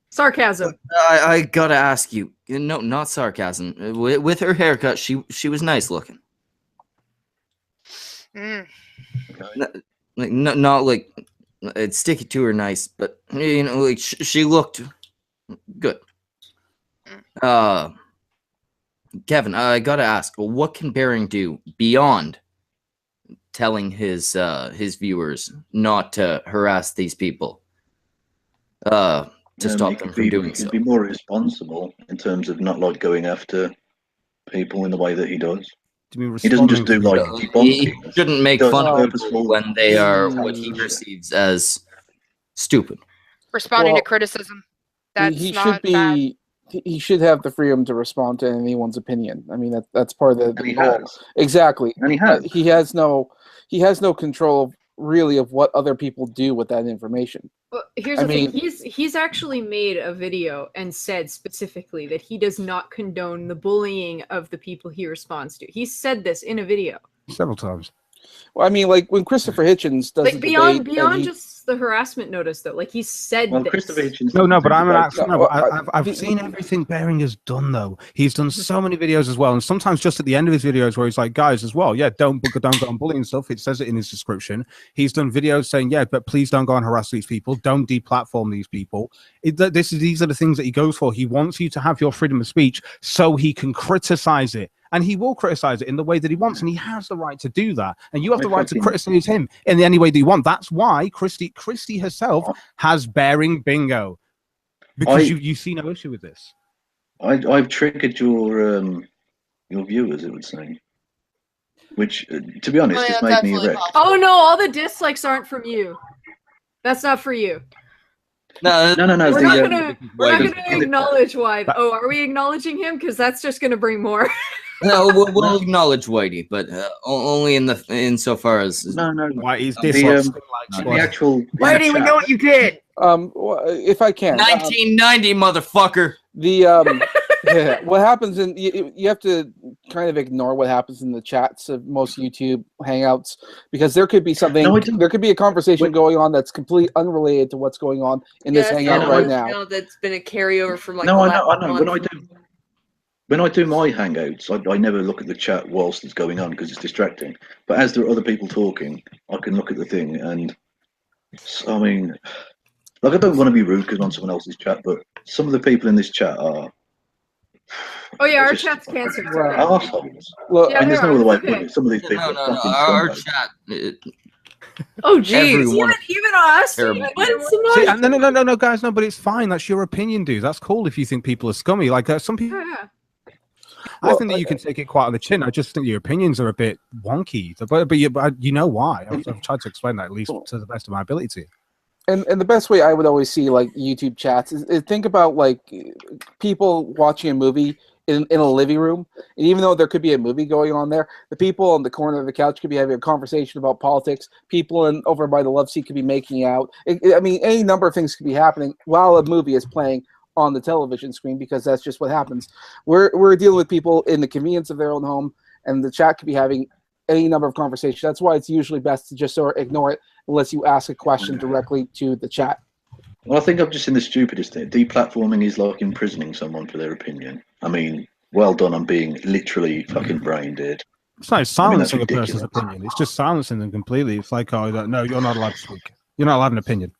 Speaker 3: Sarcasm.
Speaker 4: I gotta ask you. No, not sarcasm. With her haircut, she was nice looking. Not like it's sticky to her nice, but like she looked good. Kevin, I gotta ask, what can Bering do beyond telling his viewers not to harass these people? To stop them from doing so.
Speaker 7: He'd be more responsible in terms of not like going after people in the way that he does. He doesn't just do like
Speaker 4: he shouldn't make fun of people when they are what he perceives as stupid.
Speaker 1: Responding to criticism.
Speaker 6: He should have the freedom to respond to anyone's opinion. I mean, that's part of the goal. Exactly.
Speaker 7: And he has.
Speaker 6: He has no control really of what other people do with that information.
Speaker 3: Well, here's the thing. He's actually made a video and said specifically that he does not condone the bullying of the people he responds to. He said this in a video
Speaker 5: several times.
Speaker 6: Well, I mean, like when Christopher Hitchens does
Speaker 3: beyond just the harassment notice, though. Like he said,
Speaker 7: Christopher Hitchens.
Speaker 5: No, but I've seen everything Bering has done though. He's done so many videos as well, and sometimes just at the end of his videos where he's like, guys, as well, don't go on bullying stuff. It says it in his description. He's done videos saying, but please don't go and harass these people. Don't deplatform these people. These are the things that he goes for. He wants you to have your freedom of speech so he can criticize it. And he will criticize it in the way that he wants, and he has the right to do that. And you have the right to criticize him in any way that you want. That's why Kristi herself has Bering bingo, because you see no issue with this.
Speaker 7: I've triggered your viewers, it would seem. Which, to be honest, has made me erect.
Speaker 3: Oh no! All the dislikes aren't from you. That's not for you.
Speaker 7: No.
Speaker 3: We're not gonna acknowledge why. Oh, are we acknowledging him? Because that's just gonna bring more.
Speaker 4: No, we'll acknowledge Whitey, but only insofar as
Speaker 5: Whitey's
Speaker 7: the actual
Speaker 1: Whitey, we know what you did.
Speaker 6: If I can,
Speaker 4: 1990, motherfucker.
Speaker 6: What happens in you have to kind of ignore what happens in the chats of most YouTube hangouts, because there could be something. There could be a conversation going on that's completely unrelated to what's going on in this hangout right now.
Speaker 2: That's been a carryover from like.
Speaker 7: No, I know. When I do my hangouts, I never look at the chat whilst it's going on because it's distracting. But as there are other people talking, I can look at the thing, and I mean, like I don't want to be rude because I'm on someone else's chat, but some of the people in this chat are.
Speaker 3: Oh yeah, our chat's cancer.
Speaker 7: Assholes.
Speaker 6: Well,
Speaker 7: I mean, there's no other way of putting it. Some of these people.
Speaker 4: No. Our chat.
Speaker 3: Oh geez, even us.
Speaker 5: No, guys, no. But it's fine. That's your opinion, dude. That's cool if you think people are scummy. Like some people.
Speaker 3: Yeah.
Speaker 5: I think that you can take it quite on the chin. I just think your opinions are a bit wonky. But you know why? I've tried to explain that at least to the best of my ability to you.
Speaker 6: And the best way I would always see like YouTube chats is think about like people watching a movie in a living room, and even though there could be a movie going on there, the people on the corner of the couch could be having a conversation about politics. People over by the love seat could be making out. I mean, any number of things could be happening while a movie is playing on the television screen, because that's just what happens. We're dealing with people in the convenience of their own home, and the chat could be having any number of conversations. That's why it's usually best to just sort of ignore it unless you ask a question directly to the chat.
Speaker 7: Well, I think I've just seen the stupidest thing. Deplatforming is like imprisoning someone for their opinion. I mean, well done on being literally fucking brain dead.
Speaker 5: It's not silencing a
Speaker 7: ridiculous.
Speaker 5: person's opinion. It's just silencing them completely. It's like, oh, no, you're not allowed to speak. You're not allowed an opinion.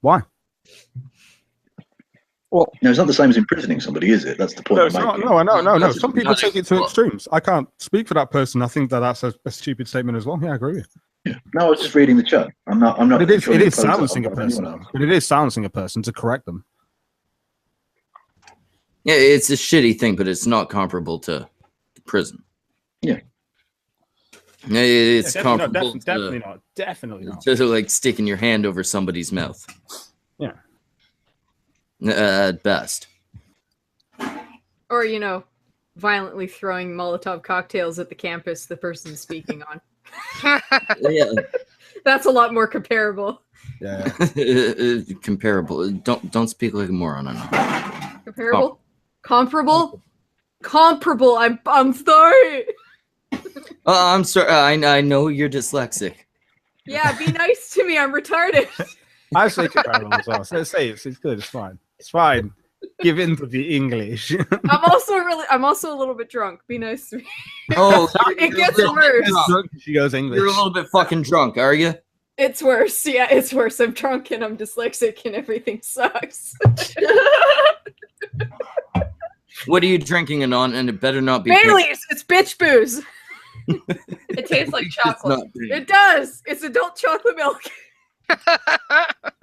Speaker 5: Why?
Speaker 6: Well,
Speaker 7: No, it's not the same as imprisoning somebody, is it? That's the point.
Speaker 5: No,
Speaker 7: I'm
Speaker 5: it's not.
Speaker 7: making.
Speaker 5: No. Some people take it to extremes. I can't speak for that person. I think that's a stupid statement as well. Yeah, I agree with you.
Speaker 7: Yeah. No, I was just reading the chat. I'm not.
Speaker 5: But it is
Speaker 7: trying to
Speaker 5: silencing a
Speaker 7: impose that on
Speaker 5: person.
Speaker 7: anyone else.
Speaker 5: But it is silencing a person to correct them.
Speaker 4: Yeah, it's a shitty thing, but it's not comparable to prison.
Speaker 7: Yeah.
Speaker 4: It's
Speaker 5: Definitely
Speaker 4: comparable
Speaker 5: not. Definitely not. Definitely not.
Speaker 4: to like sticking your hand over somebody's mouth.
Speaker 5: Yeah.
Speaker 4: At best.
Speaker 3: Or, violently throwing Molotov cocktails at the campus the person's speaking on.
Speaker 4: Yeah.
Speaker 3: That's a lot more comparable.
Speaker 5: Yeah.
Speaker 4: Comparable. Don't speak like a moron. I know.
Speaker 3: Comparable? Comparable? Comparable. I'm sorry.
Speaker 4: I'm sorry. I know you're dyslexic.
Speaker 3: Yeah, be nice to me. I'm retarded.
Speaker 5: I say comparable as well. So say it's good. It's fine. It's fine. Give in to the English.
Speaker 3: I'm also a little bit drunk. Be nice to me.
Speaker 4: Oh,
Speaker 3: It gets worse.
Speaker 5: She goes English.
Speaker 4: You're a little bit fucking drunk, are you?
Speaker 3: It's worse. Yeah, it's worse. I'm drunk and I'm dyslexic and everything sucks.
Speaker 4: What are you drinking, Anon? And it better not be.
Speaker 3: Baileys. It's bitch booze.
Speaker 2: It tastes like
Speaker 4: It's
Speaker 2: chocolate.
Speaker 4: not.
Speaker 3: It does. It's adult chocolate milk.
Speaker 4: All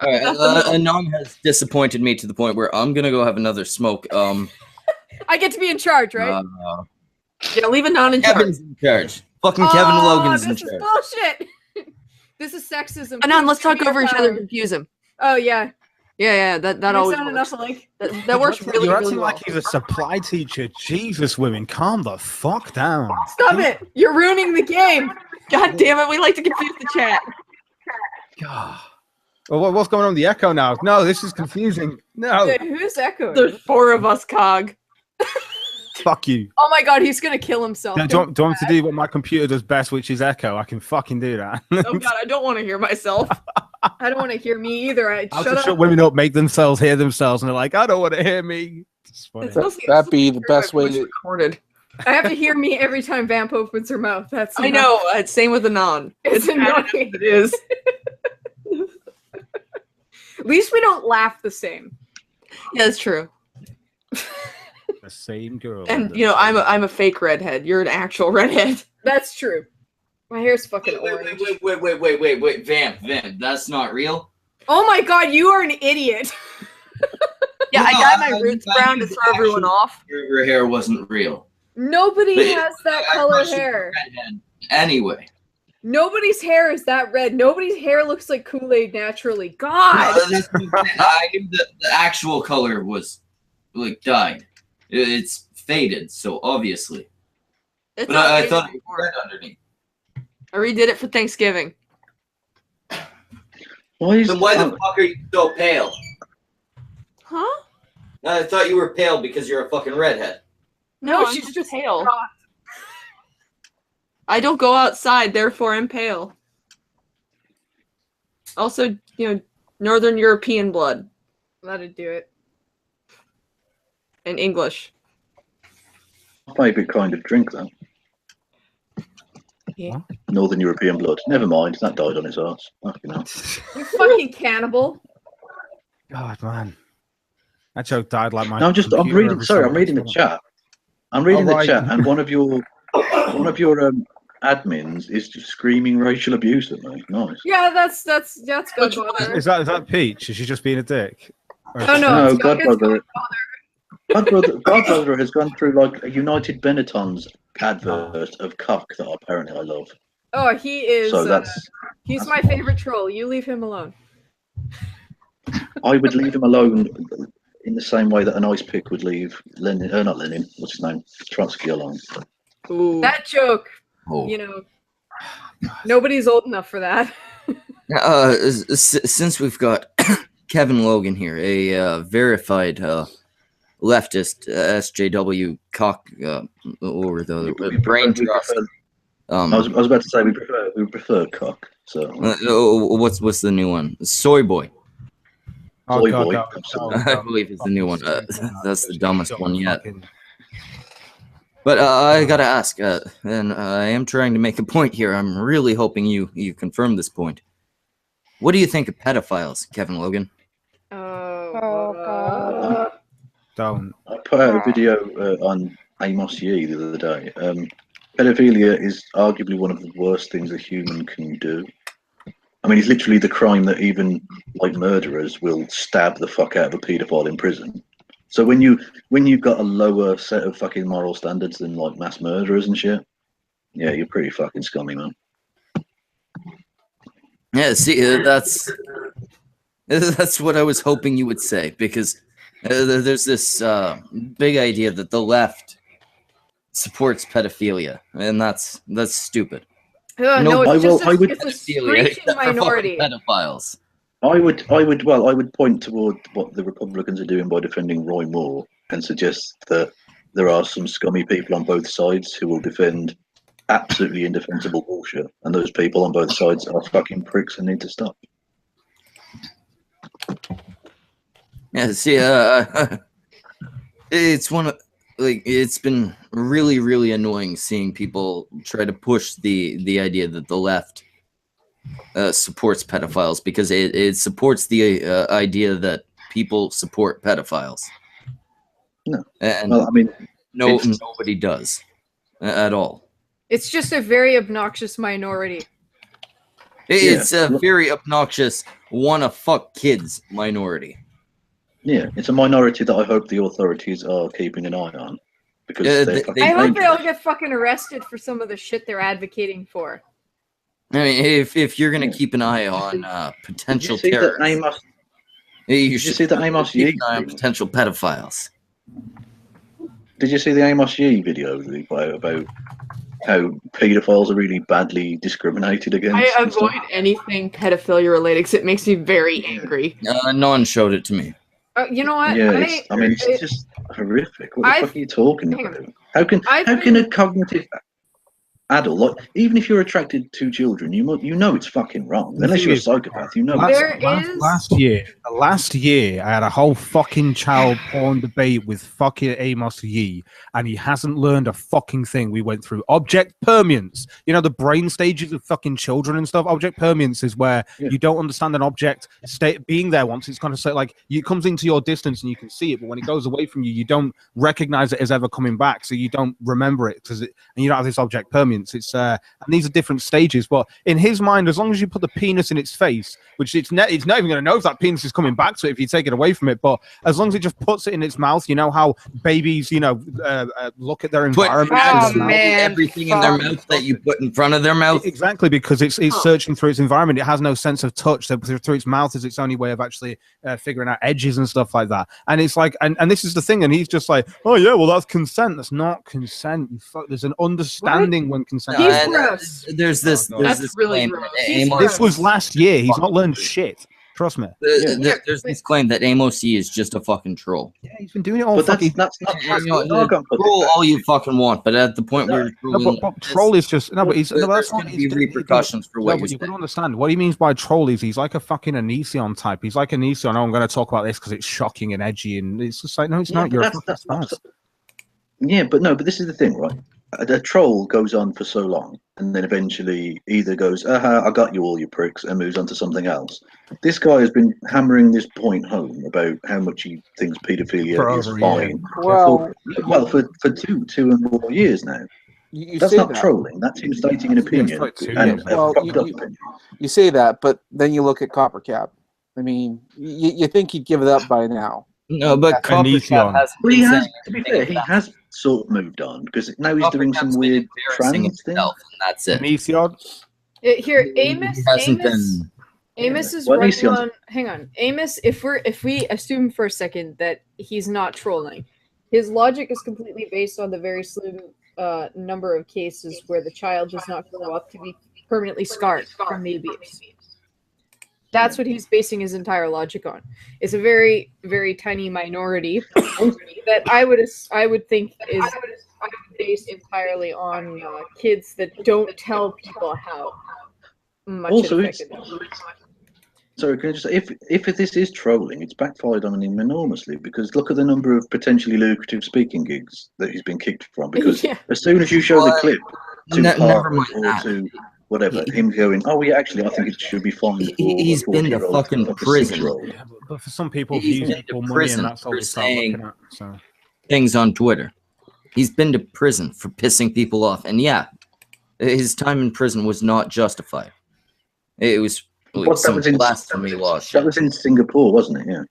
Speaker 4: right, Anon has disappointed me to the point where I'm gonna go have another smoke.
Speaker 3: I get to be in charge, right?
Speaker 2: Yeah, leave a non in charge.
Speaker 4: Kevin's in charge. Fucking Kevin Logan's in
Speaker 3: this is
Speaker 4: charge.
Speaker 3: bullshit. This is sexism.
Speaker 2: Anon, let's talk
Speaker 3: Give me
Speaker 2: over
Speaker 3: your
Speaker 2: each other and
Speaker 3: power.
Speaker 2: confuse him.
Speaker 3: Oh yeah.
Speaker 2: Yeah, that
Speaker 3: We
Speaker 2: always
Speaker 3: sound
Speaker 2: works.
Speaker 3: enough alike.
Speaker 2: That works really,
Speaker 5: You're
Speaker 2: really
Speaker 5: acting
Speaker 2: well.
Speaker 5: like he's a supply teacher. Jesus, women, calm the fuck down.
Speaker 3: Stop it! You're ruining the game.
Speaker 2: God damn it, we like to confuse the chat.
Speaker 5: God. Well, what's going on with the echo now? No, this is confusing. No,
Speaker 3: Who's echoing?
Speaker 2: There's 4 of us, Cog.
Speaker 5: fuck you.
Speaker 3: Oh my god, he's gonna kill himself.
Speaker 5: Do you want me to do what my computer does best, which is echo? I can fucking do that.
Speaker 2: Oh god, I don't want to hear myself.
Speaker 3: I don't want to hear me either.
Speaker 5: I'll
Speaker 3: Shut
Speaker 5: just
Speaker 3: up.
Speaker 5: shut women up, make themselves hear themselves, and they're like, I don't want to hear me. It's funny.
Speaker 6: That'd be the best way to.
Speaker 2: Recorded.
Speaker 3: I have to hear me every time Vamp opens her mouth. That's
Speaker 2: I know. Same with Anon.
Speaker 3: It's
Speaker 2: bad enough
Speaker 3: annoying.
Speaker 2: as It is.
Speaker 3: At least we don't laugh the same.
Speaker 2: Yeah, that's true.
Speaker 5: The same girl.
Speaker 2: And I'm a fake redhead. You're an actual redhead.
Speaker 3: That's true. My hair's fucking orange.
Speaker 4: Wait, Vamp, that's not real.
Speaker 3: Oh my god, you are an idiot.
Speaker 2: Yeah, I
Speaker 4: No,
Speaker 2: dyed my
Speaker 4: I-
Speaker 2: roots
Speaker 4: I
Speaker 2: brown
Speaker 4: knew
Speaker 2: to
Speaker 4: the
Speaker 2: throw everyone
Speaker 4: actual-
Speaker 2: off.
Speaker 4: Your hair wasn't real.
Speaker 3: Nobody
Speaker 4: But
Speaker 3: has that
Speaker 4: I
Speaker 3: color
Speaker 4: thought she was
Speaker 3: hair.
Speaker 4: redhead. Anyway.
Speaker 3: Nobody's hair is that red. Nobody's hair looks like Kool-Aid naturally. God.
Speaker 4: I knew the actual color was like dyed. It's faded, so obviously.
Speaker 2: It's
Speaker 4: But
Speaker 2: not
Speaker 4: I
Speaker 2: faded
Speaker 4: thought it was
Speaker 2: anymore.
Speaker 4: red underneath.
Speaker 2: I redid it for Thanksgiving.
Speaker 7: Why is
Speaker 4: Then why the fuck are you so pale?
Speaker 2: Huh?
Speaker 4: I thought you were pale because you're a fucking redhead.
Speaker 2: No,
Speaker 3: she's
Speaker 2: I'm
Speaker 3: just
Speaker 2: pale.
Speaker 3: hot.
Speaker 2: I don't go outside, therefore I'm pale. Also, Northern European blood
Speaker 3: Let it do it.
Speaker 2: and English.
Speaker 7: favorite kind of drink then?
Speaker 2: Yeah.
Speaker 7: Northern European blood. Never mind, that died on its arse. Fucking hell.
Speaker 3: You fucking cannibal.
Speaker 5: God, man. That joke died like my.
Speaker 7: No, I'm
Speaker 5: computer
Speaker 7: reading.
Speaker 5: every
Speaker 7: Sorry,
Speaker 5: time
Speaker 7: I'm
Speaker 5: I
Speaker 7: reading the
Speaker 5: saw it.
Speaker 7: chat. I'm reading
Speaker 5: Alright.
Speaker 7: the chat, and one of your admins is just screaming racial abuse at me. Nice.
Speaker 3: Yeah, that's good.
Speaker 5: Is that Peach? Is she just being a dick? Or is
Speaker 3: Oh,
Speaker 5: she-
Speaker 3: no.
Speaker 7: No,
Speaker 3: it's
Speaker 7: Godbrother. Godbrother has gone through like a United Benetton's advert of cock that apparently I love.
Speaker 3: Oh, he is.
Speaker 7: So that's.
Speaker 3: He's my favorite troll. You leave him alone.
Speaker 7: I would leave him alone in the same way that an ice pick would leave Lenin, not Lenin, what's his name, Trotsky alone.
Speaker 2: Ooh.
Speaker 3: That joke,
Speaker 4: Oh.
Speaker 3: you know, nobody's old enough for that.
Speaker 4: Since we've got Kevin Logan here, a verified leftist SJW cock or the brain trust.
Speaker 7: I was about to say we prefer cock. So
Speaker 4: what's the new one? Soy boy.
Speaker 5: Oh,
Speaker 7: Soy
Speaker 5: God,
Speaker 7: boy.
Speaker 5: no,
Speaker 7: Absolutely.
Speaker 4: I believe it's the new one. That's the dumbest one yet.
Speaker 5: Fucking-
Speaker 4: But I gotta ask, and I am trying to make a point here. I'm really hoping you confirm this point. What do you think of pedophiles, Kevin Logan?
Speaker 1: Oh, God.
Speaker 5: Don't.
Speaker 7: I put out a video on Amos Yee the other day. Pedophilia is arguably one of the worst things a human can do. I mean, it's literally the crime that even like murderers will stab the fuck out of a paedophile in prison. So when you've got a lower set of fucking moral standards than like mass murderers and shit, yeah, you're pretty fucking scummy, man.
Speaker 4: Yeah, see, that's what I was hoping you would say, because there's this big idea that the left supports pedophilia, and that's stupid.
Speaker 3: No,
Speaker 7: I
Speaker 3: it's
Speaker 7: will-
Speaker 3: just
Speaker 7: I would-
Speaker 3: it's a
Speaker 4: Pedophilia,
Speaker 3: screeching
Speaker 4: except for fucking
Speaker 3: minority.
Speaker 4: pedophiles.
Speaker 7: I would point toward what the Republicans are doing by defending Roy Moore and suggest that there are some scummy people on both sides who will defend absolutely indefensible bullshit, and those people on both sides are fucking pricks and need to stop.
Speaker 4: Yeah, see, it's one of it's been really, really annoying seeing people try to push the idea that the left supports pedophiles, because it supports the idea that people support pedophiles.
Speaker 7: No.
Speaker 4: And
Speaker 7: Well, I mean,
Speaker 4: nobody does at all.
Speaker 3: It's just a very obnoxious minority.
Speaker 4: It's a very obnoxious wanna fuck kids minority.
Speaker 7: yeah, it's a minority that I hope the authorities are keeping an eye on, because
Speaker 4: Yeah,
Speaker 7: they're
Speaker 4: they-
Speaker 7: fucking
Speaker 3: I hope they all
Speaker 7: dangerous.
Speaker 3: get fucking arrested for some of the shit they're advocating for.
Speaker 4: I mean, if you're gonna
Speaker 7: Yeah.
Speaker 4: keep an eye on
Speaker 7: Did
Speaker 4: potential
Speaker 7: you see that
Speaker 4: terrorists,
Speaker 7: Amos?
Speaker 4: you
Speaker 7: Did you see the Amos
Speaker 4: keep
Speaker 7: Yee
Speaker 4: an eye on
Speaker 7: thing?
Speaker 4: potential pedophiles.
Speaker 7: Did you see the Amos Yee video that he put out about how paedophiles are really badly discriminated against?
Speaker 2: I
Speaker 7: and stuff?
Speaker 2: avoid anything pedophilia related because it makes me very angry.
Speaker 4: No one showed it to me.
Speaker 3: You know what?
Speaker 7: Yeah, it's just horrific. What the
Speaker 3: I've-
Speaker 7: fuck are you talking
Speaker 3: hang on.
Speaker 7: about? How can a cognitive adult, like, even if you're attracted to children, you know it's fucking wrong.
Speaker 5: The
Speaker 7: Unless
Speaker 5: thing
Speaker 7: you're a
Speaker 5: is,
Speaker 7: psychopath, you know
Speaker 3: Last-
Speaker 7: it's
Speaker 3: There
Speaker 7: wrong.
Speaker 3: is-
Speaker 5: Last year, I had a whole fucking child porn debate with fucking Amos Yee, and he hasn't learned a fucking thing. We went through object permanence. You know, the brain stages of fucking children and stuff. Object permanence is where
Speaker 7: Yeah.
Speaker 5: you don't understand an object being there once it's kind of say like it comes into your distance and you can see it, but when it goes away from you, you don't recognize it as ever coming back, so you don't remember it and you don't have this object permanence. It's and these are different stages, but in his mind, as long as you put the penis in its face, which it's not even going to know if that penis is coming back to it if you take it away from it, but as long as it just puts it in its mouth, you know how babies, look at their environment.
Speaker 1: Oh,
Speaker 5: with their mouth?
Speaker 1: man.
Speaker 4: Everything in their mouth that you put in front of their mouth.
Speaker 5: Exactly, because it's searching through its environment. It has no sense of touch, so through its mouth is its only way of actually figuring out edges and stuff like that. And it's like, and this is the thing, and he's just like, oh yeah, well that's consent. That's not consent. There's an understanding when consent.
Speaker 2: He's
Speaker 4: And,
Speaker 2: gross.
Speaker 4: There's this
Speaker 2: That's really
Speaker 4: claim
Speaker 2: gross.
Speaker 4: that
Speaker 2: He's
Speaker 4: Amos,
Speaker 5: This was last year. He's not learned shit. Trust me.
Speaker 4: there's this claim that Amos Yee is just a fucking troll.
Speaker 5: Yeah, he's been doing it all
Speaker 7: But
Speaker 5: fucking.
Speaker 7: that's not.
Speaker 4: You know,
Speaker 7: I can't put
Speaker 4: troll
Speaker 7: it
Speaker 4: all you fucking want, but at the point where you're
Speaker 5: No,
Speaker 4: trolling,
Speaker 5: but troll is just no, but he's no, but
Speaker 4: there's
Speaker 5: that's
Speaker 4: going
Speaker 5: not.
Speaker 4: to be repercussions for
Speaker 5: No,
Speaker 4: what
Speaker 5: but
Speaker 4: you
Speaker 5: you've got to
Speaker 4: say.
Speaker 5: understand what he means by troll is he's like a fucking Onision type. He's like Onision. Oh, I'm going to talk about this because it's shocking and edgy, and it's just like no, it's not.
Speaker 7: but
Speaker 5: You're a
Speaker 7: that's
Speaker 5: fucking
Speaker 7: not.
Speaker 5: spaz.
Speaker 7: Yeah, but no, but this is the thing, right? A troll goes on for so long, and then eventually either goes, "Aha, I got you, all you pricks," and moves on to something else. This guy has been hammering this point home about how much he thinks paedophilia
Speaker 5: For
Speaker 7: is
Speaker 5: over a year.
Speaker 7: fine.
Speaker 6: Well,
Speaker 7: For 2 and more years now.
Speaker 6: you
Speaker 7: That's
Speaker 6: say
Speaker 7: not
Speaker 6: that.
Speaker 7: trolling. That's him stating an opinion,
Speaker 5: like 2
Speaker 7: and
Speaker 5: years.
Speaker 7: a
Speaker 6: Well,
Speaker 7: fucked up
Speaker 6: you-
Speaker 7: opinion.
Speaker 6: You say that, but then you look at Coppercap. I mean, you think he'd give it up by now.
Speaker 4: No, but
Speaker 5: Onision.
Speaker 4: Coppercat hasn't
Speaker 7: Well, he
Speaker 4: been
Speaker 7: has.
Speaker 4: saying
Speaker 7: To be
Speaker 4: anything
Speaker 7: fair, he
Speaker 4: about
Speaker 7: has sort of moved on because now he's doing some
Speaker 4: Coppercat's been
Speaker 7: weird
Speaker 4: embarrassing
Speaker 7: trans thing.
Speaker 4: himself, and that's it.
Speaker 5: Onision.
Speaker 3: Here,
Speaker 4: He
Speaker 3: Amos.
Speaker 4: hasn't
Speaker 3: Amos.
Speaker 4: been.
Speaker 3: Amos is
Speaker 7: Well, at least
Speaker 3: running
Speaker 7: he
Speaker 3: on. Hang on, Amos. If we assume for a second that he's not trolling, his logic is completely based on the very slim number of cases where the child does not grow up to be permanently scarred from the abuse. That's what he's basing his entire logic on. It's a very, very tiny minority that I would think is based entirely on kids that don't tell people how much
Speaker 7: Also,
Speaker 3: it
Speaker 7: it's
Speaker 3: affected them.
Speaker 7: sorry. Can I just say, if this is trolling, it's backfired on him enormously because look at the number of potentially lucrative speaking gigs that he's been kicked from. Because
Speaker 3: Yeah.
Speaker 7: as soon as you show the clip to
Speaker 4: Never
Speaker 7: Harvard
Speaker 4: mind
Speaker 7: or
Speaker 4: that.
Speaker 7: to whatever, him going, oh yeah, actually, I think it should be fine for
Speaker 4: He's
Speaker 7: a
Speaker 4: been to
Speaker 7: 40-year-old
Speaker 4: fucking
Speaker 7: of a
Speaker 4: prison.
Speaker 7: 6-year-old.
Speaker 5: Yeah, but for some people,
Speaker 4: He's
Speaker 5: views
Speaker 4: been to
Speaker 5: equal money,
Speaker 4: prison
Speaker 5: and that's all
Speaker 4: for
Speaker 5: they start
Speaker 4: saying-
Speaker 5: looking at. So
Speaker 4: Things on Twitter. He's been to prison for pissing people off, and yeah, his time in prison was not justified. It was like,
Speaker 7: But
Speaker 4: some blasphemy law
Speaker 7: That
Speaker 4: shit.
Speaker 7: was in Singapore, wasn't it? Yeah.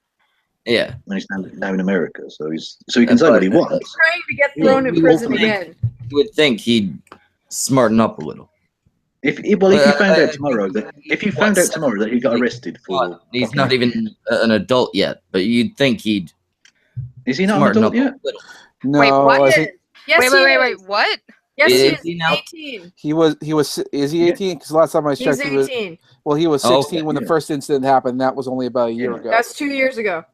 Speaker 4: Yeah,
Speaker 7: And he's now in America, so he can say what he
Speaker 4: But-
Speaker 7: wants.
Speaker 3: Trying to get thrown in
Speaker 4: You
Speaker 3: prison
Speaker 4: would think-
Speaker 3: again.
Speaker 4: you would think he'd smarten up a little.
Speaker 7: If you found out tomorrow that he got arrested for,
Speaker 4: He's not even an adult yet, but you'd think he'd
Speaker 7: is he not an
Speaker 4: smarten
Speaker 7: adult
Speaker 4: up
Speaker 7: yet?
Speaker 4: a little.
Speaker 6: No,
Speaker 1: Wait, what?
Speaker 6: I think
Speaker 3: Yes,
Speaker 1: Wait, what?
Speaker 3: Yes, he
Speaker 4: Is
Speaker 3: is.
Speaker 4: he now?
Speaker 3: 18.
Speaker 6: he was. Is he
Speaker 7: Yeah.
Speaker 6: 18? Because last time I
Speaker 3: He's
Speaker 6: checked, he was.
Speaker 3: 18.
Speaker 6: Well, he was
Speaker 4: Oh,
Speaker 6: 16
Speaker 4: okay,
Speaker 6: when the
Speaker 7: yeah.
Speaker 6: first incident happened. That was only about a year
Speaker 7: Yeah.
Speaker 6: ago.
Speaker 3: That's 2 years ago.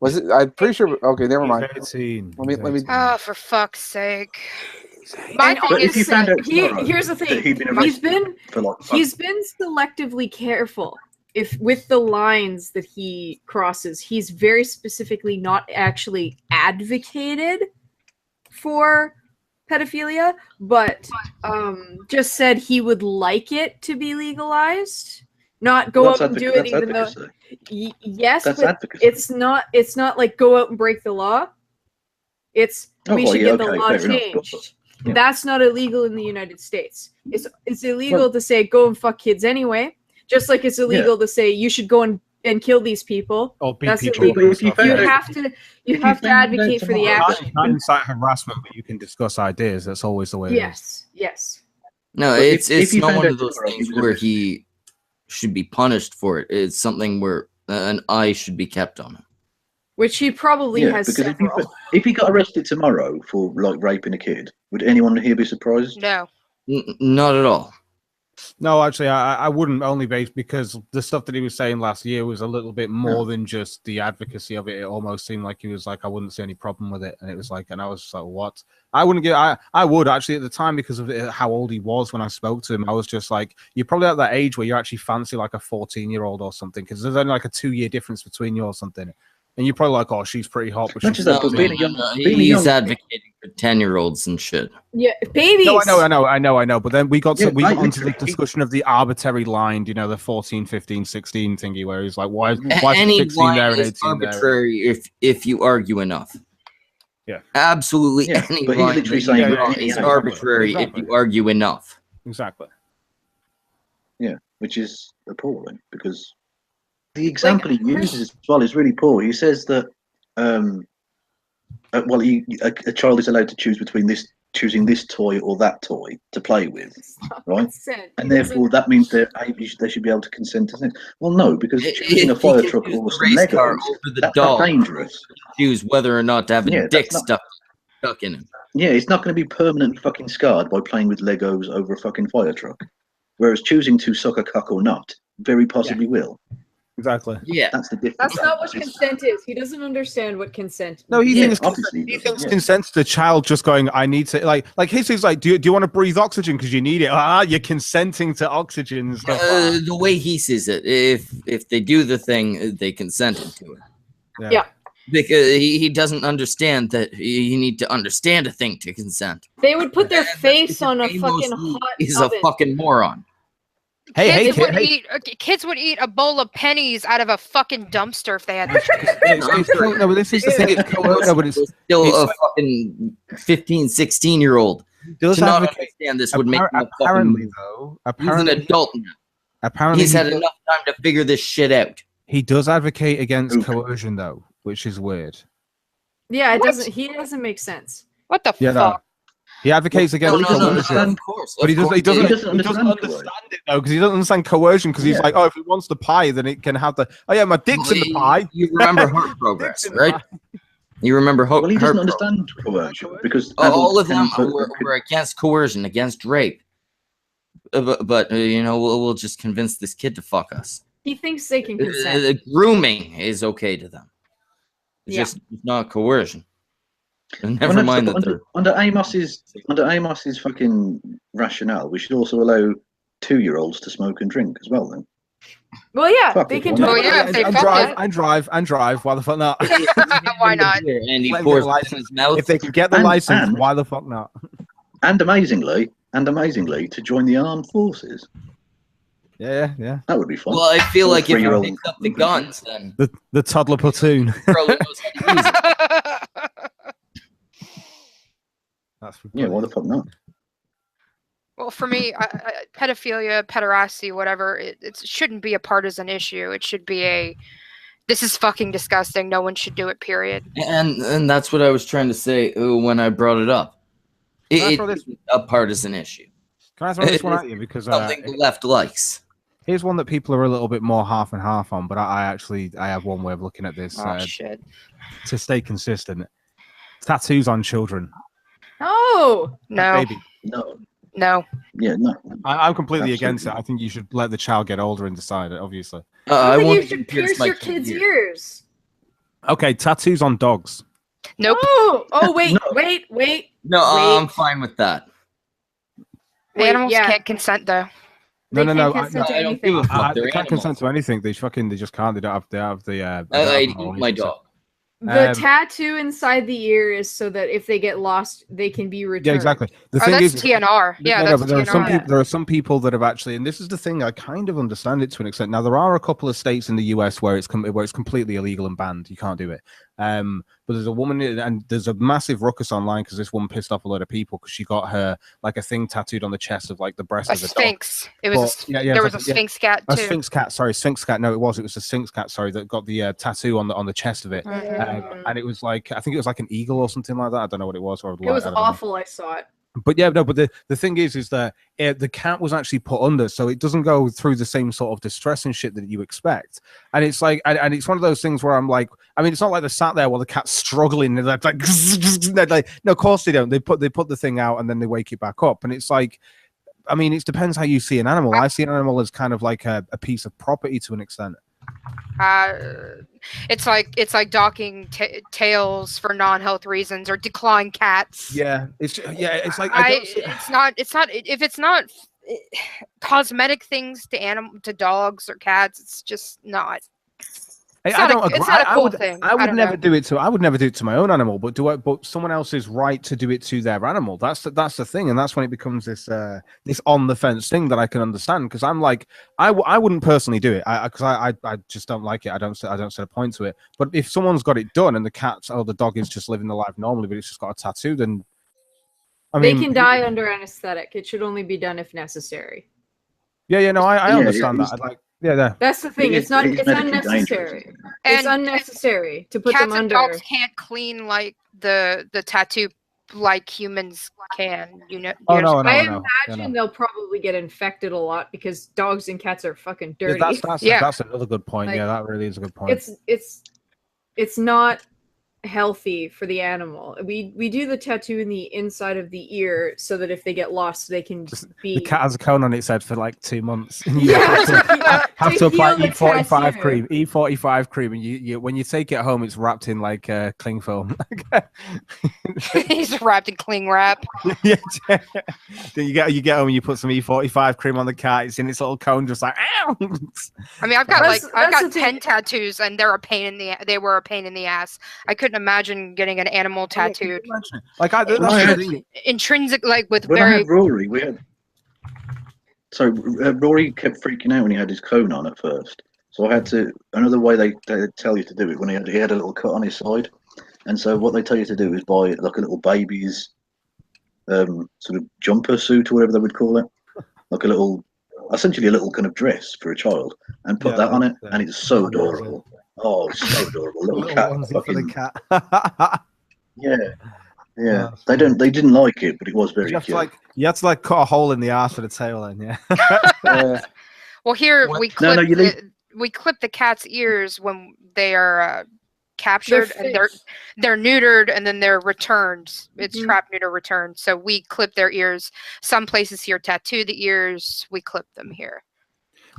Speaker 6: Was it? I'm pretty sure. Okay, never mind.
Speaker 5: He's 18.
Speaker 6: Let me-
Speaker 1: Oh, for fuck's sake. My
Speaker 3: And
Speaker 1: thing
Speaker 7: But if you
Speaker 1: is,
Speaker 7: found out
Speaker 3: He,
Speaker 7: tomorrow
Speaker 3: here's the
Speaker 7: that
Speaker 3: thing.
Speaker 7: he'd been
Speaker 3: He's
Speaker 7: arrested
Speaker 3: been
Speaker 7: for like
Speaker 3: he's been selectively careful if with the lines that he crosses. He's very specifically not actually advocated for pedophilia, but just said he would like it to be legalized. Not go
Speaker 7: that's
Speaker 3: out and do it,
Speaker 7: that's
Speaker 3: even though
Speaker 7: advocacy.
Speaker 3: yes,
Speaker 7: That's
Speaker 3: but
Speaker 7: advocacy.
Speaker 3: it's not like go out and break the law. It's
Speaker 7: Oh,
Speaker 3: we
Speaker 7: well,
Speaker 3: should
Speaker 7: yeah,
Speaker 3: get the
Speaker 7: okay,
Speaker 3: law
Speaker 7: fair enough,
Speaker 3: changed.
Speaker 7: yeah.
Speaker 3: That's not illegal in the United States. It's illegal to say go and fuck kids anyway. Just like it's illegal to say you should go and kill these people.
Speaker 5: Or beat
Speaker 3: That's
Speaker 5: people.
Speaker 3: illegal.
Speaker 7: But if you found
Speaker 3: You
Speaker 7: out-
Speaker 3: have to
Speaker 7: you
Speaker 3: have to
Speaker 7: found out
Speaker 3: advocate for the
Speaker 7: tomorrow-
Speaker 5: You
Speaker 3: action.
Speaker 5: can't incite harassment, but you can discuss ideas. That's always the way it is.
Speaker 3: Yes.
Speaker 4: No,
Speaker 7: But
Speaker 4: it's
Speaker 7: if you
Speaker 4: not
Speaker 7: found
Speaker 4: one
Speaker 7: out
Speaker 4: of those
Speaker 7: tomorrow
Speaker 4: things
Speaker 7: he was
Speaker 4: where
Speaker 7: arrested-
Speaker 4: he should be punished for it. It's something where an eye should be kept on him.
Speaker 3: Which he probably has
Speaker 7: because
Speaker 3: several.
Speaker 7: if he got arrested tomorrow for like raping a kid, would anyone here be surprised?
Speaker 1: no.
Speaker 4: Not at all.
Speaker 5: No, actually, I wouldn't, only based because the stuff that he was saying last year was a little bit more than just the advocacy of it. It almost seemed like he was like, I wouldn't see any problem with it, and it was like, and I was just like, what? I wouldn't get. I would actually at the time because of how old he was when I spoke to him. I was just like, you're probably at that age where you actually fancy like a 14-year-old or something because there's only like a 2-year difference between you or something. And you're probably like, oh, she's pretty hot. But
Speaker 7: Not
Speaker 5: she's
Speaker 7: just that, but being a
Speaker 4: He's
Speaker 7: young-
Speaker 4: advocating for 10-year-olds and shit.
Speaker 3: Yeah, babies.
Speaker 5: No, I know. But then we got
Speaker 7: Yeah,
Speaker 5: got
Speaker 7: right,
Speaker 5: onto the
Speaker 7: literally.
Speaker 5: discussion of the arbitrary line, the 14, 15, 16 thingy, where he's like, why is
Speaker 4: Any
Speaker 5: 16 there
Speaker 4: line
Speaker 5: and
Speaker 4: is
Speaker 5: 18 there?
Speaker 4: arbitrary if you argue enough.
Speaker 5: Yeah.
Speaker 4: Absolutely
Speaker 7: Yeah,
Speaker 4: any
Speaker 7: but he's
Speaker 4: line
Speaker 7: literally
Speaker 4: that
Speaker 7: saying
Speaker 4: you draw
Speaker 7: that-
Speaker 4: is
Speaker 7: yeah,
Speaker 4: arbitrary
Speaker 5: exactly.
Speaker 4: if you argue enough.
Speaker 5: Exactly.
Speaker 7: Yeah, which is appalling because the example he uses as well is really poor. He says that, a child is allowed to choose between choosing this toy or that toy to play with, right? And therefore, that means they should be able to consent to things. Well, no, because choosing a
Speaker 4: If he
Speaker 7: fire
Speaker 4: can
Speaker 7: truck
Speaker 4: choose
Speaker 7: or
Speaker 4: the
Speaker 7: some
Speaker 4: race car
Speaker 7: Legos,
Speaker 4: over the
Speaker 7: that's
Speaker 4: doll,
Speaker 7: not dangerous.
Speaker 4: choose whether or not to have a
Speaker 7: Yeah,
Speaker 4: dick
Speaker 7: that's not-
Speaker 4: stuck in him.
Speaker 7: Yeah, it's not going to be permanently fucking scarred by playing with Legos over a fucking fire truck. Whereas choosing to suck a cock or not very possibly will.
Speaker 5: Exactly.
Speaker 4: Yeah.
Speaker 7: That's the difference.
Speaker 3: That's not what consent is. He doesn't understand what consent.
Speaker 5: No, he
Speaker 7: Yeah,
Speaker 5: thinks
Speaker 7: obviously.
Speaker 5: he thinks
Speaker 7: Yeah.
Speaker 5: consent's the child just going, I need to like his thing's like, do you want to breathe oxygen because you need it? You're consenting to oxygen and stuff.
Speaker 4: The way he sees it, if they do the thing, they consented to it.
Speaker 3: Yeah.
Speaker 4: Because he doesn't understand that you need to understand a thing to consent.
Speaker 3: They would put their
Speaker 4: And that's
Speaker 3: face
Speaker 4: because
Speaker 3: on a
Speaker 4: Amos
Speaker 3: fucking hot
Speaker 4: He's
Speaker 3: oven.
Speaker 4: a fucking moron.
Speaker 5: Hey,
Speaker 1: Kids would eat a bowl of pennies out of a fucking dumpster if they had the choice.
Speaker 5: No, but this is the thing. No, but it's
Speaker 4: Still
Speaker 5: it's
Speaker 4: a
Speaker 5: like-
Speaker 4: fucking 15, 16-year-old.
Speaker 5: does
Speaker 4: To not
Speaker 5: advocate.
Speaker 4: understand this would make him a
Speaker 5: Apparently,
Speaker 4: fucking...
Speaker 5: though,
Speaker 4: He's an
Speaker 5: apparently,
Speaker 4: adult now.
Speaker 5: apparently
Speaker 4: He's
Speaker 5: he
Speaker 4: had
Speaker 5: does-
Speaker 4: enough time to figure this shit out.
Speaker 5: he does advocate against
Speaker 7: Oof.
Speaker 5: coercion, though, which is weird.
Speaker 3: Yeah, it
Speaker 1: What?
Speaker 3: doesn't. He doesn't make sense.
Speaker 1: What the
Speaker 5: Yeah, no.
Speaker 1: fuck?
Speaker 5: He advocates against
Speaker 7: he doesn't
Speaker 5: coercion,
Speaker 7: understand.
Speaker 4: Of course,
Speaker 5: but he doesn't. He doesn't
Speaker 7: understand
Speaker 5: understand it though, because he doesn't understand coercion. Because he's
Speaker 7: Yeah.
Speaker 5: like, oh, if he wants the pie, then it can have the. Oh yeah, my dick's in the pie.
Speaker 4: You remember Heart Progress,
Speaker 5: Dick's in the
Speaker 4: right?
Speaker 5: pie.
Speaker 4: You remember
Speaker 7: Well, he doesn't
Speaker 4: Heart Progress.
Speaker 7: understand coercion because
Speaker 4: All of
Speaker 7: adults
Speaker 4: them
Speaker 7: can-
Speaker 4: were against coercion, against rape. But you know, we'll just convince this kid to fuck us.
Speaker 3: He thinks they can consent.
Speaker 4: Grooming is okay to them. It's
Speaker 3: Yeah.
Speaker 4: just not coercion. And
Speaker 7: Well,
Speaker 4: never
Speaker 7: no,
Speaker 4: mind
Speaker 7: but
Speaker 4: that they're
Speaker 7: under Amos's fucking rationale, we should also allow 2-year-olds to smoke and drink as well. Then
Speaker 3: Well, yeah,
Speaker 7: Fuck
Speaker 3: they
Speaker 7: it,
Speaker 3: can
Speaker 7: why not?
Speaker 3: totally.
Speaker 1: yeah, if they
Speaker 5: and
Speaker 1: fuck
Speaker 5: drive,
Speaker 1: it.
Speaker 5: and drive. Why the fuck not?
Speaker 1: Why not?
Speaker 4: And he
Speaker 5: Let him
Speaker 4: pours
Speaker 5: get a
Speaker 4: it in his mouth.
Speaker 5: If they can get the
Speaker 7: And-
Speaker 5: license,
Speaker 7: and-
Speaker 5: why the fuck not?
Speaker 7: and amazingly, to join the armed forces.
Speaker 5: Yeah.
Speaker 7: That would be fun.
Speaker 4: Well, I feel
Speaker 7: Or
Speaker 4: like if he
Speaker 7: 3-year-old
Speaker 4: picks up the guns, then
Speaker 5: The toddler platoon.
Speaker 4: he probably knows how to use it.
Speaker 5: That's
Speaker 7: Yeah, why the fuck not?
Speaker 1: Well, for me, pedophilia, pederasty, whatever, it shouldn't be a partisan issue. It should be this is fucking disgusting. No one should do it, period.
Speaker 4: And that's what I was trying to say when I brought it up.
Speaker 5: Can I
Speaker 4: It
Speaker 5: throw this-
Speaker 4: isn't a partisan issue.
Speaker 5: Can I throw this one at you? Because
Speaker 4: Something the left likes.
Speaker 5: here's one that people are a little bit more half and half on, but I have one way of looking at this
Speaker 1: Oh, shit.
Speaker 5: to stay consistent. Tattoos on children.
Speaker 3: Oh,
Speaker 1: No,
Speaker 5: Baby.
Speaker 7: No.
Speaker 1: no.
Speaker 7: Yeah, no.
Speaker 5: I'm completely against it.
Speaker 7: Absolutely.
Speaker 5: I think you should let the child get older and decide it, obviously.
Speaker 4: I
Speaker 3: but
Speaker 4: won't
Speaker 3: you should
Speaker 4: even pierce
Speaker 3: pierce
Speaker 4: my
Speaker 3: your
Speaker 4: kid's
Speaker 3: kids'
Speaker 4: ear.
Speaker 3: ears.
Speaker 5: Okay, tattoos on dogs.
Speaker 1: Nope.
Speaker 3: Oh, wait,
Speaker 7: No.
Speaker 3: wait.
Speaker 4: No,
Speaker 3: Wait.
Speaker 4: I'm fine with that.
Speaker 3: Wait,
Speaker 1: Animals
Speaker 3: yeah.
Speaker 1: can't consent, though.
Speaker 3: They
Speaker 5: No.
Speaker 3: can't
Speaker 5: I-
Speaker 3: consent to
Speaker 4: I don't
Speaker 3: anything.
Speaker 4: give a fuck.
Speaker 5: They
Speaker 4: They're
Speaker 5: can't consent
Speaker 4: animals.
Speaker 5: to anything. They just can't. They don't have the.
Speaker 4: I'd eat my dog.
Speaker 3: The tattoo inside the ear is so that if they get lost, they can be returned.
Speaker 5: Yeah, exactly. The
Speaker 1: Oh,
Speaker 5: thing
Speaker 1: that's
Speaker 5: is,
Speaker 1: TNR. Yeah,
Speaker 5: no,
Speaker 1: that's
Speaker 5: but there are some
Speaker 1: TNR.
Speaker 5: people. There are some people that have actually, and this is the thing. I kind of understand it to an extent. Now, there are a couple of states in the US where it's completely illegal and banned. You can't do it. But there's a woman, and there's a massive ruckus online because this woman pissed off a lot of people because she got her like a thing tattooed on the chest of like the breast
Speaker 1: A
Speaker 5: of a dog.
Speaker 1: sphinx. It was.
Speaker 5: But,
Speaker 1: There was a
Speaker 5: exactly, yeah.
Speaker 1: sphinx cat
Speaker 5: A
Speaker 1: too.
Speaker 5: sphinx cat. Sorry, sphinx cat. No, it was a sphinx cat. Sorry, that got the tattoo on the chest of it. And it was like I think it was like an eagle or something like that. I don't know what it was. Or
Speaker 3: It was
Speaker 5: I don't know.
Speaker 3: awful. I saw it.
Speaker 5: But yeah, no. But the thing is that the cat was actually put under, so it doesn't go through the same sort of distress and shit that you expect. And it's like, and it's one of those things where I'm like, I mean, it's not like they're sat there while the cat's struggling. And they're like, no, of course they don't. They put the thing out and then they wake it back up. And it's like, I mean, it depends how you see an animal. I see an animal as kind of like a piece of property to an extent.
Speaker 1: It's like docking tails for non-health reasons or declawing cats.
Speaker 5: Yeah, it's like
Speaker 1: It's not if it's not cosmetic things to dogs or cats. It's just not. It's
Speaker 5: I
Speaker 1: not
Speaker 5: don't agree.
Speaker 1: It's not a cool
Speaker 5: would,
Speaker 1: thing.
Speaker 5: I would
Speaker 1: don't
Speaker 5: never
Speaker 1: know.
Speaker 5: do it to. I would never do it to my own animal, but But someone else's right to do it to their animal. That's the thing, and that's when it becomes this this on the fence thing that I can understand. Because I'm like, I wouldn't personally do it. Because I just don't like it. I don't set a point to it. But if someone's got it done and the cat or the dog is just living the life normally, but it's just got a tattoo, then
Speaker 3: They can die under anesthetic. It should only be done if necessary.
Speaker 5: Yeah. No, I
Speaker 7: Yeah,
Speaker 5: understand
Speaker 7: it's-
Speaker 5: that. I'd like. Yeah.
Speaker 3: That's the thing. It's
Speaker 7: medically
Speaker 3: unnecessary.
Speaker 7: dangerous.
Speaker 3: It's
Speaker 1: And
Speaker 3: unnecessary to put
Speaker 1: cats
Speaker 3: them
Speaker 1: and
Speaker 3: under.
Speaker 1: dogs can't clean like the tattoo like humans can. You know.
Speaker 5: Oh
Speaker 1: you
Speaker 5: no,
Speaker 1: understand?
Speaker 5: no,
Speaker 3: I
Speaker 5: no.
Speaker 3: imagine they'll probably get infected a lot because dogs and cats are fucking dirty.
Speaker 5: Yeah, that's another good point.
Speaker 3: Like,
Speaker 5: yeah, that really is a good point.
Speaker 3: It's not healthy for the animal. We do the tattoo in the inside of the ear so that if they get lost, they can be.
Speaker 5: The cat has a cone on its head for like 2 months. And
Speaker 3: Yeah,
Speaker 5: have
Speaker 3: to
Speaker 5: to apply
Speaker 3: heal the
Speaker 5: E45
Speaker 3: tattoo.
Speaker 5: cream. E45 cream, and you when you take it home, it's wrapped in like cling film.
Speaker 1: He's wrapped in cling wrap.
Speaker 5: Yeah. Then you get home and you put some E45 cream on the cat. It's in its little cone, just like ow.
Speaker 1: I mean, I've got
Speaker 3: That's
Speaker 1: I've
Speaker 3: the
Speaker 1: got
Speaker 3: thing.
Speaker 1: 10 tattoos, and they were a pain in the ass. I couldn't imagine getting an animal tattooed.
Speaker 5: Like that's
Speaker 7: Right.
Speaker 5: the thing.
Speaker 1: Intrinsic, like with
Speaker 7: When I
Speaker 1: very.
Speaker 7: had Rory, Rory kept freaking out when he had his cone on at first. So I had to. Another way they tell you to do it when he had a little cut on his side, and so what they tell you to do is buy like a little baby's sort of jumper suit or whatever they would call it, like essentially a little kind of dress for a child, and put that on it, and it's so adorable. Oh, it's so adorable, little cat.
Speaker 5: Onesie for the
Speaker 7: fucking-
Speaker 5: cat.
Speaker 7: Yeah. Yeah, they didn't like it, but it was very
Speaker 5: You have
Speaker 7: cute.
Speaker 5: you have to like cut a hole in the ass for the tail, then, yeah.
Speaker 1: Well, here
Speaker 5: What?
Speaker 1: we
Speaker 7: No,
Speaker 1: clip
Speaker 7: you leave-
Speaker 1: we clip the cat's ears when they are captured and
Speaker 3: fixed.
Speaker 1: they're neutered and then they're returned. It's
Speaker 3: Mhm.
Speaker 1: trap, neuter, return. So we clip their ears. Some places here tattoo the ears. We clip them here.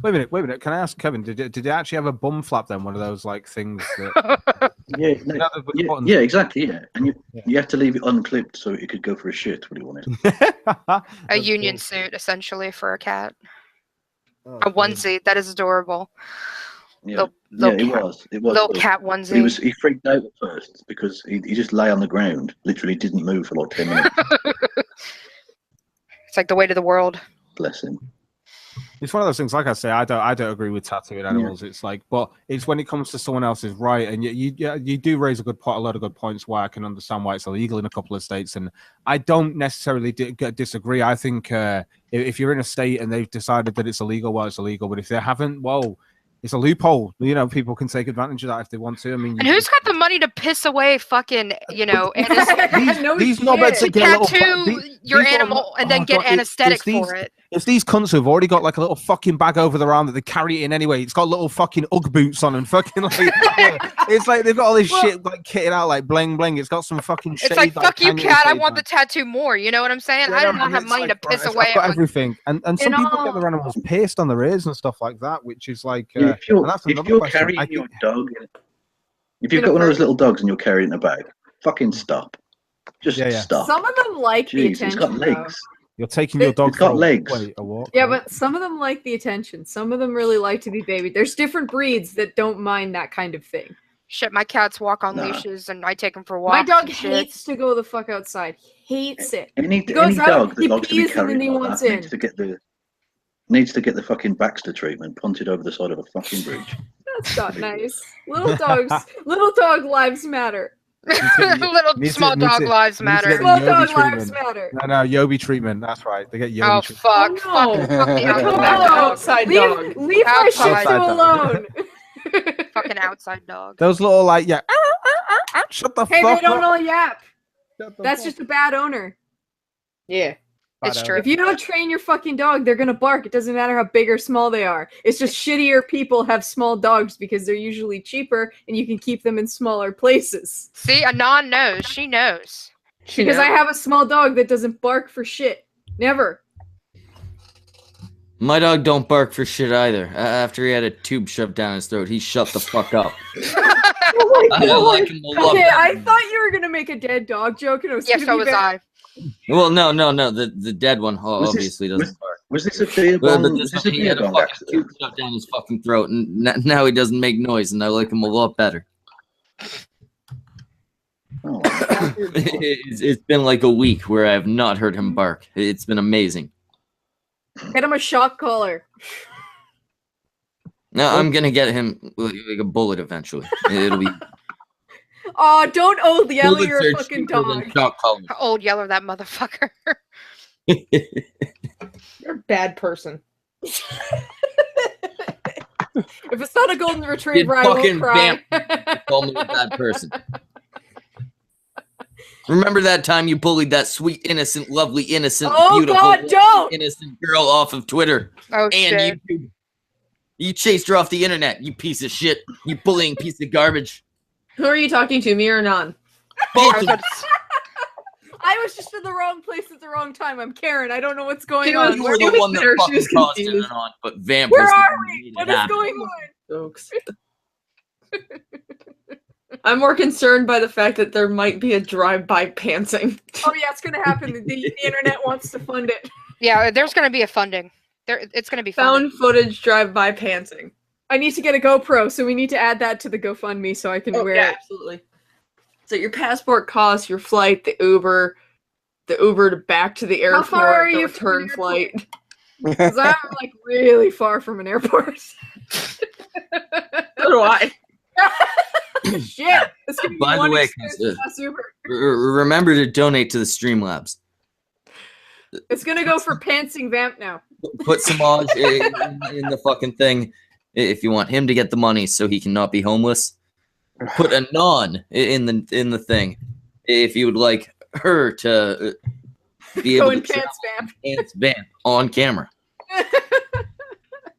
Speaker 5: Wait a minute. Can I ask Kevin? Did they actually have a bum flap then? One of those like things that.
Speaker 7: Yeah, no,
Speaker 5: know, the
Speaker 7: yeah,
Speaker 5: buttons.
Speaker 7: yeah, exactly. Yeah, and
Speaker 5: Yeah.
Speaker 7: you have to leave it unclipped so it could go for a shit when he wanted.
Speaker 1: A
Speaker 5: That's
Speaker 1: union
Speaker 5: cool.
Speaker 1: suit, essentially, for a cat.
Speaker 5: Oh,
Speaker 1: A
Speaker 5: brilliant.
Speaker 1: onesie. That is adorable.
Speaker 7: Yeah,
Speaker 1: Little
Speaker 7: it
Speaker 1: cat-
Speaker 7: was. It was.
Speaker 1: Little
Speaker 7: good.
Speaker 1: cat
Speaker 7: But
Speaker 1: onesie.
Speaker 7: he freaked out at first because he just lay on the ground, literally didn't move for like 10 minutes.
Speaker 1: It's like the weight of the world.
Speaker 7: Bless him.
Speaker 5: It's one of those things. Like I say, I don't agree with tattooing animals. It's like, but it's when it comes to someone else's right, and you do raise a lot of good points why I can understand why it's illegal in a couple of states, and I don't necessarily disagree. I think if you're in a state and they've decided that it's illegal, well, it's illegal. But if they haven't, well, it's a loophole. You know, people can take advantage of that if they want to. I mean,
Speaker 1: And who's got the money to piss away fucking,
Speaker 5: these knobheads that get a
Speaker 1: tattoo
Speaker 5: little,
Speaker 1: your
Speaker 5: these
Speaker 1: animal and then
Speaker 5: oh
Speaker 1: get
Speaker 5: God,
Speaker 1: anesthetic for it?
Speaker 5: It's these cunts who've already got like a little fucking bag over their arm that they carry it in anyway. It's got little fucking Ugg boots on and fucking like, it's like they've got all this shit like kitted out like bling bling. It's got some fucking shade.
Speaker 1: It's like, fuck you,
Speaker 5: hanging
Speaker 1: cat. I
Speaker 5: shade
Speaker 1: want the
Speaker 5: back.
Speaker 1: tattoo more. You know what I'm saying?
Speaker 5: Yeah,
Speaker 1: I do
Speaker 5: no,
Speaker 1: not
Speaker 5: and
Speaker 1: have
Speaker 5: it's
Speaker 1: money
Speaker 5: like,
Speaker 1: to piss
Speaker 5: right,
Speaker 1: away.
Speaker 5: I've got
Speaker 1: on-
Speaker 5: everything, and some
Speaker 3: In
Speaker 5: people get
Speaker 3: all-
Speaker 5: their animals pierced on their ears and stuff like that, which is like,
Speaker 7: If
Speaker 5: and that's
Speaker 7: you're
Speaker 5: another question.
Speaker 7: carrying
Speaker 5: I
Speaker 7: your
Speaker 5: think-
Speaker 7: dog, if you've got one of those little dogs and you're carrying a bag, fucking stop. Just
Speaker 5: Yeah.
Speaker 7: stop.
Speaker 3: Some of them like the
Speaker 7: Jeez, it's
Speaker 3: attention.
Speaker 7: got
Speaker 3: though.
Speaker 7: legs.
Speaker 5: You're taking your dog
Speaker 7: It's got
Speaker 5: for
Speaker 7: legs.
Speaker 5: A walk.
Speaker 3: Yeah,
Speaker 5: right?
Speaker 3: but some of them like the attention. Some of them really like to be babied. There's different breeds that don't mind that kind of thing.
Speaker 1: Shit, my cats walk on
Speaker 7: Nah.
Speaker 1: leashes and I take them for walks.
Speaker 3: My dog
Speaker 1: and shit.
Speaker 3: hates to go the fuck outside. Hates it.
Speaker 7: Any
Speaker 3: goes out,
Speaker 7: dog that
Speaker 3: he
Speaker 7: likes to be
Speaker 3: pees, and then
Speaker 7: carried
Speaker 3: he
Speaker 7: like
Speaker 3: wants
Speaker 7: that
Speaker 3: in.
Speaker 7: needs to get the fucking Baxter treatment punted over the side of a fucking bridge.
Speaker 3: That's not nice. Little dog lives matter.
Speaker 1: Little
Speaker 5: Need to-
Speaker 1: small
Speaker 5: need
Speaker 1: dog
Speaker 5: to-
Speaker 1: lives
Speaker 5: need to get
Speaker 1: matter.
Speaker 5: the
Speaker 3: Small
Speaker 5: Yobi
Speaker 3: dog lives
Speaker 5: treatment.
Speaker 3: matter.
Speaker 5: No, Yobi treatment. That's right. They get Yobi
Speaker 1: Oh
Speaker 5: treatment.
Speaker 1: fuck!
Speaker 3: Oh, no.
Speaker 1: Fuck the outside
Speaker 3: No,
Speaker 1: dog.
Speaker 2: Outside dog.
Speaker 3: leave our shih
Speaker 1: Outside
Speaker 3: tzu
Speaker 5: dog.
Speaker 3: alone.
Speaker 1: Fucking outside dog.
Speaker 5: Those little like shut the
Speaker 3: Hey,
Speaker 5: fuck
Speaker 3: they don't
Speaker 5: up.
Speaker 3: all yap.
Speaker 5: Shut the
Speaker 3: That's
Speaker 5: fuck
Speaker 3: just a bad owner.
Speaker 2: Yeah.
Speaker 1: It's
Speaker 5: up.
Speaker 1: true.
Speaker 3: If you don't train your fucking dog, they're gonna bark. It doesn't matter how big or small they are. It's just shittier people have small dogs because they're usually cheaper and you can keep them in smaller places.
Speaker 1: See, Anon knows. She knows.
Speaker 3: Because I have a small dog that doesn't bark for shit. Never.
Speaker 4: My dog don't bark for shit either. After he had a tube shoved down his throat, he shut the fuck up.
Speaker 3: Oh my
Speaker 4: I
Speaker 3: God.
Speaker 4: like him a lot
Speaker 3: Okay,
Speaker 4: better.
Speaker 3: I thought you were gonna make a dead dog joke, and it was
Speaker 1: Yeah,
Speaker 3: gonna
Speaker 1: so
Speaker 3: be
Speaker 1: was
Speaker 3: bad.
Speaker 1: I.
Speaker 4: Well, no. The dead one
Speaker 7: Was this-
Speaker 4: obviously doesn't bark.
Speaker 7: Was this a beer
Speaker 4: But
Speaker 7: bong?
Speaker 4: this
Speaker 7: Was this a
Speaker 4: he
Speaker 7: beer
Speaker 4: had a
Speaker 7: bong
Speaker 4: fucking
Speaker 7: accident?
Speaker 4: tube shoved down his fucking throat, and now he doesn't make noise, and I like him a lot better.
Speaker 7: Oh,
Speaker 4: It's been like a week where I have not heard him bark. It's been amazing.
Speaker 3: Get him a shock collar.
Speaker 4: No, I'm gonna get him like a bullet eventually. It'll be
Speaker 3: Oh, don't old yell
Speaker 4: bullets
Speaker 3: you're a
Speaker 4: are
Speaker 3: fucking
Speaker 4: cheaper than
Speaker 3: dog.
Speaker 4: shock collars.
Speaker 1: Old Yeller, that motherfucker.
Speaker 2: You're a bad person.
Speaker 3: If it's not a golden retriever, I
Speaker 4: fucking
Speaker 3: won't cry.
Speaker 4: Call me a bad person. Remember that time you bullied that sweet, innocent, lovely, innocent,
Speaker 3: Oh,
Speaker 4: beautiful,
Speaker 3: God, don't!
Speaker 4: innocent girl off of Twitter
Speaker 1: Oh
Speaker 4: and
Speaker 1: shit.
Speaker 4: YouTube? You chased her off the internet, you piece of shit. You bullying piece of garbage.
Speaker 2: Who are you talking to, me or Anon?
Speaker 4: Both
Speaker 1: I was
Speaker 4: of
Speaker 1: about to s-
Speaker 3: I was just in the wrong place at the wrong time. I'm Karen. I don't know what's going
Speaker 2: She was-
Speaker 3: on.
Speaker 4: you
Speaker 3: Where,
Speaker 4: were the
Speaker 2: was
Speaker 4: one that
Speaker 2: there, she
Speaker 4: fucking
Speaker 2: was
Speaker 4: caused it
Speaker 2: confused.
Speaker 4: on, but Vamp
Speaker 3: where
Speaker 4: was the
Speaker 3: are
Speaker 4: one who
Speaker 3: we?
Speaker 4: made
Speaker 3: What
Speaker 4: it
Speaker 3: is
Speaker 4: happen.
Speaker 3: going on?
Speaker 2: Jokes. I'm more concerned by the fact that there might be a drive-by pantsing.
Speaker 3: Oh yeah, it's gonna happen. The internet wants to fund it.
Speaker 1: Yeah, there's gonna be a funding. It's gonna be funded.
Speaker 2: Found footage drive-by pantsing.
Speaker 3: I need to get a GoPro, so we need to add that to the GoFundMe so I can wear it.
Speaker 2: absolutely. So your passport costs, your flight, the Uber to back to the
Speaker 3: How
Speaker 2: airport,
Speaker 3: far are
Speaker 2: the
Speaker 3: you from
Speaker 2: return
Speaker 3: the
Speaker 2: flight.
Speaker 3: Because I'm like really far from an airport.
Speaker 2: So do I.
Speaker 3: Shit! It's gonna be
Speaker 4: By the
Speaker 3: one
Speaker 4: way,
Speaker 3: expensive ass Uber.
Speaker 4: remember to donate to the Streamlabs.
Speaker 3: It's gonna go for pantsing Vamp now.
Speaker 4: Put Samaj in the fucking thing if you want him to get the money so he cannot be homeless. Put Anon in the thing if you would like her to be able
Speaker 3: Going
Speaker 4: to
Speaker 3: pants vamp.
Speaker 4: pants vamp on camera.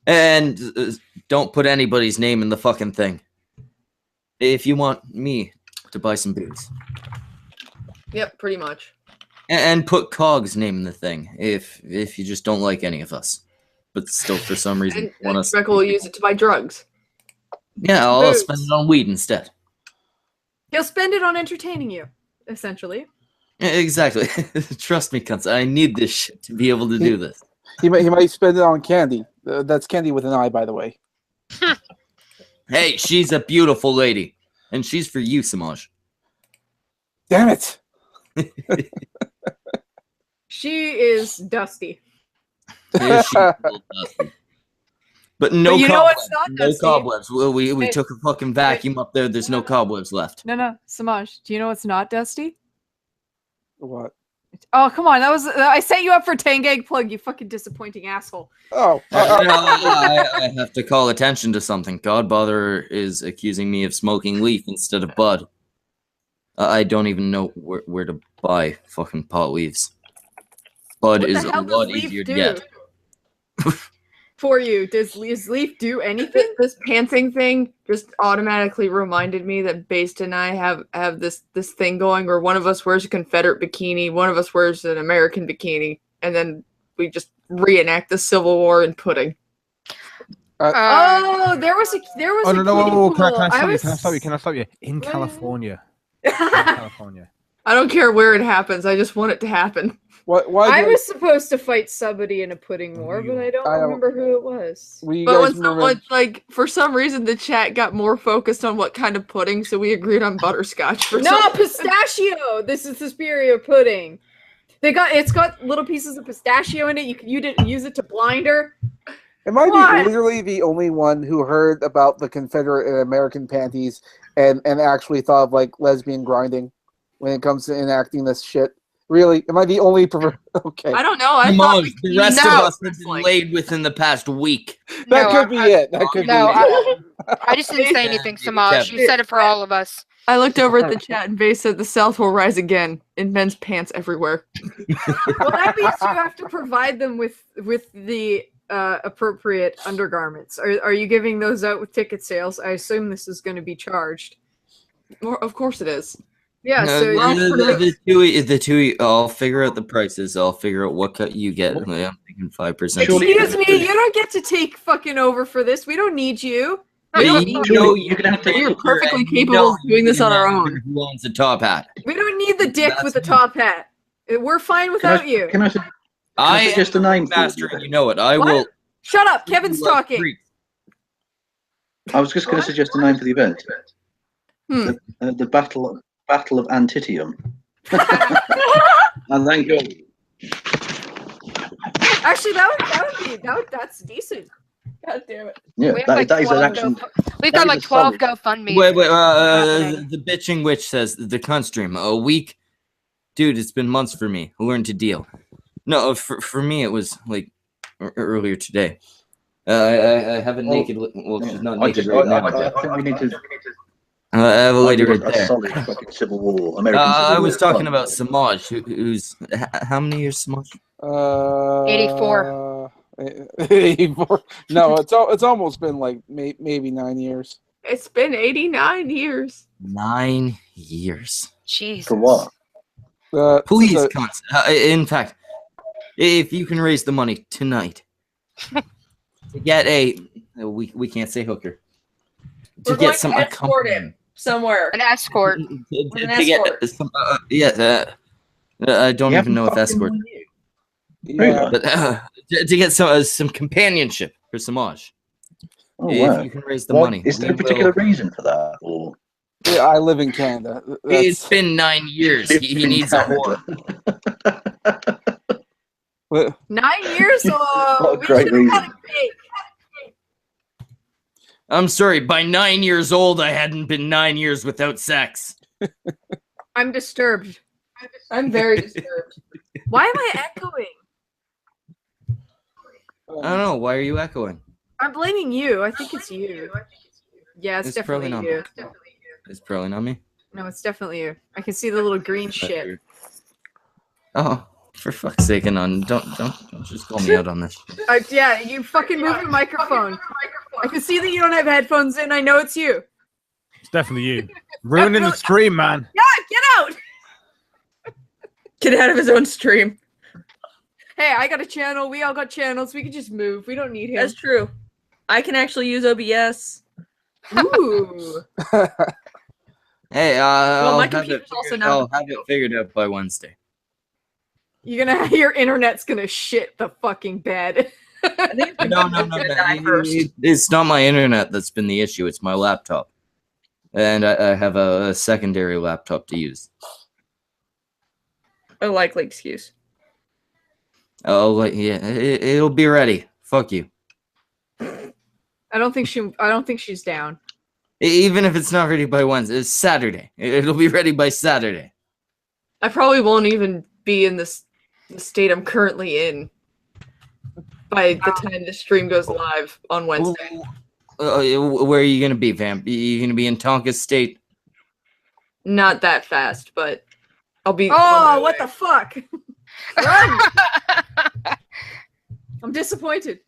Speaker 4: And don't put anybody's name in the fucking thing. If you want me to buy some booze.
Speaker 2: Yep, pretty much.
Speaker 4: And put Cog's name in the thing if you just don't like any of us. But still, for some reason, want us.
Speaker 2: Speckle will use it to buy drugs.
Speaker 4: Yeah, I'll
Speaker 3: Booze.
Speaker 4: spend it on weed instead.
Speaker 3: He'll spend it on entertaining you, essentially.
Speaker 4: Exactly. Trust me, cunts. I need this shit to be able to do this.
Speaker 6: He might spend it on candy. That's candy with an eye, by the way.
Speaker 4: Hey, she's a beautiful lady. And she's for you, Samaj.
Speaker 6: Damn it!
Speaker 3: She is dusty.
Speaker 4: Yeah, she's a little dusty. But no
Speaker 3: But you know
Speaker 4: cobwebs.
Speaker 3: what's not
Speaker 4: No
Speaker 3: dusty?
Speaker 4: cobwebs. We
Speaker 3: Hey.
Speaker 4: took a fucking vacuum up there. There's no cobwebs left.
Speaker 3: No, Samaj, do you know what's not dusty?
Speaker 6: What?
Speaker 3: Oh, come on. That was I set you up for Tangag plug, you fucking disappointing asshole.
Speaker 6: Oh,
Speaker 4: I have to call attention to something. Godbother is accusing me of smoking leaf instead of bud. I don't even know where to buy fucking pot leaves. Bud
Speaker 3: What
Speaker 4: is
Speaker 3: the
Speaker 4: a
Speaker 3: hell does
Speaker 4: lot
Speaker 3: Leaf
Speaker 4: easier to
Speaker 3: do
Speaker 4: get.
Speaker 3: for you? Does Leaf do anything?
Speaker 2: This pantsing thing just automatically reminded me that Based and I have this thing going where one of us wears a Confederate bikini, one of us wears an American bikini, and then we just reenact the Civil War in pudding.
Speaker 3: Oh, there was a
Speaker 5: Oh no,
Speaker 3: pretty
Speaker 5: whoa,
Speaker 3: cool.
Speaker 5: can I
Speaker 3: was-
Speaker 5: stop you? Can I stop you? In
Speaker 3: What?
Speaker 5: California. In California.
Speaker 2: I don't care where it happens. I just want it to happen.
Speaker 6: why
Speaker 3: I
Speaker 6: do
Speaker 3: was supposed to fight somebody in a pudding war, but I don't
Speaker 6: I don't-
Speaker 3: remember who it was.
Speaker 6: you
Speaker 2: But
Speaker 6: guys
Speaker 2: when
Speaker 6: remember?
Speaker 2: someone, like, for some reason, the chat got more focused on what kind of pudding, so we agreed on butterscotch for
Speaker 3: No,
Speaker 2: some
Speaker 3: pistachio. This is the superior pudding. It's got little pieces of pistachio in it. You can use it to blind her.
Speaker 6: Am I
Speaker 3: What?
Speaker 6: literally the only one who heard about the Confederate and American panties and actually thought of like lesbian grinding when it comes to enacting this shit? Really? Am I the only Okay.
Speaker 2: I don't know. I
Speaker 4: Come
Speaker 2: thought
Speaker 4: on, the rest
Speaker 1: No.
Speaker 4: of us have been laid within the past week.
Speaker 6: That
Speaker 1: No,
Speaker 6: could be it. That could
Speaker 1: No,
Speaker 6: be it.
Speaker 1: I just didn't say anything, Samaj. You said it for all of us.
Speaker 2: I looked over at the chat and Vase said the South will rise again in men's pants everywhere.
Speaker 3: Well, that means you have to provide them with the appropriate undergarments. Are you giving those out with ticket sales? I assume this is going to be charged.
Speaker 2: Of course it is.
Speaker 3: Yeah.
Speaker 4: No,
Speaker 3: So
Speaker 4: the two. I'll figure out the prices. I'll figure out what cut you get. Yeah, I'm thinking 5%.
Speaker 7: Surely-
Speaker 3: excuse me, you don't get to take fucking over for this. We don't need you.
Speaker 7: You're gonna have to.
Speaker 2: We're perfectly capable of doing this on our own.
Speaker 4: Who owns the top hat?
Speaker 3: We don't need the dick with the top hat. We're fine without you.
Speaker 7: Can I
Speaker 4: I
Speaker 7: suggest
Speaker 4: am
Speaker 7: a name
Speaker 4: the
Speaker 7: for
Speaker 4: master,
Speaker 7: you?
Speaker 4: and you know it. I
Speaker 3: What?
Speaker 4: will.
Speaker 3: Shut up, Kevin's talking.
Speaker 7: I was just going to suggest a name for the event.
Speaker 2: Hmm.
Speaker 7: The Battle of Antitium. And then go.
Speaker 3: Actually, that's decent. God damn it.
Speaker 7: Yeah,
Speaker 1: We have like
Speaker 7: that is an
Speaker 1: 12
Speaker 7: action.
Speaker 1: We've
Speaker 7: that
Speaker 1: got
Speaker 7: is
Speaker 1: like
Speaker 7: a
Speaker 1: 12
Speaker 7: solid-
Speaker 1: GoFundMe.
Speaker 4: Wait,
Speaker 1: happening.
Speaker 4: the bitching witch says the cunt stream a week. Dude, it's been months for me. I learned to deal. No, for me it was like earlier today. I have a naked. Well, she's not naked right now.
Speaker 7: I think we need to.
Speaker 4: I have a lady right
Speaker 7: a
Speaker 4: there.
Speaker 7: solid fucking Civil War. American Civil
Speaker 4: I
Speaker 7: War
Speaker 4: was talking
Speaker 7: fun.
Speaker 4: about Samaj, who's how many years Samaj?
Speaker 3: 84.
Speaker 6: 84. No, it's almost been like maybe 9 years.
Speaker 2: It's been 89 years.
Speaker 4: 9 years.
Speaker 1: Jesus.
Speaker 7: For what?
Speaker 4: Please,
Speaker 6: the-
Speaker 4: cunts. In fact, if you can raise the money tonight to get we can't say hooker. To
Speaker 2: We're
Speaker 4: get
Speaker 2: going
Speaker 4: some
Speaker 2: to escort
Speaker 4: accompaniment.
Speaker 2: him somewhere.
Speaker 1: An escort.
Speaker 2: With an
Speaker 4: To get
Speaker 2: escort.
Speaker 4: some, I don't
Speaker 7: You
Speaker 4: even know if
Speaker 7: haven't
Speaker 4: escort,
Speaker 7: fucking-
Speaker 6: yeah.
Speaker 4: but to get some companionship for Samaj.
Speaker 7: Oh,
Speaker 4: If
Speaker 7: wow.
Speaker 4: you can raise the
Speaker 7: Why-
Speaker 4: money,
Speaker 7: Is there a
Speaker 4: we
Speaker 7: particular
Speaker 4: will-
Speaker 7: reason for that? Or
Speaker 6: Yeah, I live in Canada.
Speaker 4: It's been 9 years. He needs a whore.
Speaker 3: 9 years?
Speaker 7: What a
Speaker 3: We
Speaker 7: great
Speaker 3: should have had
Speaker 7: reason.
Speaker 3: a cake.
Speaker 4: I'm sorry. By 9 years old, I hadn't been 9 years without sex.
Speaker 3: I'm disturbed.
Speaker 2: I'm very disturbed.
Speaker 3: Why am I echoing?
Speaker 4: I don't know. Why are you echoing?
Speaker 3: I'm blaming you. I think it's you. Yeah, it's,
Speaker 4: It's
Speaker 3: definitely
Speaker 4: probably not
Speaker 3: you.
Speaker 4: It's probably not me.
Speaker 3: No, it's definitely you. I can see the little green shit.
Speaker 4: Oh, for fuck's sake, Anon, don't just call me out on this.
Speaker 3: Yeah, you fucking move your microphone. I can see that you don't have headphones in. I know it's you.
Speaker 5: It's definitely you. Ruining the stream, man.
Speaker 3: Yeah, get out!
Speaker 2: Get out of his own stream.
Speaker 3: Hey, I got a channel. We all got channels. We can just move. We don't need him.
Speaker 2: That's true. I can actually use OBS.
Speaker 3: Ooh.
Speaker 4: Hey,
Speaker 2: Well, my
Speaker 4: I'll have
Speaker 2: computer's
Speaker 4: it
Speaker 2: also
Speaker 4: figured-
Speaker 2: not.
Speaker 4: I'll have it figured out by Wednesday.
Speaker 3: Your internet's gonna shit the fucking bed.
Speaker 4: No. It's not my internet that's been the issue. It's my laptop, and I have a secondary laptop to use.
Speaker 2: A likely excuse.
Speaker 4: Oh, yeah, it'll be ready. Fuck you.
Speaker 3: I don't think she's down.
Speaker 4: Even if it's not ready by Wednesday, it's Saturday. It'll be ready by Saturday.
Speaker 2: I probably won't even be in the state I'm currently in by the time the stream goes live on Wednesday.
Speaker 4: Where are you gonna be, Vamp? You gonna be in Tonka State?
Speaker 2: Not that fast, but I'll be.
Speaker 3: Oh, what the fuck! Run! I'm disappointed.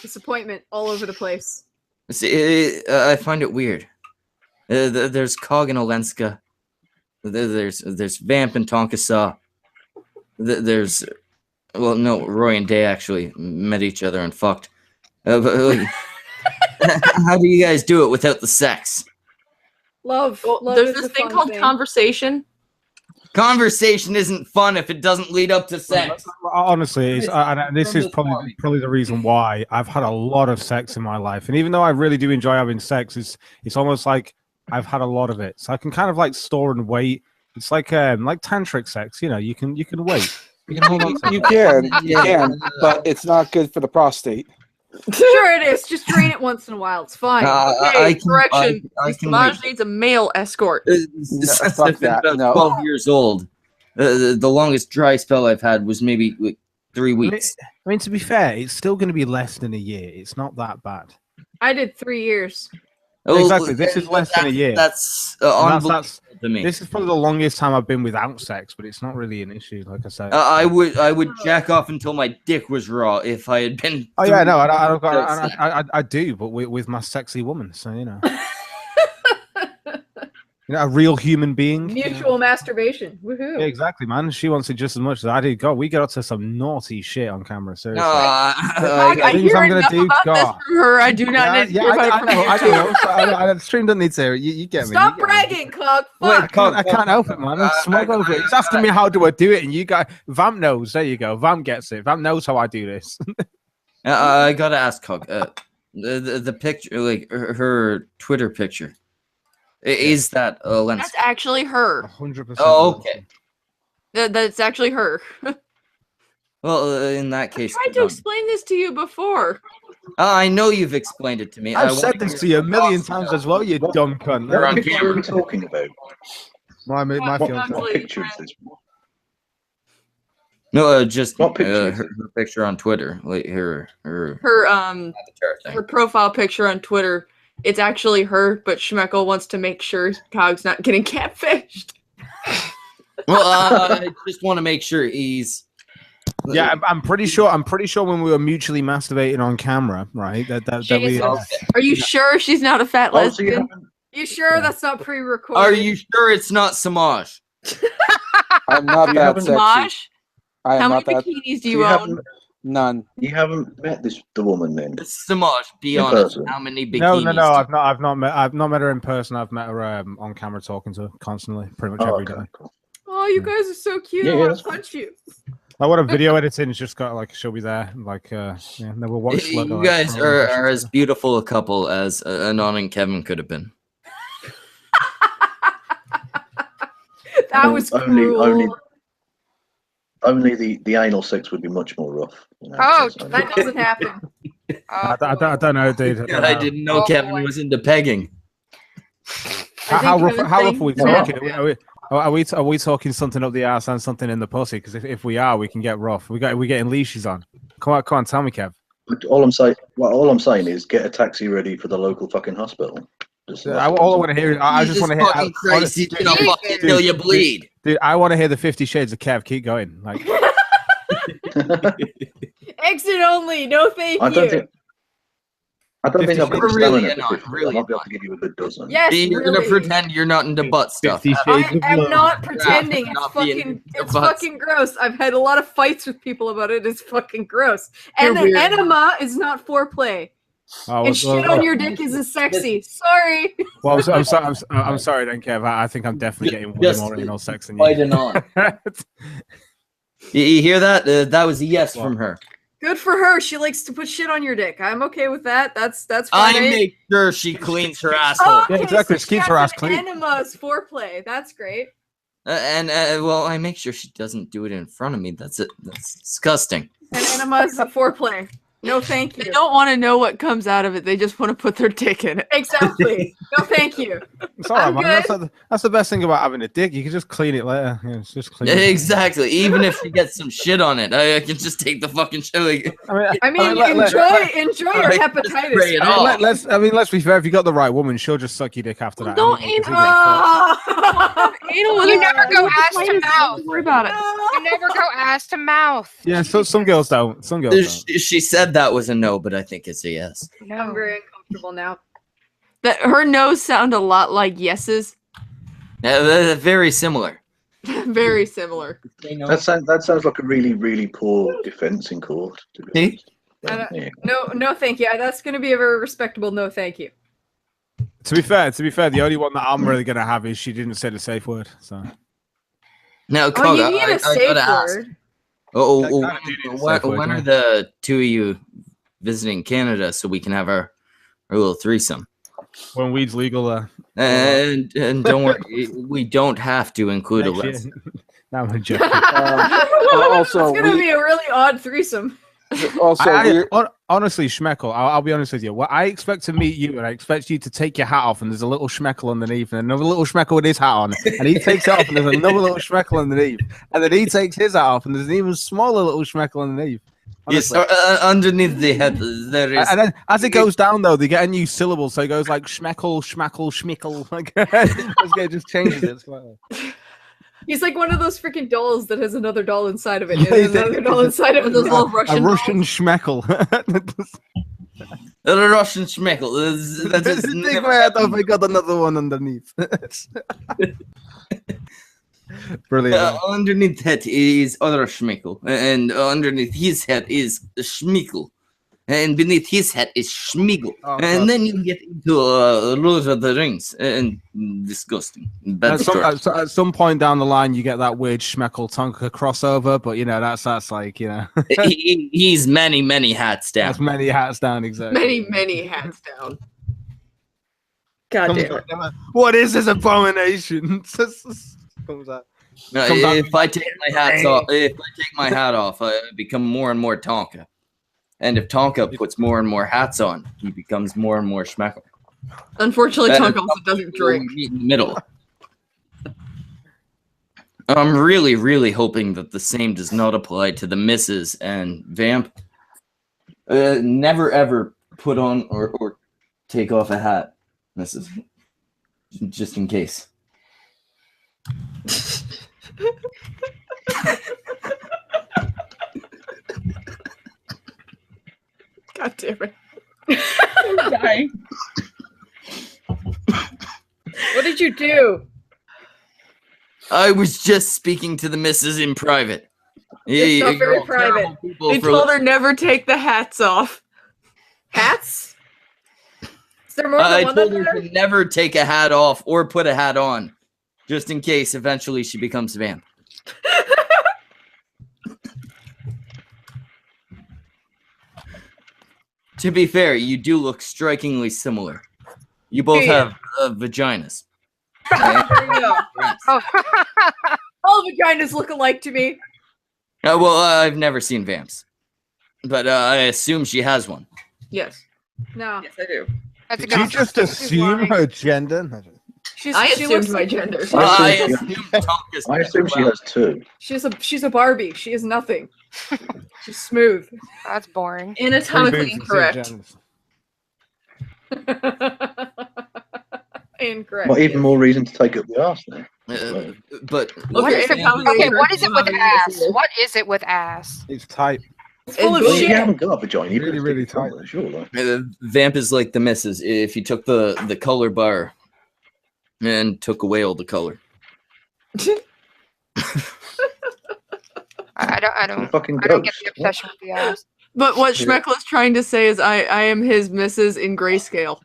Speaker 3: Disappointment all over the place.
Speaker 4: See, I find it weird. There's Cog and Olenska. There's Vamp and Tonkasaw. There's, well, no, Roy and Day actually met each other and fucked. But, how do you guys do it without the sex?
Speaker 3: Love.
Speaker 2: Well,
Speaker 3: Love
Speaker 2: there's
Speaker 3: is
Speaker 2: this
Speaker 3: a
Speaker 2: thing
Speaker 3: fun
Speaker 2: called conversation.
Speaker 4: Conversation isn't fun if it doesn't lead up to sex.
Speaker 5: Honestly, and this is probably the reason why I've had a lot of sex in my life. And even though I really do enjoy having sex, it's almost like I've had a lot of it, so I can kind of like store and wait. It's like tantric sex, you know. You can wait. You can hold on to
Speaker 6: You
Speaker 5: it.
Speaker 6: can, but it's not good for the prostate.
Speaker 3: Sure it is. Just drain it once in a while. It's fine.
Speaker 2: Correction.
Speaker 4: I can
Speaker 2: Samaj needs a male escort.
Speaker 4: Since
Speaker 6: fuck
Speaker 4: I've been
Speaker 6: that,
Speaker 4: about
Speaker 6: no.
Speaker 4: 12 years old, the longest dry spell I've had was maybe like 3 weeks.
Speaker 5: I mean, to be fair, it's still going to be less than a year. It's not that bad.
Speaker 3: I did 3 years.
Speaker 5: Exactly. This is less than a year.
Speaker 4: That's
Speaker 5: And
Speaker 4: unbelievable to me.
Speaker 5: This is probably the longest time I've been without sex, but it's not really an issue, like I said.
Speaker 4: I would jack off until my dick was raw if I had been.
Speaker 5: Oh yeah, no,
Speaker 4: without sex.
Speaker 5: I do, but with my sexy woman, so you know. You know, a real human being.
Speaker 3: Mutual masturbation. Woohoo.
Speaker 5: Yeah, exactly, man. She wants it just as much as I do. God, we get up to some naughty shit on camera. Seriously.
Speaker 2: I
Speaker 5: things
Speaker 2: hear
Speaker 5: I'm gonna
Speaker 2: enough
Speaker 5: do,
Speaker 2: about this
Speaker 5: God.
Speaker 2: from her. I do not need to hear about it from you.
Speaker 5: I know. I the stream doesn't need to hear it. You get me.
Speaker 3: Stop
Speaker 5: you get me.
Speaker 3: bragging, Cog.
Speaker 5: Wait,
Speaker 3: Fuck.
Speaker 5: I can't help it, man. I'm smug over it. He's asking me how do I do it, and you guys, Vamp knows. There you go. Vamp gets it. Vamp knows how I do this.
Speaker 4: I gotta ask Hug. The picture, like her Twitter picture, is that Lens?
Speaker 2: That's actually her.
Speaker 5: 100%.
Speaker 4: Oh, okay.
Speaker 2: That's actually her.
Speaker 4: Well, in that case,
Speaker 2: I tried to explain this to you before.
Speaker 4: I know you've explained it to me.
Speaker 5: I've said this to you a million times as well, you dumb cunt.
Speaker 7: What picture are we talking about?
Speaker 5: My
Speaker 7: What
Speaker 5: fiance.
Speaker 7: picture is this?
Speaker 4: No, just
Speaker 7: What picture?
Speaker 4: her picture on Twitter, like her
Speaker 2: Her
Speaker 4: avatar thing.
Speaker 2: her profile picture on Twitter. It's actually her, but Schmeckel wants to make sure Cog's not getting catfished.
Speaker 4: Well, I just want to make sure he's.
Speaker 5: Yeah, I'm pretty sure. I'm pretty sure when we were mutually masturbating on camera, right? That we.
Speaker 2: Jesus. Are you sure she's not a fat
Speaker 7: Oh, so you
Speaker 2: lesbian?
Speaker 7: haven't-
Speaker 3: You sure that's not pre-recorded?
Speaker 4: Are you sure it's not Samaj?
Speaker 6: I'm not
Speaker 7: You
Speaker 6: that
Speaker 7: haven't-
Speaker 6: sexy.
Speaker 2: Mosh?
Speaker 6: I
Speaker 2: How
Speaker 6: am
Speaker 2: many
Speaker 6: not that.
Speaker 2: bikinis do
Speaker 7: you
Speaker 2: you own?
Speaker 7: haven't
Speaker 6: None.
Speaker 7: you haven't met the woman then?
Speaker 4: Samaj, be
Speaker 7: In
Speaker 4: honest.
Speaker 7: person.
Speaker 4: How many bikinis?
Speaker 5: No. I've not met her in person. I've met her on camera, talking to her constantly, pretty much every day.
Speaker 7: okay, cool.
Speaker 3: Oh, you guys are so cute.
Speaker 7: Yeah,
Speaker 3: I want
Speaker 7: that's
Speaker 3: to punch you.
Speaker 5: Like what a video editing's just got like she'll be there, like yeah, then we'll watch.
Speaker 4: You guys are as beautiful a couple as Anon and Kevin could have been.
Speaker 3: That was cruel.
Speaker 7: Only the anal sex would be much more rough. You know,
Speaker 1: Oh,
Speaker 7: so-
Speaker 3: That doesn't happen.
Speaker 5: I don't know, dude.
Speaker 4: I didn't know
Speaker 1: Oh,
Speaker 4: Kevin
Speaker 1: boy.
Speaker 4: was into pegging.
Speaker 5: How rough?
Speaker 2: Kevin's
Speaker 5: How rough
Speaker 2: saying-
Speaker 5: are we talking? Are we talking something up the ass and something in the pussy? Because if we are, we can get rough. We're getting leashes on. Come on, tell me, Kev.
Speaker 7: But all I'm saying is get a taxi ready for the local fucking hospital. Just
Speaker 5: all I want to hear is I just want to hear.
Speaker 4: Fucking Christ, he's gonna
Speaker 1: Dude,
Speaker 4: fucking till you bleed.
Speaker 5: Dude, I want to hear the 50 Shades of Kev. Keep going. Like,
Speaker 3: Exit only. No, thank
Speaker 7: I
Speaker 3: you.
Speaker 7: don't think. I don't think I've got
Speaker 4: Shades.
Speaker 7: the stamina
Speaker 4: Really
Speaker 7: for
Speaker 4: not,
Speaker 7: 50.
Speaker 4: really
Speaker 7: I might be able
Speaker 4: not.
Speaker 7: to give you a good dozen.
Speaker 3: Yes,
Speaker 4: You're
Speaker 3: really.
Speaker 4: gonna pretend you're not into butt stuff.
Speaker 5: 50
Speaker 3: I
Speaker 5: Shades of
Speaker 3: am
Speaker 5: Love.
Speaker 3: not pretending. It's
Speaker 4: Not being
Speaker 3: fucking.
Speaker 4: into
Speaker 3: It's
Speaker 4: butts.
Speaker 3: fucking gross. I've had a lot of fights with people about it. It's fucking gross. And
Speaker 2: You're
Speaker 3: an
Speaker 2: weird.
Speaker 3: enema is not foreplay.
Speaker 5: Oh,
Speaker 3: And shit on your dick isn't sexy. Sorry.
Speaker 5: Well, I'm sorry, then, Kev. I think I'm definitely getting way
Speaker 4: Just
Speaker 5: more anal sex than you.
Speaker 4: Fighting on. You hear that? That was a yes from her.
Speaker 3: Good for her. She likes to put shit on your dick. I'm okay with that. That's fine.
Speaker 4: I
Speaker 3: eh?
Speaker 4: make sure she cleans her asshole.
Speaker 3: Oh,
Speaker 5: Yeah,
Speaker 3: okay,
Speaker 5: exactly.
Speaker 3: so
Speaker 5: She keeps
Speaker 3: she
Speaker 5: her
Speaker 3: has
Speaker 5: ass
Speaker 3: an
Speaker 5: clean.
Speaker 3: Enema's foreplay. That's great.
Speaker 4: Well, I make sure she doesn't do it in front of me. That's disgusting.
Speaker 3: An enema's foreplay. No, thank you.
Speaker 2: They don't want to know what comes out of it. They just want to put their dick in it.
Speaker 3: Exactly. No, thank you.
Speaker 5: It's all right,
Speaker 3: I'm
Speaker 5: man.
Speaker 3: good.
Speaker 5: That's the best thing about having a dick. You can just clean it later. Yeah, it's just clean. it.
Speaker 4: Exactly. Even if she gets some shit on it, I can just take the fucking shit. Like,
Speaker 3: I mean, enjoy your
Speaker 4: Like,
Speaker 3: hepatitis.
Speaker 4: just spray it
Speaker 3: man.
Speaker 4: off.
Speaker 5: Let's be fair. If you got the right woman, she'll just suck your dick after that.
Speaker 2: Don't
Speaker 5: anyway, 'cause
Speaker 3: Oh.
Speaker 2: Anal with
Speaker 1: You
Speaker 2: a-
Speaker 1: never go
Speaker 2: with
Speaker 1: ass to
Speaker 2: hepatitis,
Speaker 1: mouth.
Speaker 2: Don't worry about it.
Speaker 1: You never go ass to mouth.
Speaker 5: yeah, so some girls don't. Some girls don't.
Speaker 4: she said that was a no, but I think it's a yes.
Speaker 3: I'm
Speaker 1: No.
Speaker 3: very uncomfortable now.
Speaker 2: That her no's sound a lot like yeses.
Speaker 4: They're very similar.
Speaker 2: Very similar.
Speaker 7: That sounds like a really, really poor defense in court. To be
Speaker 4: See?
Speaker 7: honest. Yeah.
Speaker 3: No, thank you. That's going to be a very respectable no, thank you.
Speaker 5: To be fair, the only one that I'm really gonna have is she didn't say the safe word. So
Speaker 4: Now,
Speaker 3: Oh,
Speaker 4: Koga,
Speaker 3: you need
Speaker 4: I
Speaker 3: a safe
Speaker 4: gotta ask.
Speaker 3: word.
Speaker 5: That kinda do need a safe word,
Speaker 4: When
Speaker 5: yeah.
Speaker 4: are the two of you visiting Canada so we can have our little threesome?
Speaker 5: when weed's legal,
Speaker 4: And don't worry, we don't have to include a
Speaker 5: next year.
Speaker 4: lesson.
Speaker 5: No, I'm joking.
Speaker 6: Also,
Speaker 3: it's going to
Speaker 6: we-
Speaker 3: be a really odd threesome.
Speaker 6: Also, we're-
Speaker 5: Honestly, Schmeckle, I'll be honest with you. Well, I expect to meet you, and I expect you to take your hat off, and there's a little Schmeckle underneath, and another little Schmeckle with his hat on, and he takes it off, and there's another little Schmeckle underneath, and then he takes his hat off, and there's an even smaller little Schmeckle underneath.
Speaker 4: Yes,
Speaker 5: Honestly.
Speaker 4: underneath the head there is.
Speaker 5: And then as it goes down, though, they get a new syllable, so it goes like Schmeckle, Schmackle, Schmickle. Like, it just changes it slightly.
Speaker 3: He's like one of those freaking dolls that has another doll inside of it.
Speaker 5: Yeah,
Speaker 3: And
Speaker 5: he's
Speaker 3: another doll inside of it. Those little Russian
Speaker 5: A
Speaker 3: dolls.
Speaker 5: Russian Schmeckle.
Speaker 4: The Russian schmeckle. That is
Speaker 5: Take
Speaker 4: never
Speaker 5: my head off,
Speaker 4: happened.
Speaker 5: I got another one underneath. Brilliant.
Speaker 4: Underneath head is other schmeckle, and underneath his head is schmeckle, and beneath his head is schmiegel,
Speaker 5: Oh, God.
Speaker 4: and then you get into Lord of the Rings, and disgusting. Bad story.
Speaker 5: At some point down the line, you get that weird Schmeckle Tonka crossover, but that's like
Speaker 4: He's many hats down.
Speaker 5: that's many hats down exactly.
Speaker 2: many hats down.
Speaker 3: God damn it.
Speaker 5: What is this abomination? Comes out.
Speaker 4: No,
Speaker 5: Come back.
Speaker 4: if I take my hat off, I become more and more Tonka. And if Tonka puts more and more hats on, he becomes more and more schmeckle.
Speaker 2: Unfortunately,
Speaker 4: That is
Speaker 2: Tonka also doesn't drink.
Speaker 4: We meet in the middle. I'm really, really hoping that the same does not apply to the misses and Vamp. Never ever put on or take off a hat, misses. Just in case.
Speaker 2: God damn it.
Speaker 3: I'm dying. What did you do?
Speaker 4: I was just speaking to the missus in private.
Speaker 3: It's not very
Speaker 4: you're all
Speaker 3: private.
Speaker 4: terrible people
Speaker 2: They
Speaker 4: for
Speaker 2: told her never take the hats off.
Speaker 3: Hats? Is there more
Speaker 4: I
Speaker 3: than one
Speaker 4: told
Speaker 3: than
Speaker 4: her
Speaker 3: there?
Speaker 4: to never take a hat off or put a hat on, just in case eventually she becomes Vamp. To be fair, you do look strikingly similar. You both
Speaker 3: Do you?
Speaker 4: have vaginas.
Speaker 3: There you go.
Speaker 1: Oh,
Speaker 3: All vaginas look alike to me.
Speaker 4: Well, I've never seen Vamps, but I assume she has one.
Speaker 2: Yes.
Speaker 3: No.
Speaker 2: Yes, I do.
Speaker 1: that's a
Speaker 5: Did
Speaker 1: good
Speaker 5: you just assume her gender?
Speaker 3: She
Speaker 2: assumed
Speaker 3: looks
Speaker 2: my
Speaker 3: like
Speaker 2: gender.
Speaker 4: I
Speaker 7: assume
Speaker 4: assume Tonka's
Speaker 7: I assume she has two.
Speaker 3: she's a Barbie. She is nothing. She's smooth.
Speaker 1: That's boring.
Speaker 5: 3 boobs
Speaker 2: Anatomically
Speaker 5: and 6
Speaker 2: incorrect.
Speaker 5: genders.
Speaker 3: Incorrect.
Speaker 7: Well, even more reason to take up the arse then.
Speaker 4: But
Speaker 1: What is it?
Speaker 2: Vamp
Speaker 1: Okay, what is it with
Speaker 2: Vamp
Speaker 1: ass? What is it with ass?
Speaker 5: It's tight.
Speaker 3: It's full of
Speaker 2: Well,
Speaker 7: Well, if you
Speaker 3: shit.
Speaker 7: haven't got a vagina, you
Speaker 5: Really,
Speaker 7: could
Speaker 5: really
Speaker 7: stick it
Speaker 5: tight.
Speaker 7: somewhere, surely.
Speaker 4: Vamp is like the missus. If you took the color bar and took away all the color.
Speaker 1: I don't
Speaker 7: Fucking
Speaker 1: get
Speaker 7: ghost.
Speaker 1: the obsession with the ass.
Speaker 2: But what Schmeckle is trying to say is I am his missus in grayscale.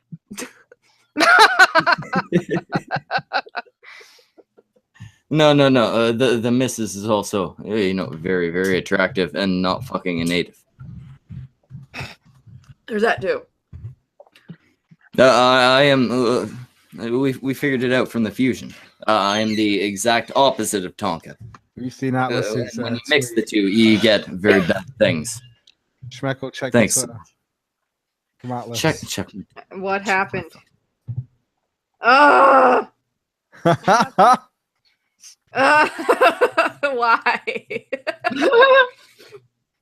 Speaker 4: No. The missus is also, very, very attractive and not fucking a native.
Speaker 2: There's that too.
Speaker 4: I am. We figured it out from the fusion. I am the exact opposite of Tonka.
Speaker 5: Have you seen Atlas's
Speaker 4: When you mix the two, you get very bad things.
Speaker 5: Schmeckle, check
Speaker 4: Thanks.
Speaker 5: the Twitter. From Atlas.
Speaker 3: What
Speaker 4: Check.
Speaker 3: happened? Ah! Why?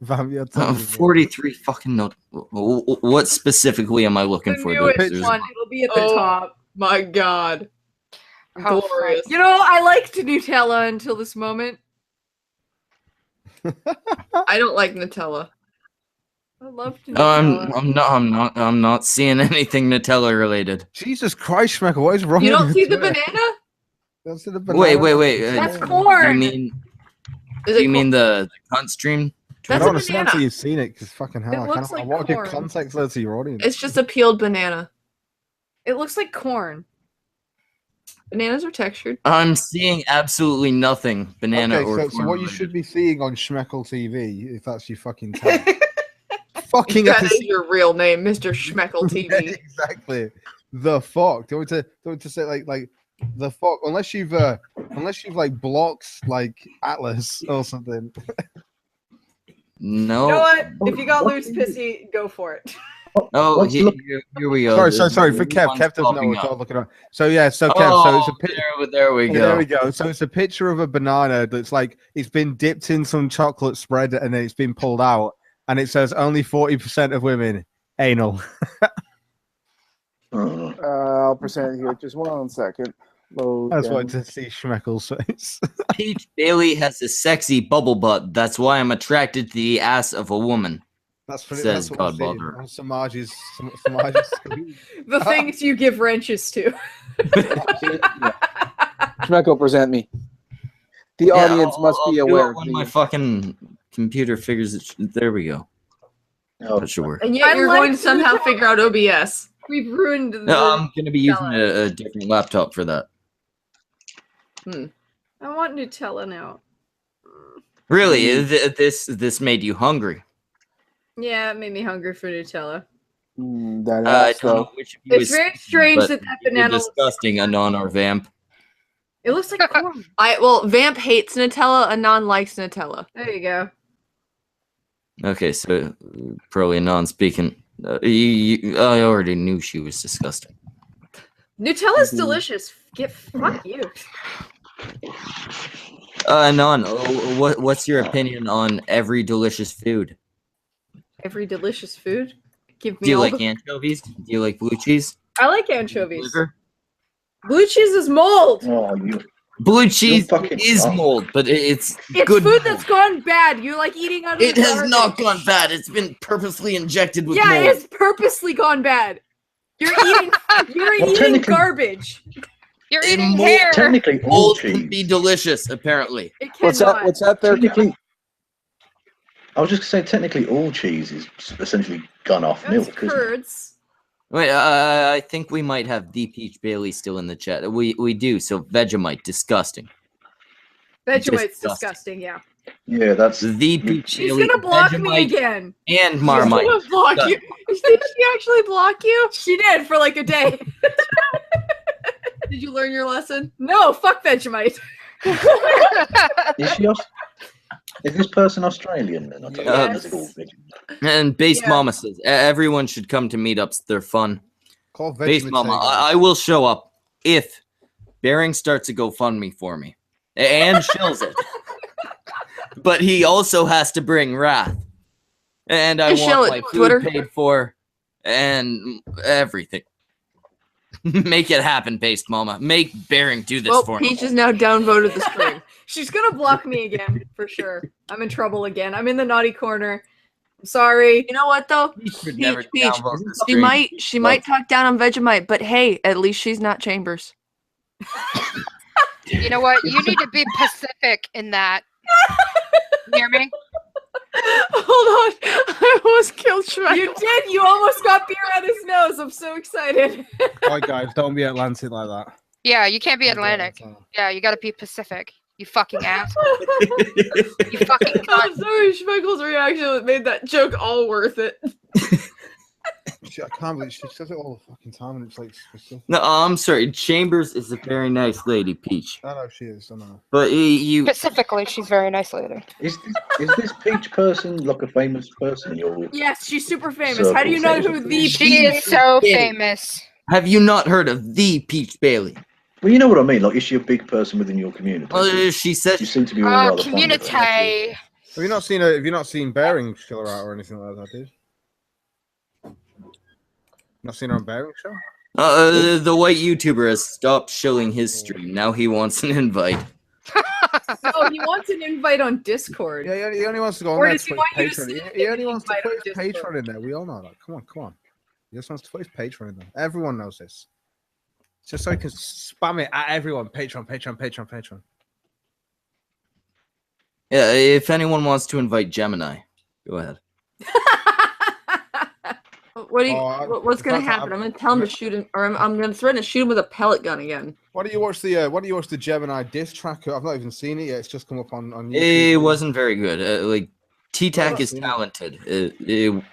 Speaker 5: Vamp, you're telling me.
Speaker 4: 43 fucking note. What specifically am I looking
Speaker 3: The
Speaker 4: for?
Speaker 3: newest
Speaker 4: There's-
Speaker 3: one. It'll be at the
Speaker 2: Oh.
Speaker 3: top.
Speaker 2: My God.
Speaker 1: Oh, fuck.
Speaker 2: Glorious.
Speaker 3: You know, I liked Nutella until this moment.
Speaker 2: I don't like Nutella.
Speaker 3: I loved Nutella.
Speaker 4: I'm not seeing anything Nutella related.
Speaker 5: Jesus Christ, Schmeckle, what is wrong
Speaker 2: You
Speaker 5: with
Speaker 2: don't see the
Speaker 5: Twitter?
Speaker 2: banana?
Speaker 5: Don't see the banana?
Speaker 4: Wait.
Speaker 3: That's
Speaker 4: You
Speaker 3: corn.
Speaker 4: mean
Speaker 2: Is it
Speaker 4: the cunt stream?
Speaker 5: I
Speaker 2: That's
Speaker 5: don't
Speaker 2: a
Speaker 5: understand
Speaker 2: banana.
Speaker 5: until you've seen it, because fucking hell,
Speaker 3: It
Speaker 5: I
Speaker 3: looks
Speaker 5: can't. I
Speaker 3: like
Speaker 5: want to give
Speaker 3: corn.
Speaker 5: context there to your audience.
Speaker 2: It's just a peeled banana.
Speaker 3: It looks like corn.
Speaker 2: Bananas are textured.
Speaker 4: I'm seeing absolutely nothing banana
Speaker 5: Okay,
Speaker 4: or
Speaker 5: so
Speaker 4: corn
Speaker 5: what you
Speaker 4: related.
Speaker 5: should be seeing on Schmeckle TV, if that's your fucking tag. Fucking
Speaker 2: That is
Speaker 5: episode.
Speaker 2: your real name, Mr. Schmeckle
Speaker 5: Yeah,
Speaker 2: TV.
Speaker 5: exactly. The fuck. Do you want to say like the fuck? Unless you've like blocked like Atlas or something.
Speaker 4: No.
Speaker 3: You know what? If you got loose pissy, go for it.
Speaker 4: Oh,
Speaker 7: Let's
Speaker 4: here,
Speaker 7: look-
Speaker 4: here we go.
Speaker 5: Sorry for
Speaker 4: The
Speaker 5: Kev.
Speaker 4: one's
Speaker 5: Kev doesn't know
Speaker 4: popping
Speaker 5: what
Speaker 4: up.
Speaker 5: I'm looking at. So yeah, so Kev, so it's a picture.
Speaker 4: There we go.
Speaker 5: There we go. So it's a picture of a banana that's like it's been dipped in some chocolate spread and then it's been pulled out, and it says only 40% of women anal.
Speaker 7: Oh.
Speaker 6: I'll present it here. Just 1 second. Load
Speaker 5: I just
Speaker 6: down.
Speaker 5: wanted to see Schmeckle's face.
Speaker 4: Peach Bailey has a sexy bubble butt. That's why I'm attracted to the ass of a woman.
Speaker 5: That's pretty.
Speaker 4: Says
Speaker 5: That's what I'm
Speaker 4: God
Speaker 5: seeing
Speaker 4: Bother.
Speaker 5: on Samaj's.
Speaker 3: The things you give wrenches to.
Speaker 6: Schmecko, present me. The
Speaker 4: Yeah,
Speaker 6: audience
Speaker 4: I'll-
Speaker 6: must
Speaker 4: I'll
Speaker 6: be
Speaker 4: do it
Speaker 6: aware.
Speaker 4: when my fucking computer figures it. There we go.
Speaker 7: Oh,
Speaker 4: That should work.
Speaker 2: And yet
Speaker 3: I
Speaker 2: you're
Speaker 3: like
Speaker 2: going to somehow
Speaker 3: Nutella.
Speaker 2: figure out OBS.
Speaker 3: We've ruined the.
Speaker 4: No, I'm gonna be using
Speaker 3: Nutella.
Speaker 4: a different laptop for that.
Speaker 3: I want Nutella now.
Speaker 4: Really, this made you hungry.
Speaker 3: Yeah, it made me hungry for Nutella.
Speaker 6: That
Speaker 4: I
Speaker 6: ass,
Speaker 4: don't know
Speaker 6: though.
Speaker 4: which of you
Speaker 3: It's
Speaker 4: is
Speaker 3: very
Speaker 4: speaking,
Speaker 3: strange
Speaker 4: but
Speaker 3: that
Speaker 4: you're
Speaker 3: banana looks
Speaker 4: disgusting, Anon or Vamp.
Speaker 3: It looks like corn.
Speaker 2: Vamp hates Nutella, Anon likes Nutella.
Speaker 3: There you go.
Speaker 4: Okay, so probably Anon speaking. I already knew she was disgusting.
Speaker 3: Nutella's delicious. Fuck you.
Speaker 4: Anon, what's your opinion on every delicious food?
Speaker 3: Every delicious food. Give
Speaker 4: Do
Speaker 3: me
Speaker 4: you
Speaker 3: all
Speaker 4: like
Speaker 3: the...
Speaker 4: anchovies? Do you like blue cheese?
Speaker 3: I like anchovies.
Speaker 4: Liver?
Speaker 3: Blue cheese is mold.
Speaker 7: Oh, you.
Speaker 4: Blue cheese
Speaker 7: fucking
Speaker 4: is
Speaker 7: wrong.
Speaker 4: mold, but it's
Speaker 3: It's
Speaker 4: good.
Speaker 3: food
Speaker 4: mold.
Speaker 3: that's gone bad. You like eating out of
Speaker 4: It
Speaker 3: the
Speaker 4: has
Speaker 3: garbage.
Speaker 4: not gone bad. It's been purposely injected with
Speaker 3: Yeah,
Speaker 4: mold.
Speaker 3: it's purposely gone bad. You're eating. You're
Speaker 7: Well,
Speaker 3: eating
Speaker 7: technically-
Speaker 3: garbage.
Speaker 1: You're
Speaker 4: And
Speaker 1: eating
Speaker 4: mold-
Speaker 1: hair.
Speaker 7: Technically, all
Speaker 4: Mold can be
Speaker 7: cheese.
Speaker 4: delicious, apparently.
Speaker 3: It
Speaker 6: What's
Speaker 3: cannot.
Speaker 6: that? What's that there?
Speaker 7: Technically, I was just going to say, technically, all cheese is essentially gone off
Speaker 3: That's
Speaker 7: milk. Isn't it?
Speaker 3: curds.
Speaker 4: Wait, I think we might have the Peach Bailey still in the chat. We do. So Vegemite, disgusting.
Speaker 3: Vegemite's
Speaker 4: Disgusting.
Speaker 3: disgusting. Yeah.
Speaker 7: Yeah, that's
Speaker 4: The Peach
Speaker 3: She's
Speaker 4: Bailey,
Speaker 3: gonna block me
Speaker 4: Vegemite,
Speaker 3: again.
Speaker 4: and Marmite.
Speaker 2: She's gonna block
Speaker 4: Done.
Speaker 2: you. Did she actually block you?
Speaker 3: She did for like a day.
Speaker 2: Did you learn your lesson?
Speaker 3: No, fuck Vegemite.
Speaker 7: is she. Is this person Australian? Then I don't know.
Speaker 3: Yes.
Speaker 7: Is it all Vegemite?
Speaker 4: And Base
Speaker 3: Yeah.
Speaker 4: Mama says everyone should come to meetups. They're fun.
Speaker 5: Call
Speaker 4: Base
Speaker 5: Vegemite
Speaker 4: Mama,
Speaker 5: Takeover.
Speaker 4: I will show up if Bering starts a GoFundMe for me and shills it. But he also has to bring Wrath, and I
Speaker 2: Just shill
Speaker 4: want
Speaker 2: it,
Speaker 4: my food
Speaker 2: Twitter.
Speaker 4: paid for and everything. Make it happen, Based Mama. Make Bering do this
Speaker 2: Well,
Speaker 4: for me.
Speaker 2: Peach has now downvoted the stream.
Speaker 3: She's gonna block me again for sure. I'm in trouble again. I'm in the naughty corner. I'm sorry.
Speaker 2: You know what though?
Speaker 4: You should
Speaker 2: Peach,
Speaker 4: never
Speaker 2: Peach,
Speaker 4: downvote the
Speaker 2: She
Speaker 4: stream.
Speaker 2: might talk down on Vegemite, but hey, at least she's not Chambers.
Speaker 1: You know what? You need to be Pacific in that. You hear me?
Speaker 2: Hold on, I almost killed Shrek.
Speaker 3: You did. You almost got beer out his nose. I'm so excited.
Speaker 5: All right, guys, don't be Atlantic like that.
Speaker 1: Yeah, you can't be Atlantic. Yeah, you gotta be Pacific. You fucking asshole. You fucking cunt.
Speaker 2: I'm sorry, Schmeichel's reaction made that joke all worth it.
Speaker 5: I can't believe she says it all the fucking time, and it's like specific.
Speaker 4: No, I'm sorry. Chambers is a very nice lady, Peach.
Speaker 5: I know she is. I know.
Speaker 4: But you,
Speaker 1: Specifically, she's very nice lady.
Speaker 7: Is this Peach person like a famous person?
Speaker 3: Yes, she's super famous. How do you know who the
Speaker 1: She is so famous.
Speaker 4: have you not heard of the Peach Bailey?
Speaker 7: Well, you know what I mean. Like, is she a big person within your community?
Speaker 4: Well, she said
Speaker 7: You seem to be all
Speaker 1: Oh,
Speaker 7: rather fond of her,
Speaker 1: community.
Speaker 7: actually.
Speaker 5: Have you not seen Bering chill her out or anything like that, dude? Not seen her on Bering show?
Speaker 4: The white YouTuber has stopped shilling his stream. Now he wants an invite.
Speaker 3: No, he wants an invite on Discord.
Speaker 5: Yeah, he only wants to go on
Speaker 3: Or
Speaker 5: there
Speaker 3: does
Speaker 5: to
Speaker 3: he
Speaker 5: put
Speaker 3: want you
Speaker 5: his
Speaker 3: to
Speaker 5: Patreon.
Speaker 3: send
Speaker 5: He
Speaker 3: him
Speaker 5: only
Speaker 3: an
Speaker 5: wants to
Speaker 3: invite
Speaker 5: put
Speaker 3: on
Speaker 5: his
Speaker 3: Discord?
Speaker 5: Patreon in there. We all know that. Come on. He just wants to put his Patreon in there. Everyone knows this. Just so he can spam it at everyone. Patreon.
Speaker 4: Yeah, if anyone wants to invite Gemini, go ahead.
Speaker 2: What do you?
Speaker 5: Oh,
Speaker 2: What's gonna
Speaker 5: that's not-
Speaker 2: happen? I'm gonna tell him to shoot him, or I'm gonna threaten to shoot him with a pellet gun again.
Speaker 5: Why do you watch the Gemini diss track? I've not even seen it yet. It's just come up on YouTube.
Speaker 4: It wasn't very good. Like T-Tac is
Speaker 5: seen it.
Speaker 4: talented. It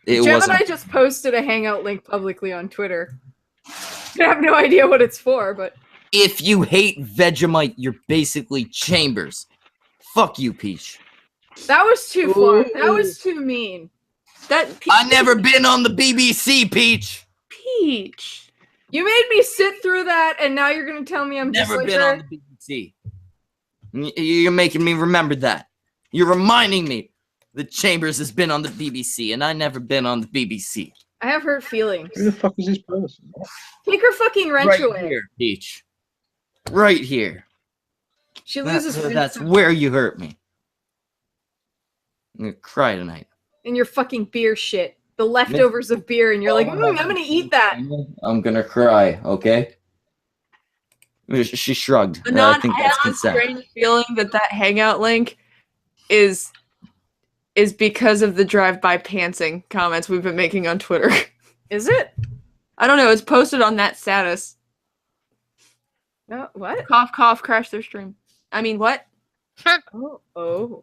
Speaker 3: Gemini
Speaker 4: wasn't.
Speaker 3: just posted a hangout link publicly on Twitter. I have no idea what it's for, but
Speaker 4: If you hate Vegemite, you're basically Chambers. Fuck you, Peach.
Speaker 3: that was too far. That
Speaker 2: Ooh.
Speaker 3: was too mean.
Speaker 2: That
Speaker 4: I never been on the BBC, Peach.
Speaker 2: Peach.
Speaker 3: You made me sit through that, and now you're gonna tell me I'm just
Speaker 4: Never
Speaker 3: like
Speaker 4: been
Speaker 3: her?
Speaker 4: on the BBC. You're making me remember that. You're reminding me that Chambers has been on the BBC, and I never been on the BBC.
Speaker 3: I have hurt feelings.
Speaker 7: Who the fuck is this person?
Speaker 3: Take her fucking wrench
Speaker 4: Right
Speaker 3: away.
Speaker 4: here, Peach. Right here.
Speaker 3: She loses
Speaker 4: That's where you hurt me. I'm gonna cry tonight.
Speaker 3: in your fucking beer shit. The leftovers of beer, and you're like, I'm gonna eat that.
Speaker 4: I'm gonna cry, okay? She shrugged. I
Speaker 2: Anon,
Speaker 4: think
Speaker 2: I
Speaker 4: that's
Speaker 2: have a
Speaker 4: consent.
Speaker 2: strange feeling that hangout link is because of the drive-by pantsing comments we've been making on Twitter.
Speaker 3: Is it?
Speaker 2: I don't know. It's posted on that status.
Speaker 3: No, what?
Speaker 2: Cough, cough, crash their stream. I mean, what?
Speaker 3: Oh.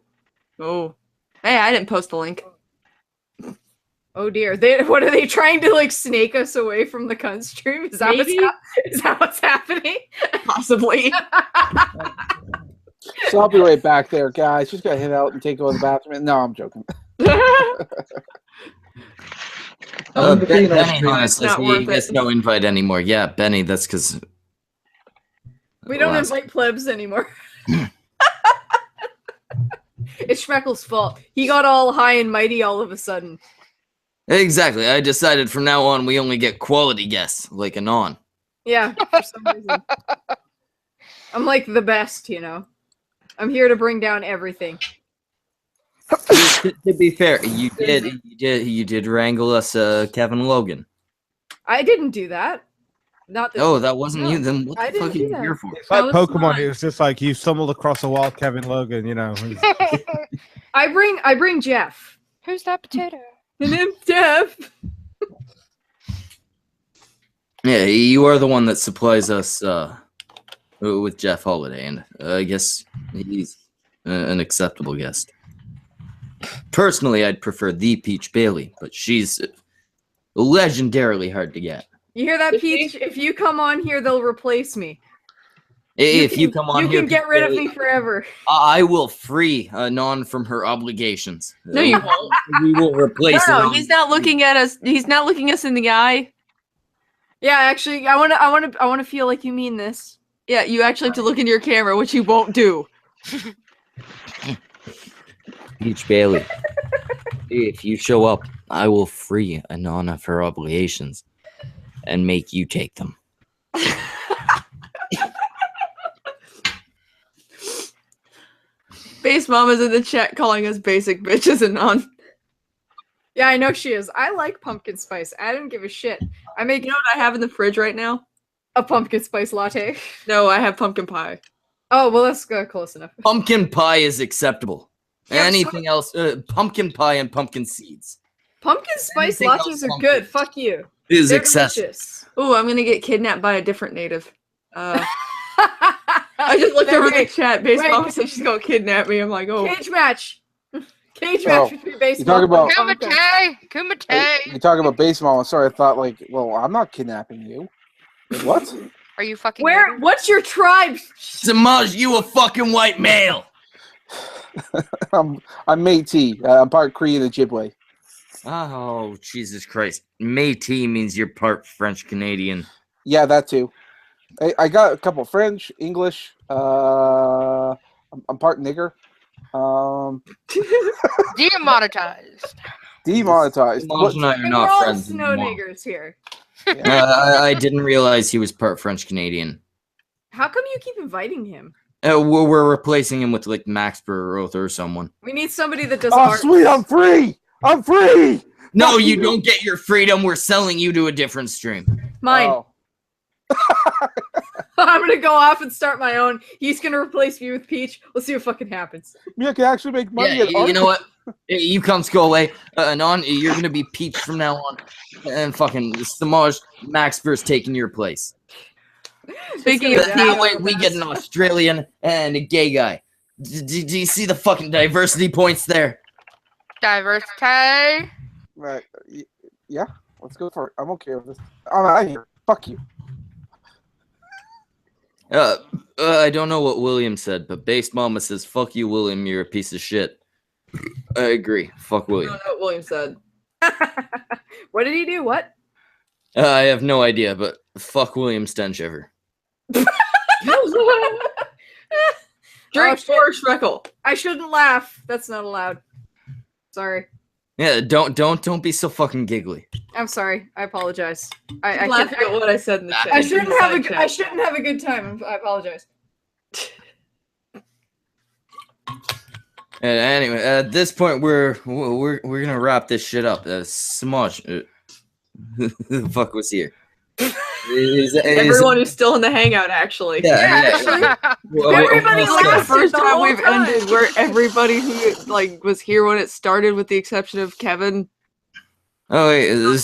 Speaker 2: Oh. Hey, I didn't post the link.
Speaker 3: Oh dear. What are they trying to like snake us away from the cunt stream? Is that,
Speaker 2: Maybe.
Speaker 3: is that what's happening?
Speaker 2: Possibly.
Speaker 6: So I'll be right back there, guys. Just gotta head out and take over the bathroom. No, I'm joking.
Speaker 7: Being on
Speaker 4: Benny
Speaker 7: stream-
Speaker 4: honestly,
Speaker 2: It's not
Speaker 4: he
Speaker 2: worth
Speaker 4: gets
Speaker 2: it.
Speaker 4: no invite anymore. Yeah, Benny, that's because
Speaker 3: We don't
Speaker 4: Last-
Speaker 3: invite plebs anymore. It's Schmeckel's fault. He got all high and mighty all of a sudden.
Speaker 4: Exactly. I decided from now on we only get quality guests, like Anon.
Speaker 3: Yeah, for some reason. I'm like the best, you know. I'm here to bring down everything.
Speaker 4: To be fair, you did wrangle us, Kevin Logan.
Speaker 3: I didn't do that. Not that.
Speaker 4: Oh, that wasn't
Speaker 3: No,
Speaker 4: you. Then what
Speaker 3: I
Speaker 4: the fuck are
Speaker 3: didn't do
Speaker 4: you
Speaker 3: that.
Speaker 4: here for?
Speaker 5: It's like
Speaker 2: That was
Speaker 5: Pokemon.
Speaker 2: fun.
Speaker 5: It was just like you stumbled across a wild Kevin Logan, you know.
Speaker 3: I bring Jeff.
Speaker 1: Who's that potato?
Speaker 2: The name's Jeff.
Speaker 4: Yeah, you are the one that supplies us with Jeff Holiday, and I guess he's an acceptable guest. Personally, I'd prefer the Peach Bailey, but she's legendarily hard to get.
Speaker 3: You hear that, Peach? If you come on here, they'll replace me.
Speaker 4: If you come on
Speaker 3: you
Speaker 4: here,
Speaker 3: can get
Speaker 4: Peach
Speaker 3: rid of
Speaker 4: Bailey,
Speaker 3: me forever.
Speaker 4: I will free Anon from her obligations.
Speaker 2: No, you won't.
Speaker 4: We will replace
Speaker 2: No,
Speaker 4: Anon.
Speaker 2: he's not looking at us. He's not looking us in the eye.
Speaker 3: Yeah, actually, I want to feel like you mean this.
Speaker 2: Yeah, you actually have to look into your camera, which you won't do.
Speaker 4: Peach Bailey. If you show up, I will free Anon of her obligations. and make you take them.
Speaker 2: Base Mama's in the chat calling us basic bitches and on.
Speaker 3: Yeah, I know she is. I like pumpkin spice. I don't give a shit. I make
Speaker 2: You know what I have in the fridge right now?
Speaker 3: a pumpkin spice latte.
Speaker 2: No, I have pumpkin pie.
Speaker 3: Oh, well, that's close enough.
Speaker 4: Pumpkin pie is acceptable.
Speaker 3: Yeah,
Speaker 4: Anything else? Pumpkin pie and pumpkin seeds
Speaker 3: Pumpkin spice
Speaker 4: Anything else
Speaker 3: lattes are
Speaker 4: pumpkin.
Speaker 3: good. Fuck you.
Speaker 4: is
Speaker 3: They're
Speaker 4: excessive.
Speaker 3: delicious.
Speaker 2: Ooh, I'm gonna get kidnapped by a different native. I just looked over the
Speaker 3: Wait,
Speaker 2: chat. Base
Speaker 3: wait.
Speaker 2: Mama said she's gonna kidnap me. I'm like, oh.
Speaker 3: Cage match. Cage
Speaker 6: Oh,
Speaker 3: match between base
Speaker 6: you talking
Speaker 3: Mama
Speaker 6: about-
Speaker 3: and pumpkin.
Speaker 1: Kumite!
Speaker 6: You talking about base mama? Sorry, I thought like, well, I'm not kidnapping you. What?
Speaker 1: Are you fucking
Speaker 3: Where?
Speaker 1: native?
Speaker 3: What's your tribe?
Speaker 4: Samaj, you a fucking white male.
Speaker 6: I'm Métis. I'm part Cree and Ojibwe.
Speaker 4: Oh, Jesus Christ. Métis means you're part French Canadian.
Speaker 6: Yeah, that too. I got a couple French, English. I'm part nigger.
Speaker 1: Demonetized.
Speaker 6: Demonetized.
Speaker 4: Samaj and I are
Speaker 3: And we're
Speaker 4: not
Speaker 3: all
Speaker 4: friends
Speaker 3: snow
Speaker 4: anymore.
Speaker 3: niggers here.
Speaker 4: I didn't realize he was part French Canadian.
Speaker 3: How come you keep inviting him?
Speaker 4: We're replacing him with like Max Burroth or someone.
Speaker 3: We need somebody that does
Speaker 6: Oh,
Speaker 3: art.
Speaker 6: sweet! I'm free. I'm free.
Speaker 4: No,
Speaker 6: Fuck
Speaker 4: you
Speaker 6: you.
Speaker 4: don't get your freedom. We're selling you to a different stream.
Speaker 3: Mine.
Speaker 6: Oh.
Speaker 3: I'm gonna go off and start my own. He's gonna replace me with Peach. We'll see what fucking happens.
Speaker 6: You can actually make money
Speaker 4: Yeah,
Speaker 6: at
Speaker 4: you
Speaker 6: art.
Speaker 4: know what? You cunts go away. Anon, you're gonna be Peach from now on. And fucking Samaj, Max Burr's taking your place.
Speaker 2: Speaking
Speaker 3: It's
Speaker 2: of
Speaker 3: gonna
Speaker 4: That
Speaker 3: be
Speaker 4: way we get an Australian and a gay guy. Do you see the fucking diversity points there?
Speaker 1: Diversity.
Speaker 6: Right. Yeah. Let's go for it. I'm okay with this. I'm out of here. Fuck you.
Speaker 4: I don't know what William said, but Base Mama says, "Fuck you, William. You're a piece of shit." I agree. Fuck
Speaker 2: I
Speaker 4: William.
Speaker 2: don't know what William said.
Speaker 3: What did he do? What?
Speaker 4: I have no idea, but fuck William Stenchiver.
Speaker 2: Drink
Speaker 3: Oh, shit.
Speaker 2: for Shreckle.
Speaker 3: I shouldn't laugh. That's not allowed. Sorry.
Speaker 4: Yeah, don't be so fucking giggly.
Speaker 3: I'm sorry. I apologize. I
Speaker 2: I'm laughing at what I said in the chat.
Speaker 3: I shouldn't have a
Speaker 2: Inside
Speaker 3: good,
Speaker 2: chat.
Speaker 3: I shouldn't have a good time. I apologize.
Speaker 4: Anyway, at this point, we're gonna wrap this shit up. Samaj, who the fuck was here? Is
Speaker 2: Everyone who's still in the hangout, actually.
Speaker 4: yeah.
Speaker 3: Everybody
Speaker 2: It's like the
Speaker 3: lasted
Speaker 2: first
Speaker 3: the
Speaker 2: time
Speaker 3: whole
Speaker 2: we've
Speaker 3: time.
Speaker 2: ended where everybody who like was here when it started, with the exception of Kevin.
Speaker 4: Oh wait,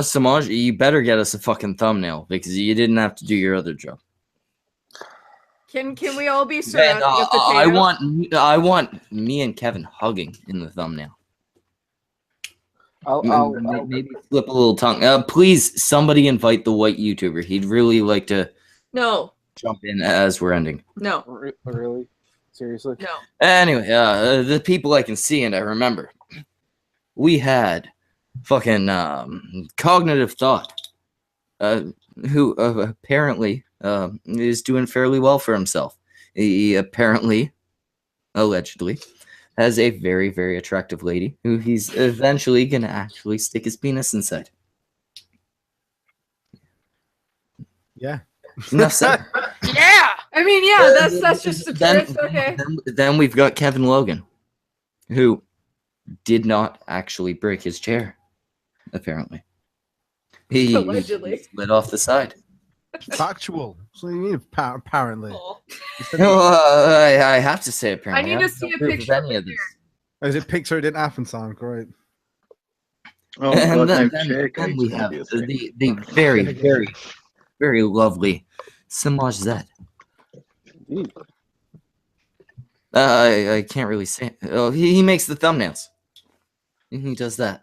Speaker 4: Samaj, you better get us a fucking thumbnail because you didn't have to do your other job.
Speaker 3: Can we all be
Speaker 4: Man,
Speaker 3: surrounded with potatoes?
Speaker 4: I want me and Kevin hugging in the thumbnail.
Speaker 6: I'll
Speaker 4: Maybe flip a little tongue. Please, somebody invite the white YouTuber. He'd really like to
Speaker 2: No,
Speaker 4: jump in as we're ending.
Speaker 2: no,
Speaker 6: really? Seriously?
Speaker 2: no.
Speaker 4: Anyway, the people I can see and I remember, we had fucking cognitive thought, who apparently is doing fairly well for himself. He apparently, allegedly, has a very, very attractive lady who he's eventually gonna actually stick his penis inside.
Speaker 5: Yeah.
Speaker 4: Enough said.
Speaker 1: Yeah.
Speaker 3: I mean, yeah, that's just a
Speaker 4: then,
Speaker 3: truth. Okay.
Speaker 4: then we've got Kevin Logan, who did not actually break his chair, apparently. He
Speaker 3: Allegedly.
Speaker 4: slid off the side.
Speaker 5: Factual. So you mean apparently?
Speaker 4: No, I have to say apparently.
Speaker 3: I need to
Speaker 4: have
Speaker 3: see
Speaker 4: no
Speaker 3: a
Speaker 4: proof of
Speaker 3: picture
Speaker 4: any
Speaker 3: of
Speaker 4: of this.
Speaker 5: Is it picture it didn't happen time? Great.
Speaker 7: Oh,
Speaker 4: And
Speaker 7: God,
Speaker 4: then,
Speaker 7: no, chair
Speaker 4: then
Speaker 7: case,
Speaker 4: we have
Speaker 7: obviously.
Speaker 4: the very, very, very lovely Samaj Zed.
Speaker 6: Indeed.
Speaker 4: I can't really say it. Oh, he makes the thumbnails. He does that.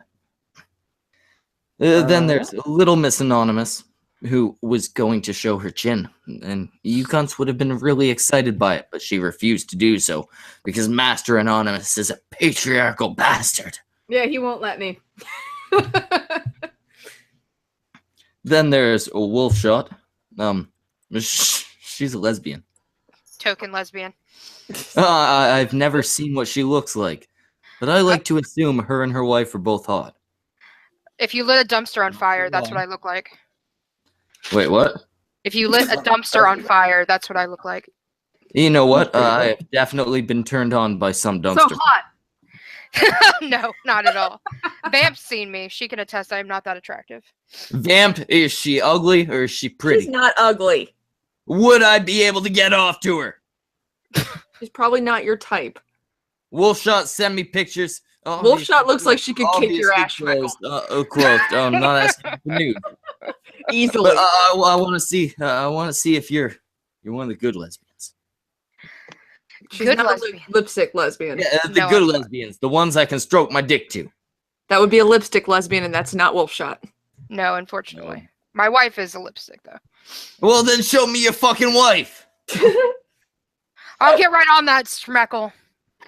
Speaker 4: Then there's Little Miss Anonymous, who was going to show her chin. And you cunts would have been really excited by it, but she refused to do so because Master Anonymous is a patriarchal bastard.
Speaker 3: Yeah, he won't let me.
Speaker 4: Then there's a Wolf Shot. She's a lesbian.
Speaker 1: Token lesbian.
Speaker 4: I've never seen what she looks like, but I like to assume her and her wife are both hot.
Speaker 1: If you lit a dumpster on fire, that's what I look like.
Speaker 4: Wait, what?
Speaker 1: If you lit a dumpster on fire, that's what I look like.
Speaker 4: You know what? I have definitely been turned on by some
Speaker 3: So
Speaker 4: dumpster.
Speaker 3: hot.
Speaker 1: No, not at all. Vamp's seen me. She can attest I am not that attractive.
Speaker 4: Vamp, is she ugly or is she pretty?
Speaker 2: She's not ugly.
Speaker 4: Would I be able to get off to her?
Speaker 2: She's probably not your type.
Speaker 4: Wolfshot, send me pictures.
Speaker 2: Wolfshot looks like she could kick your ass, Schmeckle.
Speaker 4: Closed. I'm not asking for nude.
Speaker 2: Easily.
Speaker 4: But I want to see. I want to see if you're one of the good lesbians.
Speaker 2: She's
Speaker 1: Good
Speaker 2: not
Speaker 1: lesbian.
Speaker 2: a lipstick lesbian.
Speaker 4: Yeah, the
Speaker 1: No,
Speaker 4: good
Speaker 1: I'm-
Speaker 4: lesbians, the ones I can stroke my dick to.
Speaker 2: That would be a lipstick lesbian, and that's not Wolfshot.
Speaker 1: No, unfortunately. My wife is a lipstick, though.
Speaker 4: Well, then show me your fucking wife.
Speaker 1: I'll get right on that, Schmeckle.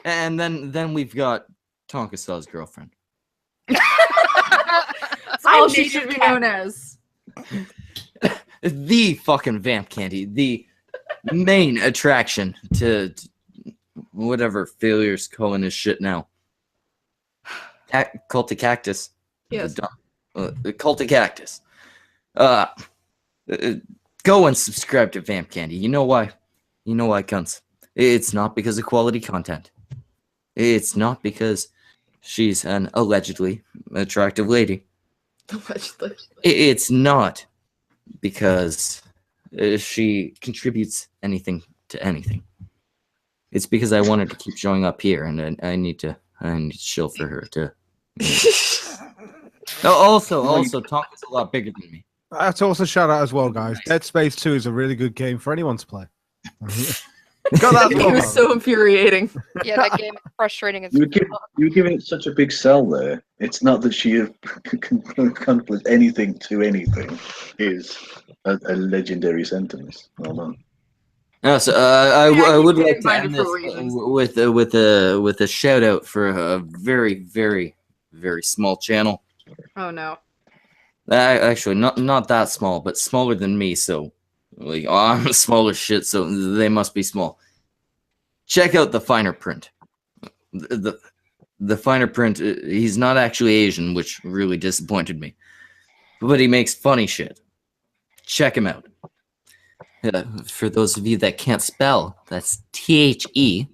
Speaker 4: And then we've got Tonka Saw's girlfriend.
Speaker 3: That's all
Speaker 2: I'm
Speaker 3: she
Speaker 2: Native
Speaker 3: should be
Speaker 2: Cat.
Speaker 3: known as.
Speaker 4: The fucking vamp candy, the main attraction to whatever failures calling his shit now. Cult of Cactus.
Speaker 2: Yes.
Speaker 4: The Cult of Cactus. Go and subscribe to Vamp Candy. You know why? You know why, cunts? It's not because of quality content. It's not because she's an allegedly attractive lady.
Speaker 2: Allegedly.
Speaker 4: It's not because she contributes anything to anything. It's because I wanted to keep showing up here, and I need to chill for her to. Also, Tonka's a lot bigger than me.
Speaker 5: I have to also shout out as well, guys. Dead Space 2 is a really good game for anyone to play. Got that as
Speaker 2: It
Speaker 5: well,
Speaker 2: was so infuriating.
Speaker 1: Yeah, that game is frustrating as
Speaker 7: You were giving it such a big sell there. It's not that she accomplished anything to anything. Is a legendary sentence. Well done.
Speaker 4: No, so I would like to end this with a shout out for a very, very, very small channel.
Speaker 3: Oh no.
Speaker 4: Actually, not that small, but smaller than me. So, like, I'm a smaller shit, so they must be small. Check out the finer print. The finer print. He's not actually Asian, which really disappointed me, but he makes funny shit. Check him out. For those of you that can't spell, that's THE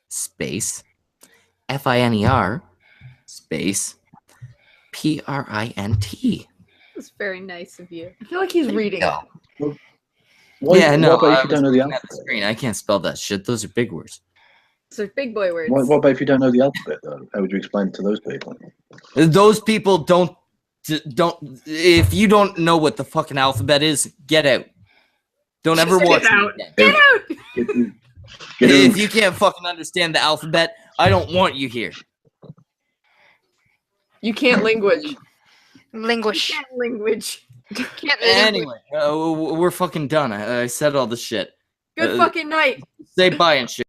Speaker 4: space FINER space PRINT.
Speaker 3: That's very nice of you.
Speaker 2: I feel like he's reading.
Speaker 4: No.
Speaker 7: Why,
Speaker 4: No,
Speaker 7: what about
Speaker 4: I
Speaker 7: if you don't know the
Speaker 4: was looking at the
Speaker 7: alphabet?
Speaker 4: screen. I can't spell that shit. Those are big words.
Speaker 3: So big boy words.
Speaker 7: What about if you don't know the alphabet, though? How would you explain it to those people?
Speaker 4: Those people don't. If you don't know what the fucking alphabet is, get out. Don't ever
Speaker 3: Get
Speaker 4: watch
Speaker 3: out.
Speaker 4: it again.
Speaker 3: Get out!
Speaker 7: Get
Speaker 4: If
Speaker 7: out.
Speaker 4: you can't fucking understand the alphabet, I don't want you here.
Speaker 2: You can't language.
Speaker 1: Linguish.
Speaker 3: Language.
Speaker 1: Can't
Speaker 4: Anyway, we're fucking done. I said all the shit.
Speaker 3: Good fucking night.
Speaker 4: Say bye and shit.